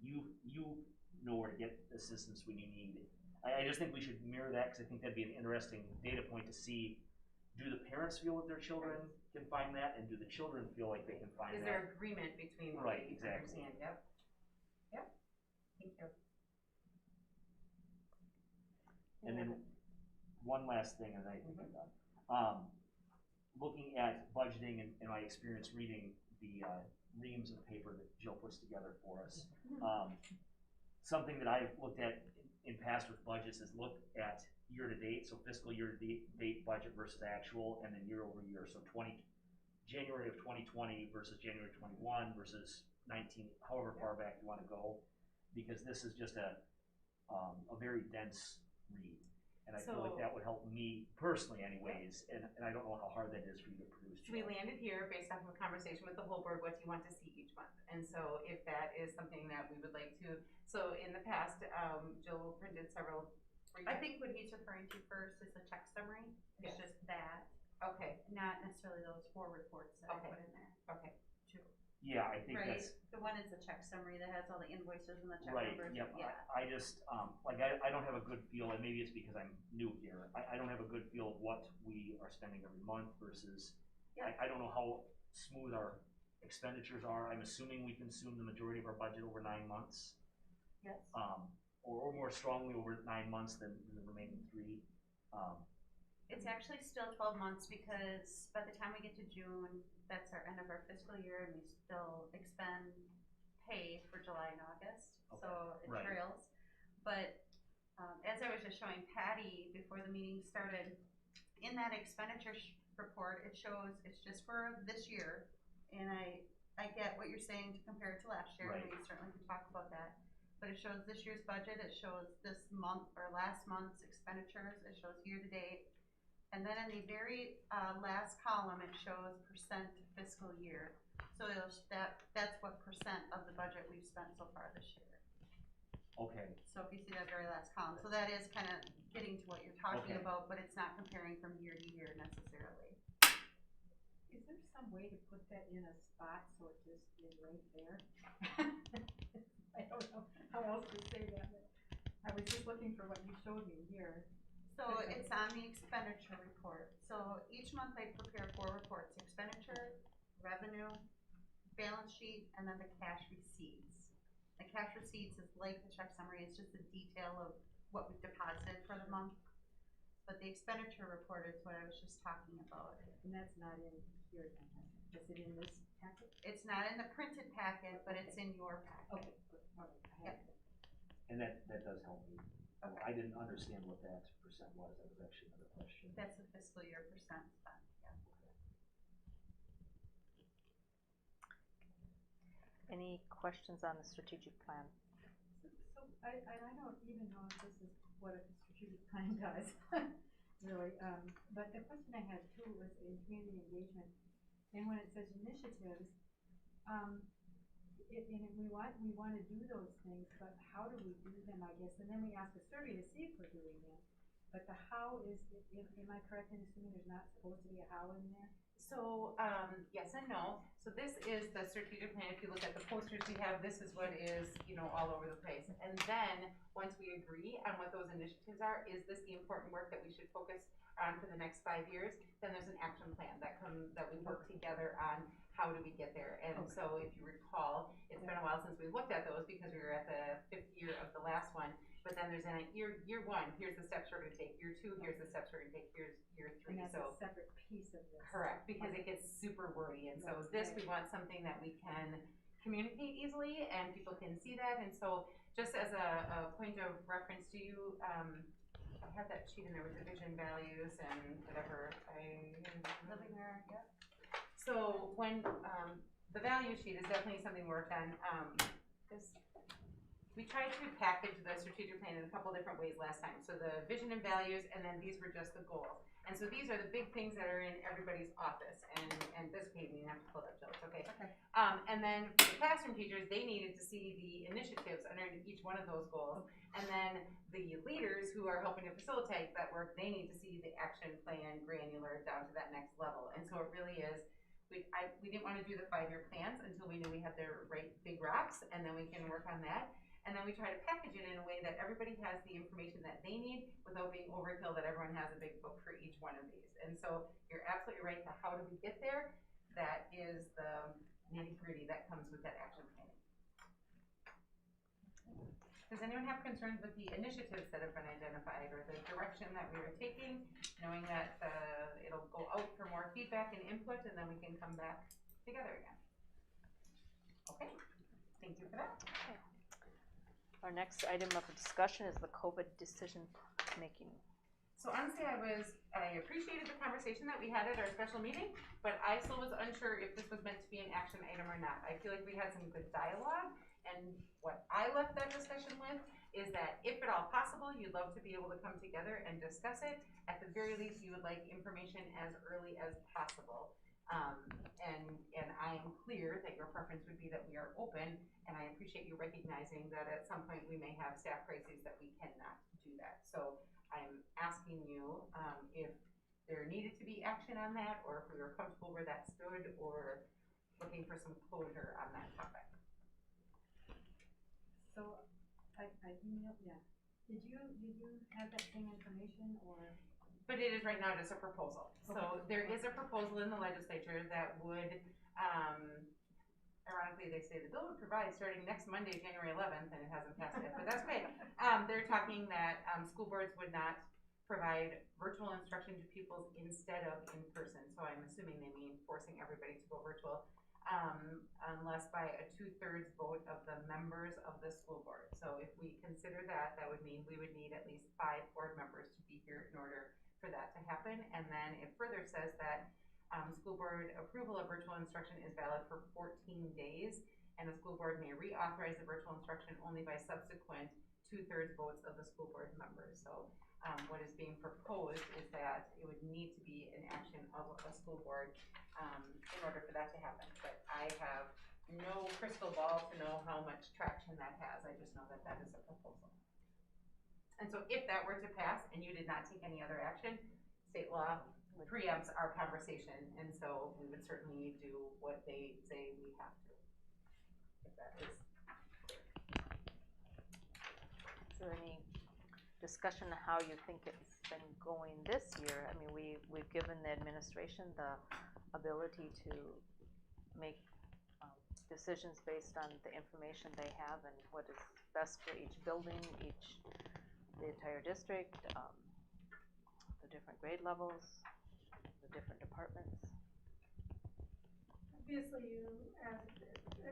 [SPEAKER 14] You know where to get assistance when you need. I just think we should mirror that, because I think that'd be an interesting data point to see, do the parents feel that their children can find that, and do the children feel like they can find that?
[SPEAKER 1] Is there agreement between what we
[SPEAKER 14] exactly.
[SPEAKER 1] understand? Yep. Thank you.
[SPEAKER 14] And then one last thing, and I think I'm done. Looking at budgeting and my experience reading the reams of paper that Jill puts together for us, something that I've looked at in past with budgets is look at year to date, so fiscal year to date budget versus actual, and then year over year. So January of 2020 versus January 21 versus 19, however far back you want to go, because this is just a very dense read. And I feel like that would help me personally anyways, and I don't know how hard that is for you to produce.
[SPEAKER 1] We landed here based off of a conversation with the whole board, what do you want to see each month? And so if that is something that we would like to, so in the past, Jill printed several.
[SPEAKER 2] I think what he's referring to first is the check summary. It's just that.
[SPEAKER 1] Okay.
[SPEAKER 2] Not necessarily those 4 reports that I put in there.
[SPEAKER 1] Okay.
[SPEAKER 14] Yeah, I think
[SPEAKER 2] right.
[SPEAKER 14] that's.
[SPEAKER 2] The one is the check summary that has all the invoices and the check
[SPEAKER 14] Right,
[SPEAKER 2] numbers.
[SPEAKER 14] yep.
[SPEAKER 2] Yeah.
[SPEAKER 14] I just, I don't have a good feel, and maybe it's because I'm new here. I don't have a good feel of what we are spending every month versus, I don't know how smooth our expenditures are. I'm assuming we consume the majority of our budget over 9 months.
[SPEAKER 2] Yes.
[SPEAKER 14] Or more strongly over 9 months than the remaining 3.
[SPEAKER 2] It's actually still 12 months, because by the time we get to June, that's our end of our fiscal year, and we still expend pay for July and August, so it trails. But as I was just showing Patty before the meeting started, in that expenditure report, it shows it's just for this year, and I get what you're saying to compare it to last year, and we certainly can talk about that. But it shows this year's budget, it shows this month or last month's expenditures, it shows year to date. And then in the very last column, it shows percent fiscal year. So that's what percent of the budget we've spent so far this year.
[SPEAKER 14] Okay.
[SPEAKER 2] So if you see that very last column, so that is kind of getting to what you're talking about, but it's not comparing from year to year necessarily.
[SPEAKER 17] Is there some way to put that in a spot so it just is right there? I don't know how else to say that, but I was just looking for what you showed me here.
[SPEAKER 2] So it's on the expenditure report. So each month I prepare 4 reports: expenditure, revenue, balance sheet, and then the cash receipts. The cash receipts is like the check summary, it's just a detail of what we've deposited for the month. But the expenditure report is what I was just talking about.
[SPEAKER 17] And that's not in here, is it in this packet?
[SPEAKER 2] It's not in the printed packet, but it's in your packet.
[SPEAKER 17] Okay, good. All right.
[SPEAKER 14] And that does help me. Okay. I didn't understand what that percent was. That was actually another question.
[SPEAKER 2] That's the fiscal year percent spent, yeah.
[SPEAKER 4] Any questions on the strategic plan?
[SPEAKER 17] So I don't even know if this is what a strategic plan does, really. But the question I had too was in community engagement. And when it says initiatives, we want to do those things, but how do we do them, I guess? And then we ask the survey to see if we're doing them. But the how is, am I correct in assuming there's not supposed to be a how in there?
[SPEAKER 1] So, yes and no. So this is the strategic plan. If you look at the posters we have, this is what is, all over the place. And then, once we agree on what those initiatives are, is this the important work that we should focus on for the next 5 years? Then there's an action plan that we work together on. How do we get there? And so if you recall, it's been a while since we looked at those because we were at the 5th year of the last one. but then there's year one, here's the steps we're gonna take, year two, here's the steps we're gonna take, here's year three,
[SPEAKER 17] And that's
[SPEAKER 1] so.
[SPEAKER 17] a separate piece of this.
[SPEAKER 1] Correct, because it gets super wordy, and so
[SPEAKER 17] Right,
[SPEAKER 1] this,
[SPEAKER 17] right.
[SPEAKER 1] we want something that we can communicate easily, and people can see that, and so, just as a point of reference to you, I had that sheet in there with the vision, values, and whatever,
[SPEAKER 2] Living there, yep.
[SPEAKER 1] so when, the value sheet is definitely something we worked on, this, we tried to package the strategic plan in a couple different ways last time, so the vision and values, and then these were just the goals. And so these are the big things that are in everybody's office, and this page, you have to pull it up, Jill, it's okay. And then for the classroom teachers, they needed to see the initiatives under each one of those goals. And then the leaders who are helping to facilitate that work, they need to see the action plan granular down to that next level. And so it really is, we didn't want to do the 5-year plans until we knew we had the right big rocks, and then we can work on that. And then we try to package it in a way that everybody has the information that they need without being overkill, that everyone has a big book for each one of these. And so you're absolutely right, the how do we get there, that is the nitty-gritty that comes with that action planning. Does anyone have concerns with the initiatives that have been identified or the direction that we are taking, knowing that it'll go out for more feedback and input, and then we can come back together again? Okay, thank you for that.
[SPEAKER 4] Okay. Our next item of discussion is the COVID decision making.
[SPEAKER 1] So honestly, I appreciated the conversation that we had at our special meeting, but I still was unsure if this was meant to be an action item or not. I feel like we had some good dialogue, and what I left that discussion with is that if at all possible, you'd love to be able to come together and discuss it. At the very least, you would like information as early as possible. And I am clear that your preference would be that we are open, and I appreciate you recognizing that at some point we may have staff crises that we cannot do that. So I'm asking you if there needed to be action on that, or if we were comfortable where that stood, or looking for some closure on that topic.
[SPEAKER 17] So, I emailed, yeah. Did you have that same information, or?
[SPEAKER 1] But it is right now just a proposal. So there is a proposal in the legislature that would, ironically, they say the bill would provide starting next Monday, January 11th, and it hasn't passed yet, but that's okay. They're talking that school boards would not provide virtual instruction to pupils instead of in person. So I'm assuming they mean forcing everybody to go virtual, unless by a 2/3 vote of the members of the school board. So if we consider that, that would mean we would need at least 5 board members to be here in order for that to happen. And then it further says that school board approval of virtual instruction is valid for 14 days, and the school board may reauthorize the virtual instruction only by subsequent 2/3 votes of the school board members. So what is being proposed is that it would need to be an action of a school board in order for that to happen. But I have no crystal ball to know how much traction that has. I just know that that is a proposal. And so if that were to pass and you did not take any other action, state law preempts our conversation, and so we would certainly do what they say we have to. If that is.
[SPEAKER 4] Is there any discussion on how you think it's been going this year? I mean, we've given the administration the ability to make decisions based on the information they have and what is best for each building, the entire district, the different grade levels, the different departments.
[SPEAKER 16] Obviously, you, as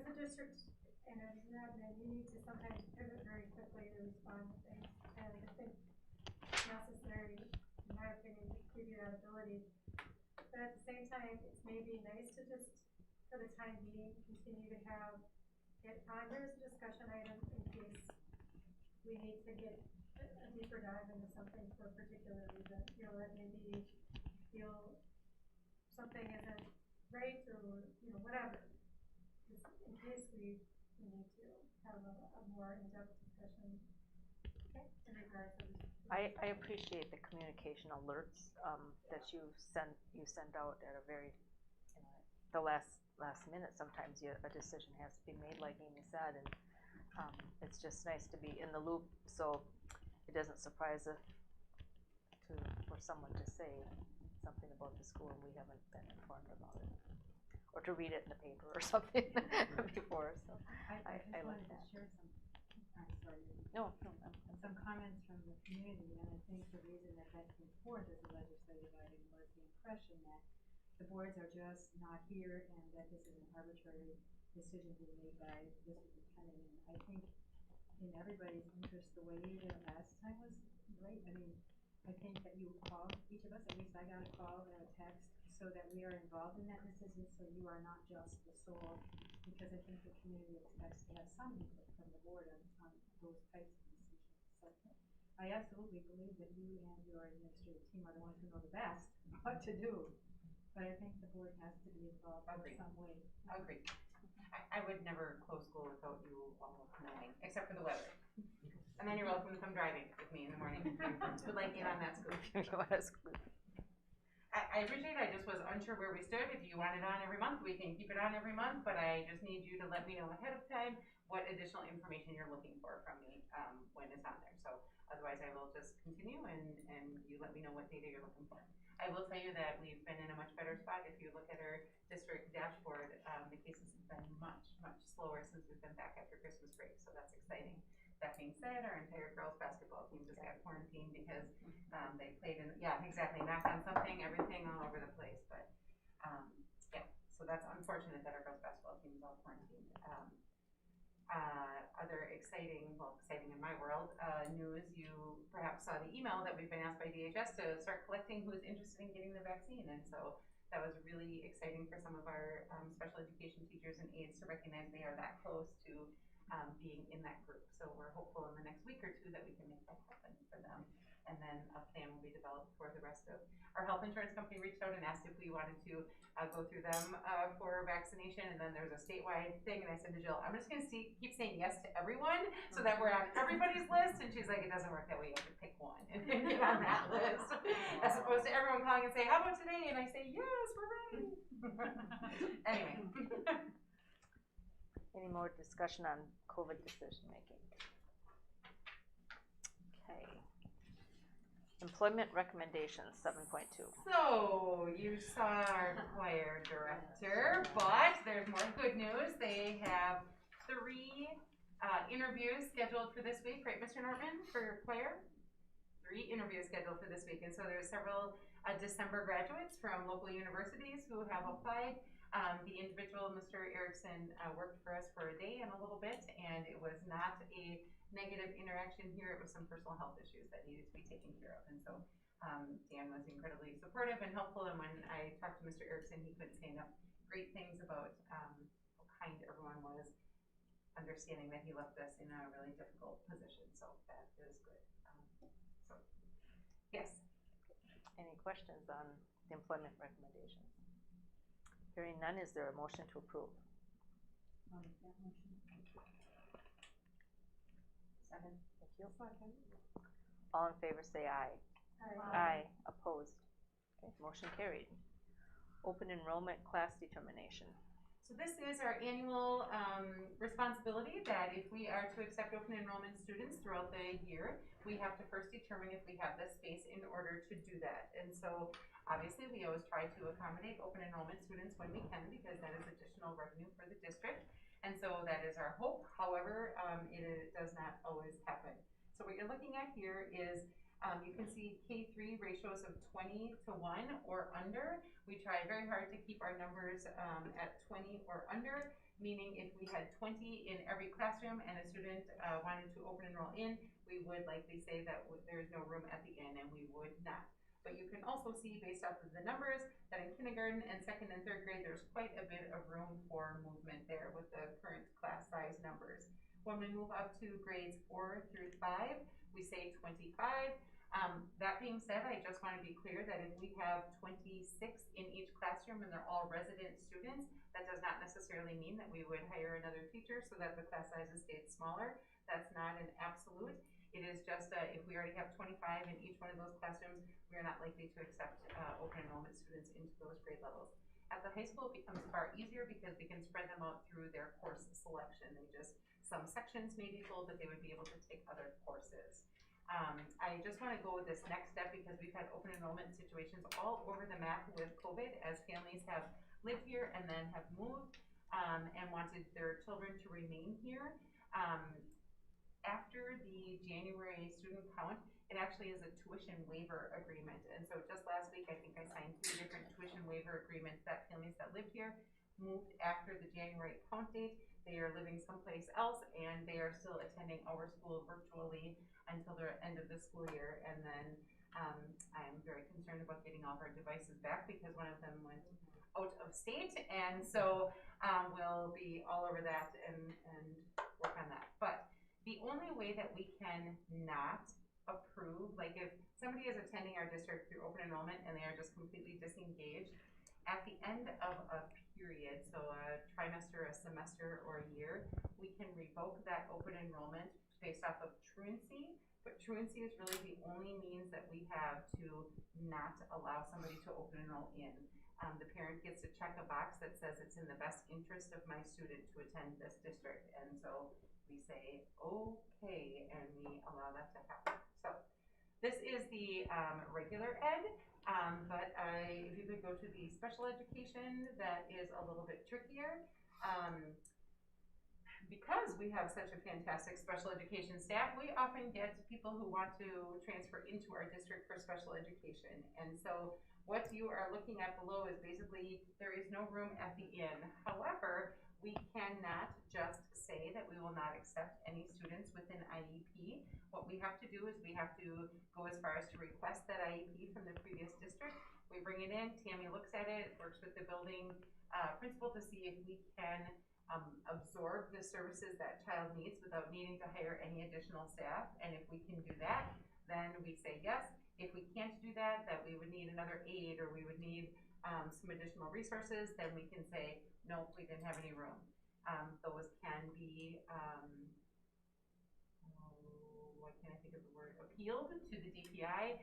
[SPEAKER 16] a district and as an admin, you need to sometimes pivot very quickly to respond to things. And I think it's necessary, in my opinion, to give you that ability. But at the same time, it's maybe nice to just, for the time being, continue to have it on here as a discussion item in case we need to get a deeper dive into something for a particular reason. You know, that maybe feel something isn't right, or whatever. Just in case we need to have a more in-depth discussion in regards to this.
[SPEAKER 4] I appreciate the communication alerts that you send out at a very, the last minute. Sometimes a decision has to be made, like Amy said, and it's just nice to be in the loop, so it doesn't surprise us for someone to say something about the school and we haven't been informed about it, or to read it in the paper or something before. So I like that.
[SPEAKER 17] Share something. I'm sorry.
[SPEAKER 4] No.
[SPEAKER 17] Some comments from the community, and I think the reason that came forward as a legislative item was the impression that the boards are just not here and that this is an arbitrary decision being made by district lieutenant. And I think in everybody's interest, the way you did it last time was great. I mean, I think that you called, each of us, at least I got a call and a text, so that we are involved in that decision, so you are not just the sole, because I think the community expects to have some input from the board on those types of decisions. So I absolutely believe that you and your administrative team are the ones who know the best what to do, but I think the board has to be involved in some way.
[SPEAKER 1] Agreed. I would never close school without you all knowing, except for the weather. And then you're welcome to come driving with me in the morning if you would like in on that scoop. I appreciate it. I just was unsure where we stood. If you want it on every month, we can keep it on every month, but I just need you to let me know ahead of time what additional information you're looking for from me when it's on there. So otherwise I will just continue and you let me know what data you're looking for. I will tell you that we've been in a much better spot. If you look at our district dashboard, the cases have been much slower since we've been back after Christmas break, so that's exciting. That being said, our entire girls basketball team just got quarantined because they played in, yeah, exactly, knocked on something, everything all over the place, but yeah, so that's unfortunate that our girls basketball team is all quarantined. Other exciting, well, exciting in my world, news, you perhaps saw the email that we've been asked by DHS to start collecting who's interested in getting the vaccine, and so that was really exciting for some of our special education teachers and aides to recognize they are that close to being in that group. So we're hopeful in the next week or two that we can make that happen for them. And then a plan will be developed for the rest of our health insurance company reached out and asked if we wanted to go through them for vaccination. And then there's a statewide thing. And I said to Jill, I'm just going to keep saying yes to everyone so that we're on everybody's list. And she's like, it doesn't work that way. You have to pick one and get on that list. As opposed to everyone calling and say, how about today? And I say, yes, we're ready. Anyway.
[SPEAKER 4] Any more discussion on COVID decision making? Okay. Employment recommendations, 7.2.
[SPEAKER 1] So you saw our choir director, but there's more good news. They have 3 interviews scheduled for this week, right, Mr. Nortman, for your choir? 3 interviews scheduled for this week, and so there's several December graduates from local universities who have applied. The individual, Mr. Erickson, worked for us for a day and a little bit, and it was not a negative interaction here. It was some personal health issues that needed to be taken care of. And so Dan was incredibly supportive and helpful, and when I talked to Mr. Erickson, he couldn't say enough great things about how kind everyone was, understanding that he left us in a really difficult position. So that is good. So, yes.
[SPEAKER 4] Any questions on the employment recommendations? Hearing none, is there a motion to approve?
[SPEAKER 17] I'll make that motion.
[SPEAKER 4] Second. Thank you. All in favor say aye.
[SPEAKER 16] Aye.
[SPEAKER 4] Opposed? Okay, motion carried. Open enrollment class determination.
[SPEAKER 1] So this is our annual responsibility that if we are to accept open enrollment students throughout the year, we have to first determine if we have the space in order to do that. And so obviously we always try to accommodate open enrollment students when we can, because that is additional revenue for the district. And so that is our hope. However, it does not always happen. So what you're looking at here is you can see K3 ratios of 20 to 1 or under. We try very hard to keep our numbers at 20 or under, meaning if we had 20 in every classroom and a student wanted to open enroll in, we would likely say that there's no room at the inn, and we would not. But you can also see, based off of the numbers, that in kindergarten and 2nd and 3rd grade, there's quite a bit of room for movement there with the current class size numbers. When we move up to grades 4 through 5, we say 25. That being said, I just want to be clear that if we have 26 in each classroom and they're all resident students, that does not necessarily mean that we would hire another teacher so that the class sizes stayed smaller. That's not an absolute. It is just if we already have 25 in each one of those classrooms, we are not likely to accept open enrollment students into those grade levels. At the high school, it becomes far easier because we can spread them out through their course selection. Some sections may be full, but they would be able to take other courses. I just want to go with this next step because we've had open enrollment situations all over the map with COVID as families have lived here and then have moved and wanted their children to remain here. after the January student count, it actually is a tuition waiver agreement. And so just last week, I think I signed 2 different tuition waiver agreements that families that live here moved after the January count date. They are living someplace else and they are still attending our school virtually until the end of the school year. And then I am very concerned about getting all of our devices back because one of them went out of state. And so we'll be all over that and work on that. But the only way that we can not approve, like if somebody is attending our district through open enrollment and they are just completely disengaged, at the end of a period, so a trimester, a semester, or a year, we can revoke that open enrollment based off of truancy. But truancy is really the only means that we have to not allow somebody to open enroll in. The parent gets to check a box that says it's in the best interest of my student to attend this district. And so we say, okay, and we allow that to happen. So this is the regular ed, but if you could go to the special education, that is a little bit trickier. Because we have such a fantastic special education staff, we often get people who want to transfer into our district for special education. And so what you are looking at below is basically there is no room at the inn. However, we cannot just say that we will not accept any students with an IEP. What we have to do is we have to go as far as to request that IEP from the previous district. We bring it in, Tammy looks at it, works with the building principal to see if we can absorb the services that child needs without needing to hire any additional staff. And if we can do that, then we say yes. If we can't do that, that we would need another aide or we would need some additional resources, then we can say, no, we didn't have any room. Those can be, what can I think of the word, appealed to the DPI,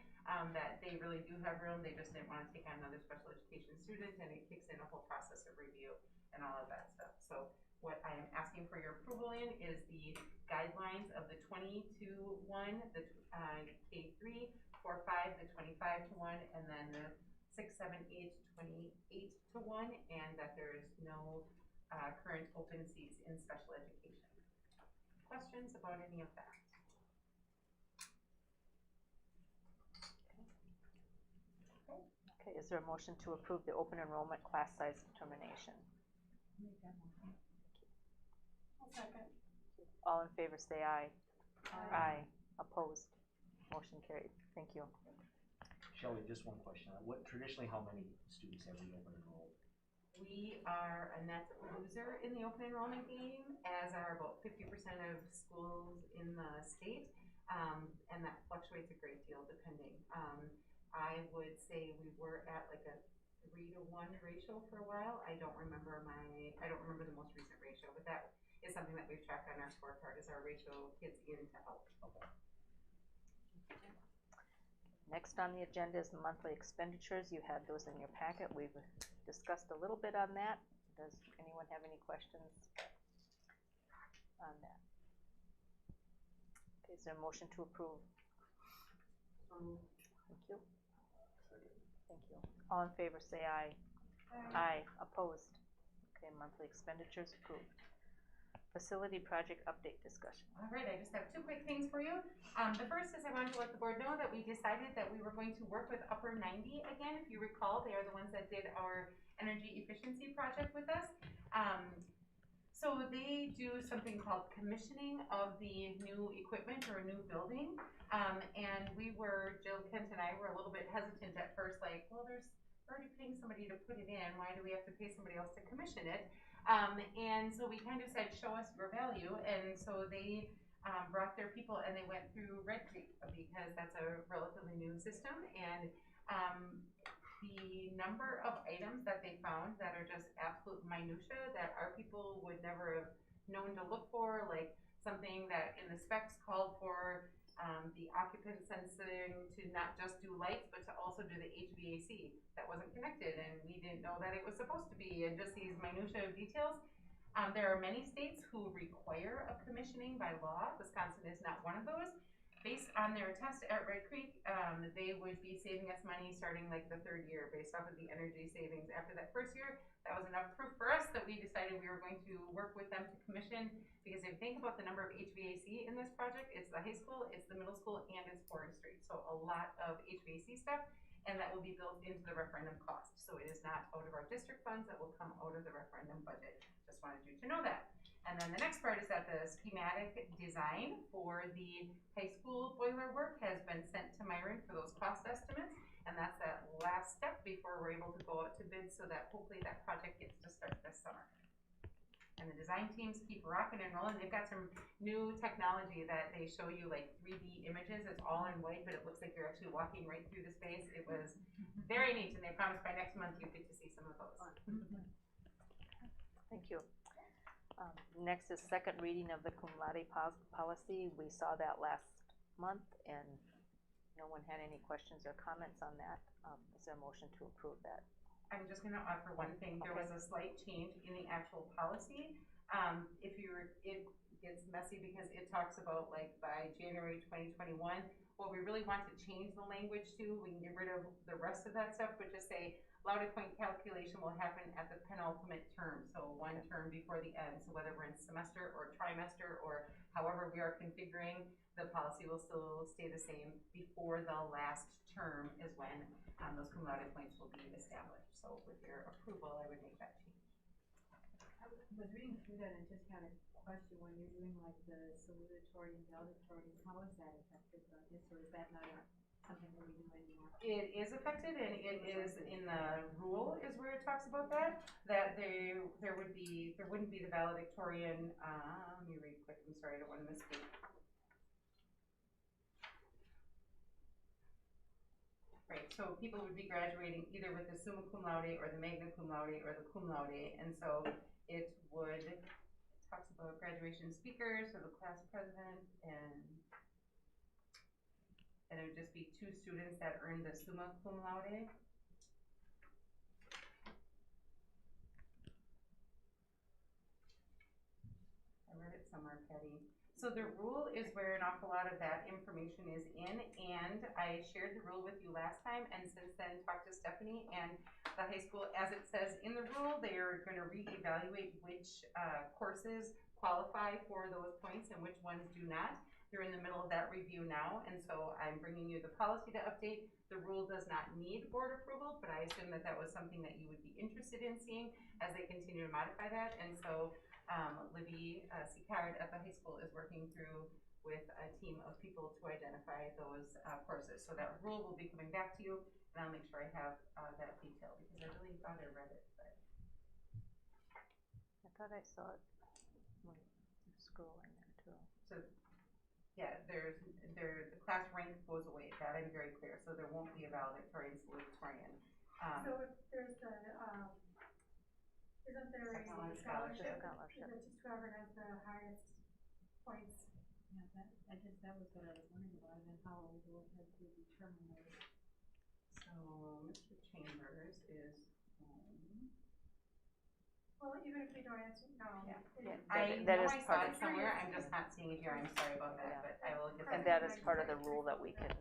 [SPEAKER 1] that they really do have room, they just didn't want to take on another special education student, and it kicks in a whole process of review and all of that stuff. So what I am asking for your approval in is the guidelines of the 20-to-1, the K3, 4-5, the 25-to-1, and then the 6, 7, 8, 28-to-1, and that there is no current open seats in special education. Questions about any of that?
[SPEAKER 4] Okay, is there a motion to approve the open enrollment class size determination?
[SPEAKER 16] I'll second.
[SPEAKER 4] All in favor say aye.
[SPEAKER 16] Aye.
[SPEAKER 4] Opposed? Motion carried. Thank you.
[SPEAKER 14] Shelley, just one question. Traditionally, how many students have we open enrolled?
[SPEAKER 1] We are a net loser in the open enrollment game, as are about 50% of schools in the state, and that fluctuates a great deal depending. I would say we were at like a 3-to-1 ratio for a while. I don't remember the most recent ratio, but that is something that we've tracked on our scorecard, is our ratio of kids in to out.
[SPEAKER 14] Okay.
[SPEAKER 4] Next on the agenda is the monthly expenditures. You had those in your packet. We've discussed a little bit on that. Does anyone have any questions on that? Okay, is there a motion to approve? Thank you. Thank you. All in favor say aye. Aye. Opposed? Okay, monthly expenditures approved. Facility project update discussion.
[SPEAKER 1] All right, I just have 2 quick things for you. The first is I wanted to let the board know that we decided that we were going to work with Upper 90 again. If you recall, they are the ones that did our energy efficiency project with us. So they do something called commissioning of the new equipment or a new building. And Jill, Kent, and I were a little bit hesitant at first, like, well, we're already paying somebody to put it in. Why do we have to pay somebody else to commission it? And so we kind of said, show us your value. And so they brought their people and they went through Red Creek because that's a relatively new system. And the number of items that they found that are just absolute minutia that our people would never have known to look for, like something that in the specs called for the occupant sensing to not just do lights, but to also do the HVAC that wasn't connected, and we didn't know that it was supposed to be, and just these minutia of details. There are many states who require a commissioning by law. Wisconsin is not one of those. Based on their test at Red Creek, they would be saving us money starting like the 3rd year based off of the energy savings. After that 1st year, that was enough proof for us that we we decided we were going to work with them to commission, because if you think about the number of HVAC in this project, it's the high school, it's the middle school, and it's forestry. So a lot of HVAC stuff, and that will be built into the referendum cost. So it is not out of our district funds, that will come out of the referendum budget. Just wanted you to know that. And then the next part is that the schematic design for the high school boiler work has been sent to Myron for those cost estimates. And that's that last step before we're able to go out to bid, so that hopefully that project gets to start this summer. And the design teams keep rocking and rolling. They've got some new technology that they show you, like 3D images. It's all in white, but it looks like you're actually walking right through the space. It was very neat, and they promise by next month you get to see some of those.
[SPEAKER 4] Thank you. Next is second reading of the cum laude policy. We saw that last month, and no one had any questions or comments on that. Is there a motion to approve that?
[SPEAKER 1] I'm just gonna offer one thing. There was a slight change in the actual policy. It gets messy because it talks about like by January 2021, what we really want to change the language to, we can get rid of the rest of that stuff, but just say Laude point calculation will happen at the penultimate term, so one term before the end. So whether we're in semester or trimester or however we are configuring, the policy will still stay the same. Before the last term is when those cum laude points will be established. So with your approval, I would make that change.
[SPEAKER 17] I was reading through that and just had a question. When you're doing like the salutatory and valedictorian, how is that affected by this, or is that not something that we do anymore?
[SPEAKER 1] It is affected, and it is in the rule is where it talks about that there wouldn't be the valedictorian. Let me read quick. I'm sorry, I don't want to misspeak. Right, so people would be graduating either with the summa cum laude or the magna cum laude or the cum laude, and so it talks about graduation speakers or the class president, and it would just be 2 students that earned the summa cum laude. I read it somewhere, Patty. So the rule is where an awful lot of that information is in, and I shared the rule with you last time, and since then talked to Stephanie, and the high school, as it says in the rule, they are going to reevaluate which courses qualify for those points and which ones do not. They're in the middle of that review now, and so I'm bringing you the policy to update. The rule does not need board approval, but I assume that that was something that you would be interested in seeing as they continue to modify that, and so Libby Sicard at the high school is working through with a team of people to identify those courses. So that rule will be coming back to you, and I'll make sure I have that detail, because I really thought I read it, but
[SPEAKER 4] I thought I saw it when you scroll in there too.
[SPEAKER 1] So yeah, the class rank goes away. That I'm very clear. So there won't be a valedictorian, salutatorian.
[SPEAKER 16] So if there's a isn't there a scholarship that just whoever has the highest points?
[SPEAKER 17] Yeah, that was what I was wondering about, and how we'll have to determine those.
[SPEAKER 1] So Mr. Chambers is
[SPEAKER 16] Well, even if we don't answer, no.
[SPEAKER 1] Yeah. I know I saw it somewhere. I'm just not seeing it here. I'm sorry about that, but I will get that.
[SPEAKER 4] And that is part of the rule that we can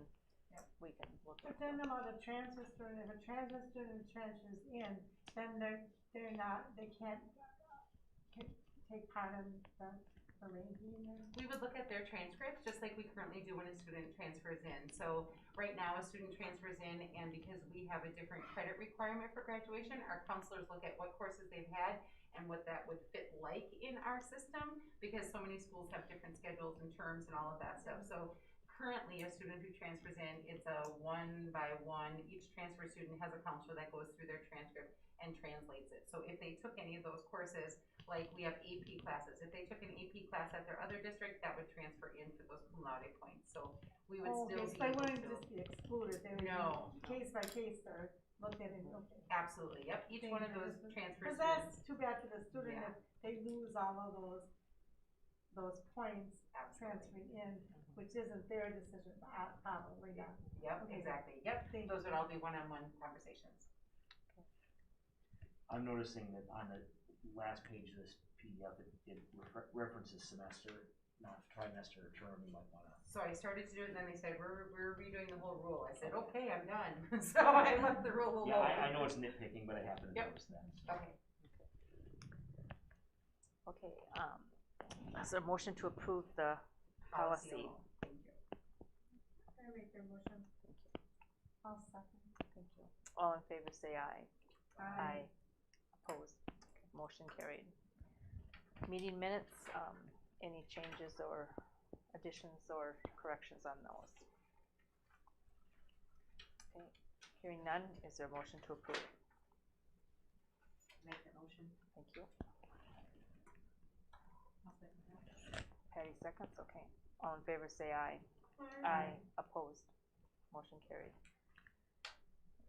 [SPEAKER 4] look at.
[SPEAKER 13] But then about a transfer student, if a transfer student transfers in, then they can't take part in the ranking.
[SPEAKER 1] We would look at their transcripts just like we currently do when a student transfers in. So right now a student transfers in, and because we have a different credit requirement for graduation, our counselors look at what courses they've had and what that would fit like in our system, because so many schools have different schedules and terms and all of that stuff. So currently a student who transfers in, it's a 1-by-1. Each transfer student has a counselor that goes through their transcript and translates it. So if they took any of those courses, like we have AP classes, if they took an AP class at their other district, that would transfer in for those cum laude points. So we would still be
[SPEAKER 13] they wouldn't just be excluded, they would
[SPEAKER 1] be
[SPEAKER 13] case by case or looked at it. Okay.
[SPEAKER 1] Absolutely, yep. Each one of those transfer
[SPEAKER 13] students. Because that's too bad for the student if they lose all of those points transferring in, which isn't their decision, probably.
[SPEAKER 1] Yep, okay. Exactly. Yep, those would all be one-on-one conversations.
[SPEAKER 14] I'm noticing that on the last page of this PDF, it references semester, not trimester or term. You might want to.
[SPEAKER 1] So I started to do it, and then they said we're redoing the whole rule. I said okay, I'm done. So I left the rule alone.
[SPEAKER 14] Yeah, I know it's nitpicking, but I happened to notice that. So.
[SPEAKER 1] Okay.
[SPEAKER 4] Okay, is there a motion to approve the policy?
[SPEAKER 1] Thank you.
[SPEAKER 16] I make the motion. I'll second.
[SPEAKER 4] Thank you. All in favor say aye.
[SPEAKER 16] Aye.
[SPEAKER 4] Opposed? Motion carried. Meeting minutes, any changes or additions or corrections on those? Okay, hearing none, is there a motion to approve?
[SPEAKER 12] Make the motion.
[SPEAKER 4] Thank you. Patty seconds, okay. All in favor say aye.
[SPEAKER 1] Aye.
[SPEAKER 4] Opposed? Motion carried.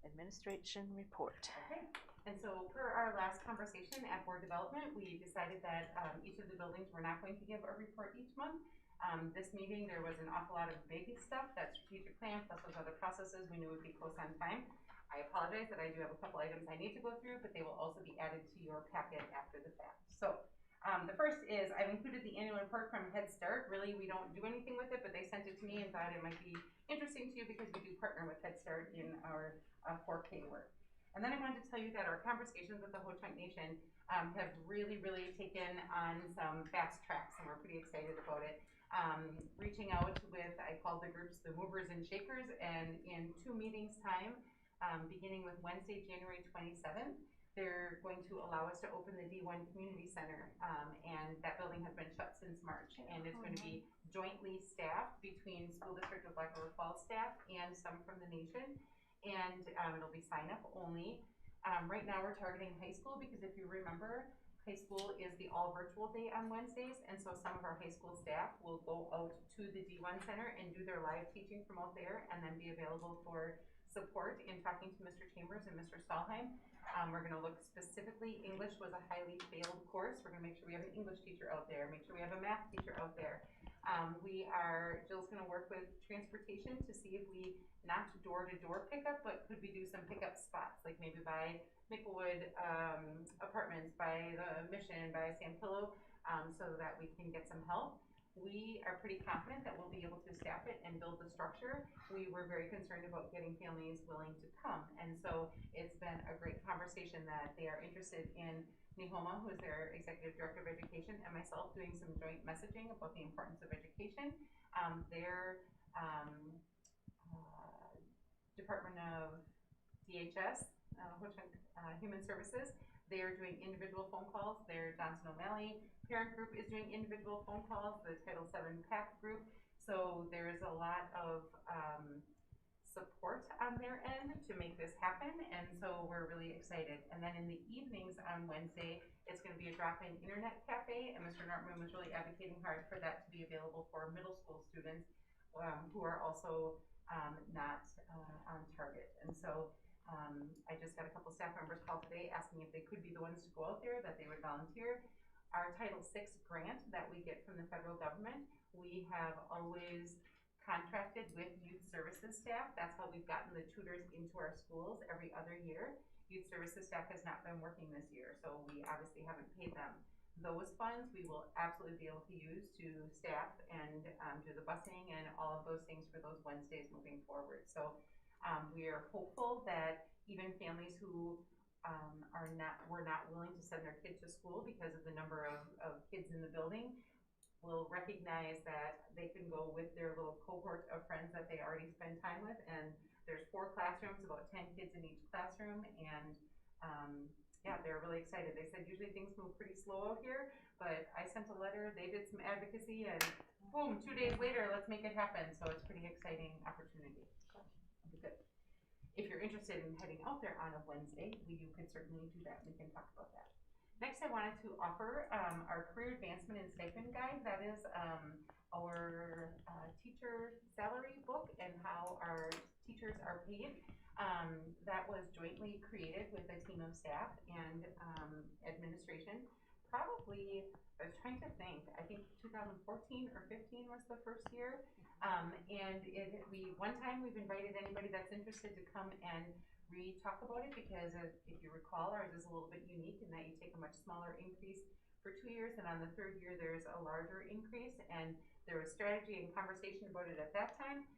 [SPEAKER 4] Administration report.
[SPEAKER 1] Okay, and so per our last conversation at board development, we decided that each of the buildings were not going to give a report each month. This meeting, there was an awful lot of big stuff, that strategic plan plus those other processes we knew would be close on time. I apologize that I do have a couple items I need to go through, but they will also be added to your packet after the fact. So the first is I've included the annual report from Head Start. Really, we don't do anything with it, but they sent it to me and thought it might be interesting to you because we do partner with Head Start in our 4K work. And then I wanted to tell you that our conversations with the Ho-Chunk Nation have really taken on some fast tracks, and we're pretty excited about it. Reaching out with, I called the groups the movers and shakers, and in 2 meetings time, beginning with Wednesday, January 27th, they're going to allow us to open the D1 Community Center, and that building has been shut since March, and it's going to be jointly staffed between School District of Black River Falls staff and some from the nation, and it'll be sign-up only. Right now we're targeting high school because if you remember, high school is the all virtual day on Wednesdays, and so some of our high school staff will go out to the D1 Center and do their live teaching from out there and then be available for support in talking to Mr. Chambers and Mr. Stahlheim. We're going to look specifically, English was a highly failed course. We're going to make sure we have an English teacher out there, make sure we have a math teacher out there. Jill's going to work with transportation to see if we, not door-to-door pickup, but could we do some pickup spots, like maybe by Maplewood Apartments, by the Mission, by Sam Pillow, so that we can get some help. We are pretty confident that we'll be able to staff it and build the structure. We were very concerned about getting families willing to come, and so it's been a great conversation that they are interested in Nihoma, who is their Executive Director of Education, and myself doing some joint messaging about the importance of education. Their Department of DHS, Human Services, they are doing individual phone calls. Their Johnson O'Malley parent group is doing individual phone calls, the Title VII PAC group. So there's a lot of support on their end to make this happen, and so we're really excited. And then in the evenings on Wednesday, it's going to be a drop-in internet cafe, and Mr. Nortman was really advocating hard for that to be available for middle school students who are also not on target. And so I just had a couple staff members call today asking if they could be the ones to go out there, that they would volunteer. Our Title VI grant that we get from the federal government, we have always contracted with youth services staff. That's how we've gotten the tutors into our schools every other year. Youth services staff has not been working this year, so we obviously haven't paid them. Those funds we will absolutely be able to use to staff and do the busing and all of those things for those Wednesdays moving forward. So we are hopeful that even families who were not willing to send their kid to school because of the number of kids in the building will recognize that they can go with their little cohort of friends that they already spend time with. And there's 4 classrooms, about 10 kids in each classroom, and yeah, they're really excited. They said usually things move pretty slow out here, but I sent a letter, they did some advocacy, and boom, 2 days later, let's make it happen. So it's a pretty exciting opportunity. It'll be good. If you're interested in heading out there on a Wednesday, you could certainly do that. We can talk about that. Next, I wanted to offer our career advancement and stipend guide. That is our teacher salary book and how our teachers are paid. That was jointly created with a team of staff and administration. Probably, I was trying to think, I think 2014 or 15 was the first year. And one time we've invited anybody that's interested to come and re-talk about it, because if you recall, ours is a little bit unique in that you take a much smaller increase for 2 years, and on the 3rd year there's a larger increase, and there was strategy and conversation about it at that time,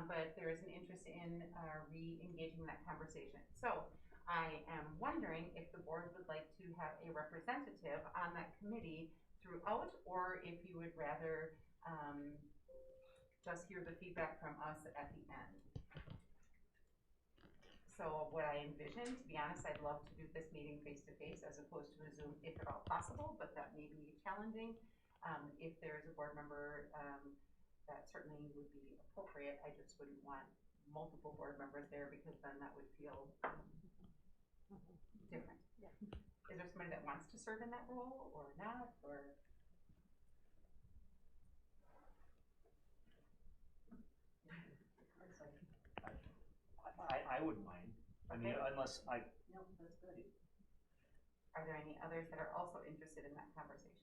[SPEAKER 1] but there is an interest in re-engaging that conversation. So I am wondering if the board would like to have a representative on that committee throughout, or if you would rather just hear the feedback from us at the end. So what I envision, to be honest, I'd love to do this meeting face-to-face as opposed to a Zoom if at all possible, but that may be challenging. If there's a board member that certainly would be appropriate, I just wouldn't want multiple board members there because then that would feel different.
[SPEAKER 4] Yeah.
[SPEAKER 1] Is there somebody that wants to serve in that role or not, or?
[SPEAKER 14] I wouldn't mind. I mean,
[SPEAKER 1] Okay.
[SPEAKER 14] unless I,
[SPEAKER 12] No, that's good.
[SPEAKER 1] Are there any others that are also interested in that conversation?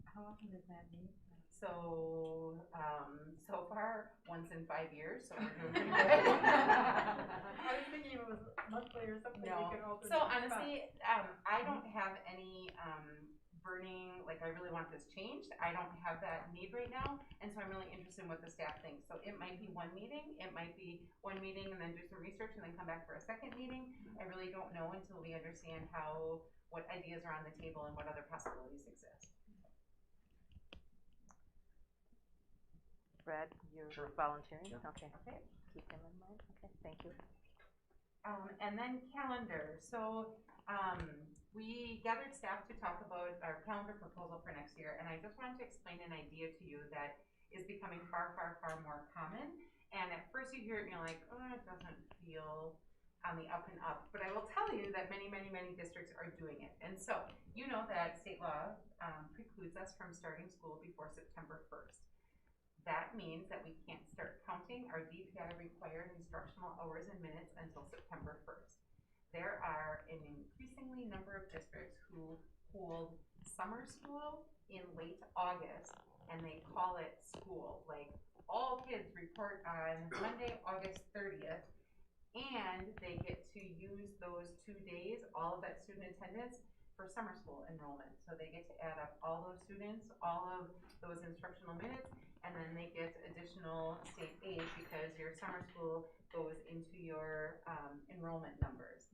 [SPEAKER 13] How often does that meet?
[SPEAKER 1] So, so far, once in 5 years, so we're doing pretty good.
[SPEAKER 13] I was thinking it was monthly or something.
[SPEAKER 1] No,
[SPEAKER 13] we could also
[SPEAKER 1] so
[SPEAKER 13] do.
[SPEAKER 1] honestly, I don't have any, burning, like I really want this changed. I don't have that need right now, and so I'm really interested in what the staff thinks. So it might be one meeting, it might be one meeting and then do some research and then come back for a second meeting. I really don't know until we understand what ideas are on the table and what other possibilities exist.
[SPEAKER 4] Brad, you're
[SPEAKER 14] Sure.
[SPEAKER 4] volunteering?
[SPEAKER 14] Yeah.
[SPEAKER 4] Okay.
[SPEAKER 1] Okay.
[SPEAKER 4] Keep them in mind. Okay, thank you.
[SPEAKER 1] And then calendar. So we gathered staff to talk about our calendar proposal for next year, and I just wanted to explain an idea to you that is becoming far, far, far more common. And at first you hear it and you're like, oh, it doesn't feel on the up and up. But I will tell you that many, many, many districts are doing it. And so you know that state law precludes us from starting school before September 1st. That means that we can't start counting our DPI required instructional hours and minutes until September 1st. There are an increasingly number of districts who hold summer school in late August, and they call it school. Like, all kids report on Monday, August 30th, and they get to use those 2 days, all of that student attendance, for summer school enrollment. So they get to add up all those students, all of those instructional minutes, and then they get additional state aid because your summer school goes into your enrollment numbers.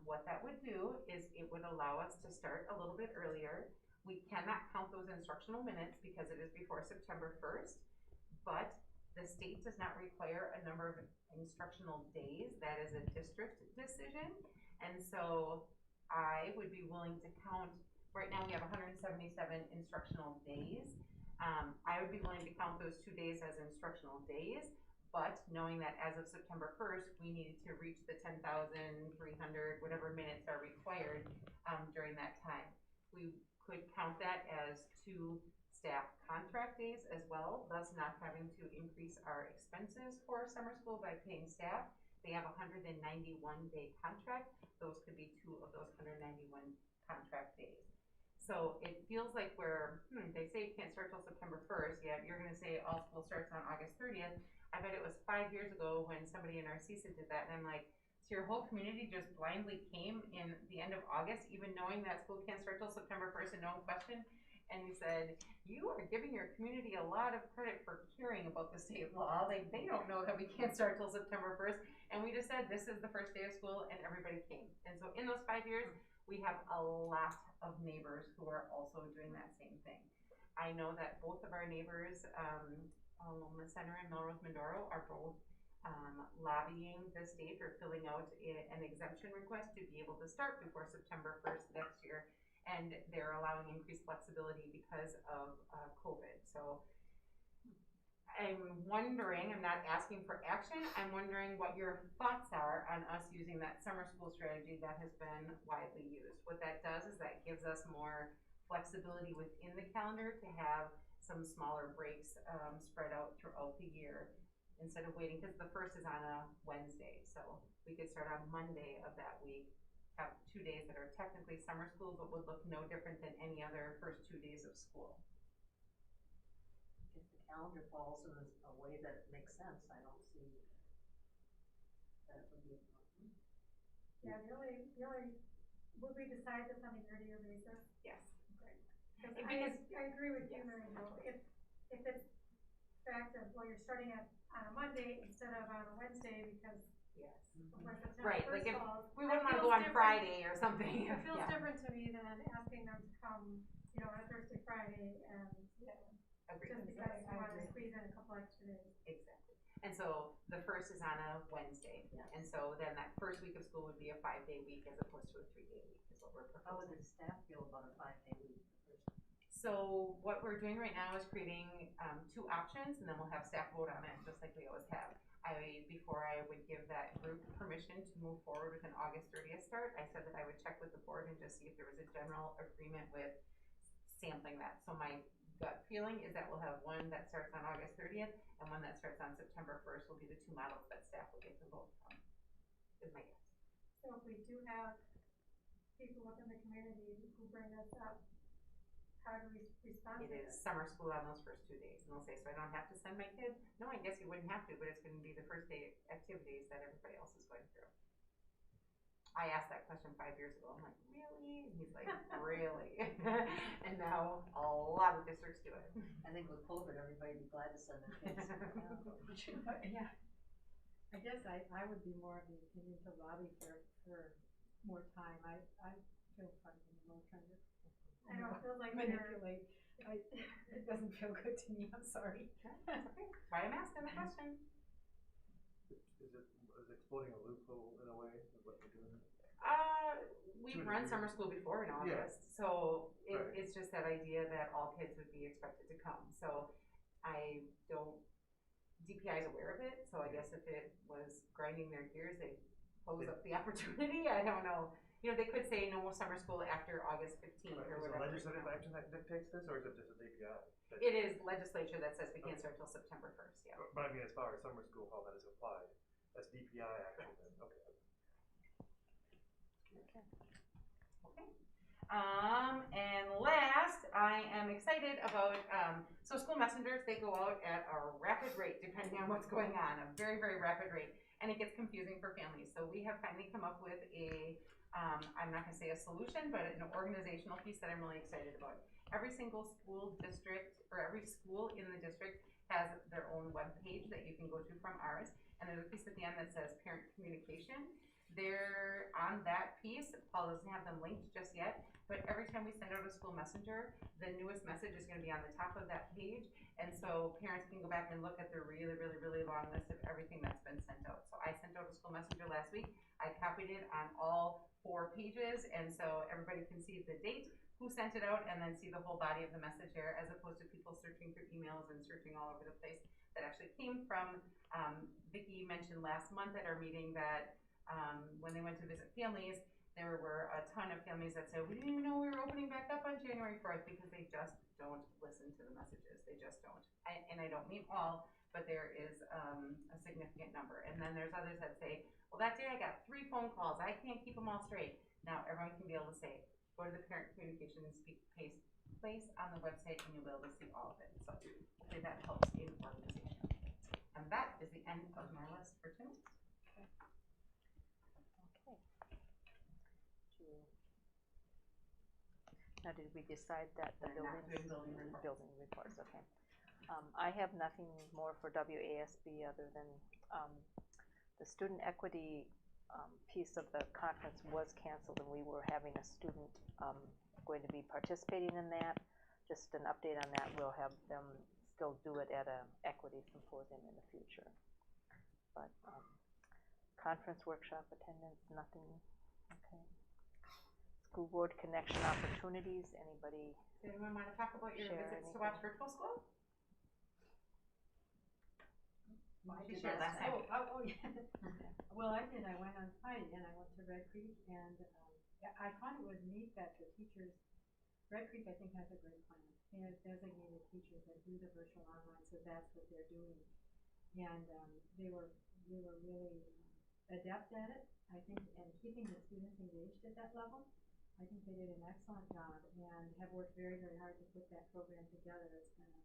[SPEAKER 1] What that would do is it would allow us to start a little bit earlier. We cannot count those instructional minutes because it is before September 1st, but the state does not require a number of instructional days. That is a district decision. And so I would be willing to count, right now we have 177 instructional days. I would be willing to count those 2 days as instructional days, but knowing that as of September 1st, we needed to reach the 10,300, whatever minutes are required during that time. We could count that as 2 staff contract days as well, thus not having to increase our expenses for summer school by paying staff. They have a 191-day contract. Those could be 2 of those 191 contract days. So it feels like they say you can't start till September 1st. Yeah, you're going to say all school starts on August 30th. I bet it was 5 years ago when somebody in our CESA did that, and I'm like, so your whole community just blindly came in the end of August, even knowing that school can't start till September 1st and no one questioned. And we said, you are giving your community a lot of credit for caring about the state law. Like, they don't know that we can't start till September 1st. And we just said, this is the first day of school, and everybody came. And so in those 5 years, we have a lot of neighbors who are also doing that same thing. I know that both of our neighbors, Loma Center and Melrose Mindoro, are both lobbying the state or filling out an exemption request to be able to start before September 1st next year. And they're allowing increased flexibility because of COVID. So I'm wondering, I'm not asking for action, I'm wondering what your thoughts are on us using that summer school strategy that has been widely used. What that does is that gives us more flexibility within the calendar to have some smaller breaks spread out throughout the year instead of waiting, because the 1st is on a Wednesday. So we could start on Monday of that week, have 2 days that are technically summer school, but would look no different than any other first 2 days of school.
[SPEAKER 12] If the calendar falls in a way that makes sense, I don't see that would be a problem.
[SPEAKER 16] Yeah, really, would we decide this on a year-to-year basis?
[SPEAKER 1] Yes.
[SPEAKER 16] Okay. Because I agree with you, Mary Jo. If it's fact of, well, you're starting on a Monday instead of on a Wednesday because
[SPEAKER 1] Yes.
[SPEAKER 16] Of course, it's not
[SPEAKER 1] Right,
[SPEAKER 16] first
[SPEAKER 1] like if,
[SPEAKER 16] of all,
[SPEAKER 1] we
[SPEAKER 16] that
[SPEAKER 1] wouldn't wanna
[SPEAKER 16] feels
[SPEAKER 1] go on
[SPEAKER 16] different-
[SPEAKER 1] Friday or something.
[SPEAKER 16] It feels
[SPEAKER 1] Yeah.
[SPEAKER 16] different to me than asking them to come, you know, on a Thursday, Friday, and,
[SPEAKER 1] Agreed.
[SPEAKER 16] just because you wanna squeeze in a couple extra days.
[SPEAKER 1] Exactly. And so the first is on a Wednesday. And so then that first week of school would be a 5-day week as opposed to a 3-day week is what we're proposing.
[SPEAKER 12] How would the staff feel about a 5-day week?
[SPEAKER 1] So what we're doing right now is creating 2 options, and then we'll have staff vote on it, just like we always have. Before I would give that group permission to move forward with an August 30th start, I said that I would check with the board and just see if there was a general agreement with sampling that. So my gut feeling is that we'll have one that starts on August 30th and one that starts on September 1st will be the 2 models that staff will get to vote from, is my guess.
[SPEAKER 16] So if we do have people within the community who bring this up, how do we respond
[SPEAKER 1] It
[SPEAKER 16] to
[SPEAKER 1] is
[SPEAKER 16] this?
[SPEAKER 1] summer school on those first 2 days, and they'll say, so I don't have to send my kid? No, I guess you wouldn't have to, but it's gonna be the first day activities that everybody else is going through. I asked that question 5 years ago, I'm like, really? And he's like, really? And now a lot of districts do it.
[SPEAKER 12] I think with COVID, everybody'd be glad to send their kids.
[SPEAKER 17] Yeah. I guess I would be more of the opinion to lobby for more time. I feel probably more trying to
[SPEAKER 16] I know, it feels like we're-
[SPEAKER 17] manipulate. It doesn't feel good to me, I'm sorry.
[SPEAKER 1] That's okay, why I'm asking the question.
[SPEAKER 18] Is exploiting a loophole in a way of what you're doing?
[SPEAKER 1] We've run summer school before in August, so
[SPEAKER 18] Right.
[SPEAKER 1] it's just that idea that all kids would be expected to come. So DPI is aware of it, so I guess if it was grinding their gears, they'd pose up the opportunity, I don't know. You know, they could say no more summer school after August 15th
[SPEAKER 18] Right.
[SPEAKER 1] or
[SPEAKER 18] Is it
[SPEAKER 1] whatever.
[SPEAKER 18] legislative action that dictates this, or is it just a DPI?
[SPEAKER 1] It is legislature that says we can't start till September 1st, yeah.
[SPEAKER 18] But I mean, as far as summer school, how that is applied, that's DPI action then, okay.
[SPEAKER 1] And last, I am excited about, so school messengers, they go out at a rapid rate depending on what's going on, a very, very rapid rate, and it gets confusing for families. So we have finally come up with I'm not gonna say a solution, but an organizational piece that I'm really excited about. Every single school district, or every school in the district has their own web page that you can go to from ours, and there's a piece at the end that says parent communication. They're on that piece. Paul doesn't have them linked just yet, but every time we send out a school messenger, the newest message is gonna be on the top of that page, and so parents can go back and look at the really, really, really long list of everything that's been sent out. So I sent out a school messenger last week. I copied it on all 4 pages, and so everybody can see the date, who sent it out, and then see the whole body of the message there, as opposed to people searching through emails and searching all over the place. That actually came from, Vicki mentioned last month at our meeting that when they went to visit families, there were a ton of families that said, we didn't even know we were opening back up on January 4th, because they just don't listen to the messages. They just don't. And I don't mean all, but there is a significant number. And then there's others that say, well, that day I got 3 phone calls. I can't keep them all straight. Now everyone can be able to say, go to the parent communications place on the website, and you'll be able to see all of it. So hopefully that helps in organization. And that is the end of my list for tonight.
[SPEAKER 4] Now, did we decide that the
[SPEAKER 1] We're not doing building reports.
[SPEAKER 4] building reports, okay. I have nothing more for WASB other than the student equity piece of the conference was canceled, and we were having a student going to be participating in that. Just an update on that. We'll have them still do it at a equity symposium in the future. But conference workshop attendance, nothing. Okay. School board connection opportunities. Anybody?
[SPEAKER 1] Does anyone want to talk about your
[SPEAKER 4] share
[SPEAKER 1] visits to
[SPEAKER 4] anything?
[SPEAKER 1] Watch Virtual School?
[SPEAKER 12] Did
[SPEAKER 1] She shared
[SPEAKER 12] that
[SPEAKER 1] last time.
[SPEAKER 17] Oh, yeah. Well, I did. I went on Friday and I went to Red Creek, and I thought it was neat that the teachers, Red Creek, I think, has a great plan. They have designated teachers that do the virtual online, so that's what they're doing. And they were really adept at it, I think, and keeping the students engaged at that level. I think they did an excellent job and have worked very, very hard to put that program together. It's been a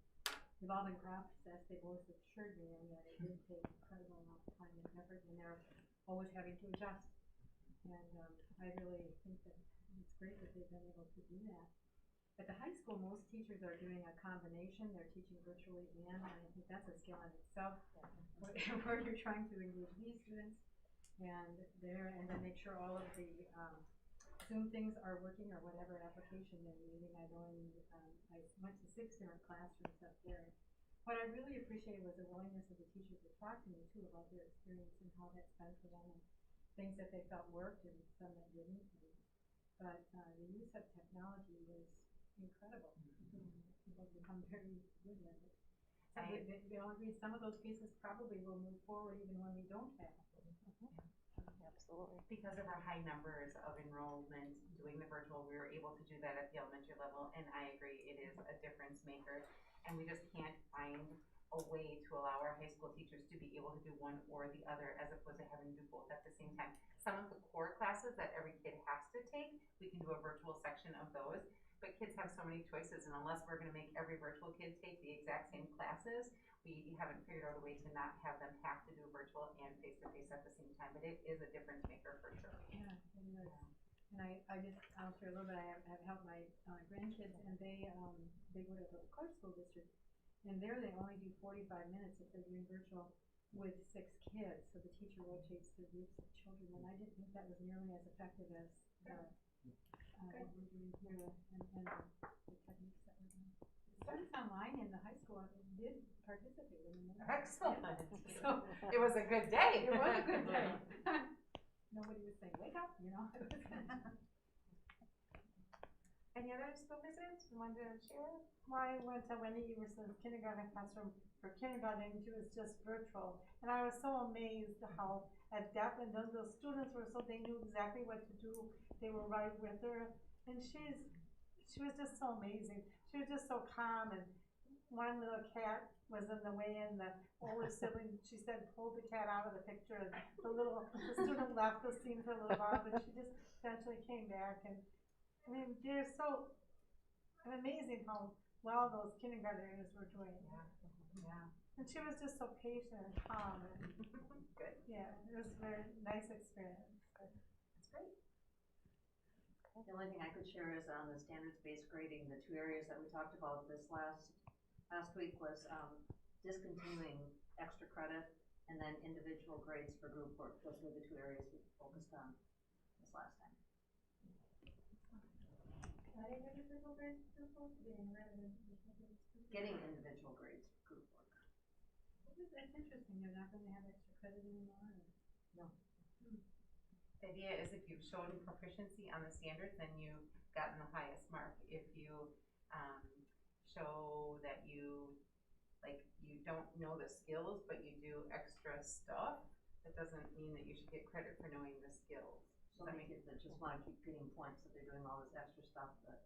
[SPEAKER 17] evolving process. They both assured me that it did take an incredible amount of time and effort, and they're always having to adjust. And I really think that it's great that they've been able to do that. At the high school, most teachers are doing a combination. They're teaching virtually and I think that's a skill in itself, where you're trying to engage these students and then make sure all of the, Zoom things are working or whatever application they're using. I know I went to 6 different classrooms up there. What I really appreciated was the willingness of the teachers to talk to me too about their experience and how that's been for them, and things that they felt worked and some that didn't. But the use of technology was incredible. People become very good at it. So we all agree some of those pieces probably will move forward even when we don't have.
[SPEAKER 4] Absolutely.
[SPEAKER 1] Because of our high numbers of enrollment doing the virtual, we were able to do that at the elementary level, and I agree, it is a difference maker. And we just can't find a way to allow our high school teachers to be able to do one or the other as opposed to having to do both at the same time. Some of the core classes that every kid has to take, we can do a virtual section of those, but kids have so many choices, and unless we're gonna make every virtual kid take the exact same classes, we haven't figured out a way to not have them have to do virtual and face-to-face at the same time, but it is a difference maker for sure.
[SPEAKER 17] Yeah, it is. And I'll share a little bit. I have helped my grandkids, and they go to the Clark School District, and there they only do 45 minutes if they're doing virtual with 6 kids. So the teacher rotates through groups of children, and I didn't think that was nearly as effective as what we're doing here and the techniques that we're doing. Students online in the high school did participate in them.
[SPEAKER 1] Excellent.
[SPEAKER 17] Yeah. So
[SPEAKER 1] it was a good day.
[SPEAKER 17] It was a good day. Nobody was saying, wake up, you know.
[SPEAKER 1] Any other school visits you wanted to share?
[SPEAKER 13] Well, I went to Wendy Everson's kindergarten classroom for kindergarten, and she was just virtual. And I was so amazed how adept and those students were, so they knew exactly what to do. They were right with her. And she was just so amazing. She was just so calm, and one little cat was in the way, and the older sibling, she said, pulled the cat out of the picture, and the student left the scene for a little while, but she just eventually came back. And I mean, they're so amazing how well those kindergartners were doing.
[SPEAKER 1] Yeah.
[SPEAKER 13] And she was just so patient and calm. And
[SPEAKER 1] good.
[SPEAKER 13] Yeah, it was a very nice experience.
[SPEAKER 1] That's great.
[SPEAKER 12] The only thing I could share is on the standards-based grading, the 2 areas that we talked about this last week was discontinuing extra credit and then individual grades for group work. Those were the 2 areas we focused on this last time.
[SPEAKER 16] Getting individual grades for group work?
[SPEAKER 12] Getting individual grades for group work.
[SPEAKER 17] That's interesting. They're not going to have extra credit anymore?
[SPEAKER 12] No.
[SPEAKER 1] The idea is if you've shown proficiency on the standards, then you've gotten the highest mark. If you show that you don't know the skills, but you do extra stuff, that doesn't mean that you should get credit for knowing the skills.
[SPEAKER 12] So many kids that just want to keep getting points that they're doing all this extra stuff, but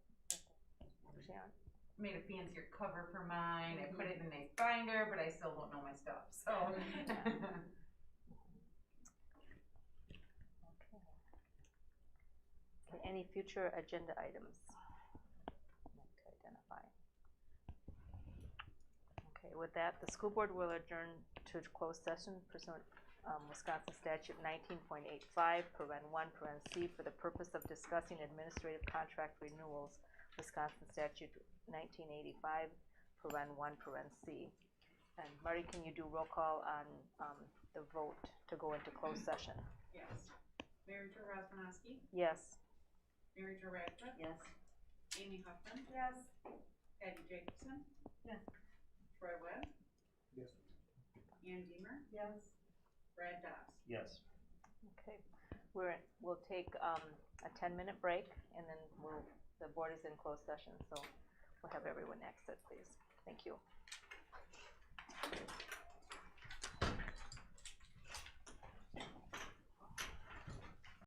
[SPEAKER 1] made a fancier cover for mine. I put it in a nice binder, but I still don't know my stuff. So.
[SPEAKER 4] Okay, any future agenda items? I'd like to identify. Okay, with that, the school board will adjourn to closed session pursuant Wisconsin statute 19.85, paren 1, paren C, for the purpose of discussing administrative contract renewals, Wisconsin statute 1985, paren 1, paren C. And Marty, can you do roll call on the vote to go into closed session?
[SPEAKER 2] Yes. Mary Jo Rosmanowski,
[SPEAKER 4] Yes.
[SPEAKER 2] Mary Jo Radcliffe.
[SPEAKER 12] Yes.
[SPEAKER 2] Amy Huffman.
[SPEAKER 13] Yes.
[SPEAKER 2] Patty Jacobson.
[SPEAKER 17] Yes.
[SPEAKER 2] Troy Webb.
[SPEAKER 18] Yes.
[SPEAKER 2] Ann Deemer.
[SPEAKER 13] Yes.
[SPEAKER 2] Brad Dobbs.
[SPEAKER 14] Yes.
[SPEAKER 4] Okay, we'll take a 10-minute break, and then the board is in closed session, so we'll have everyone exit, please. Thank you.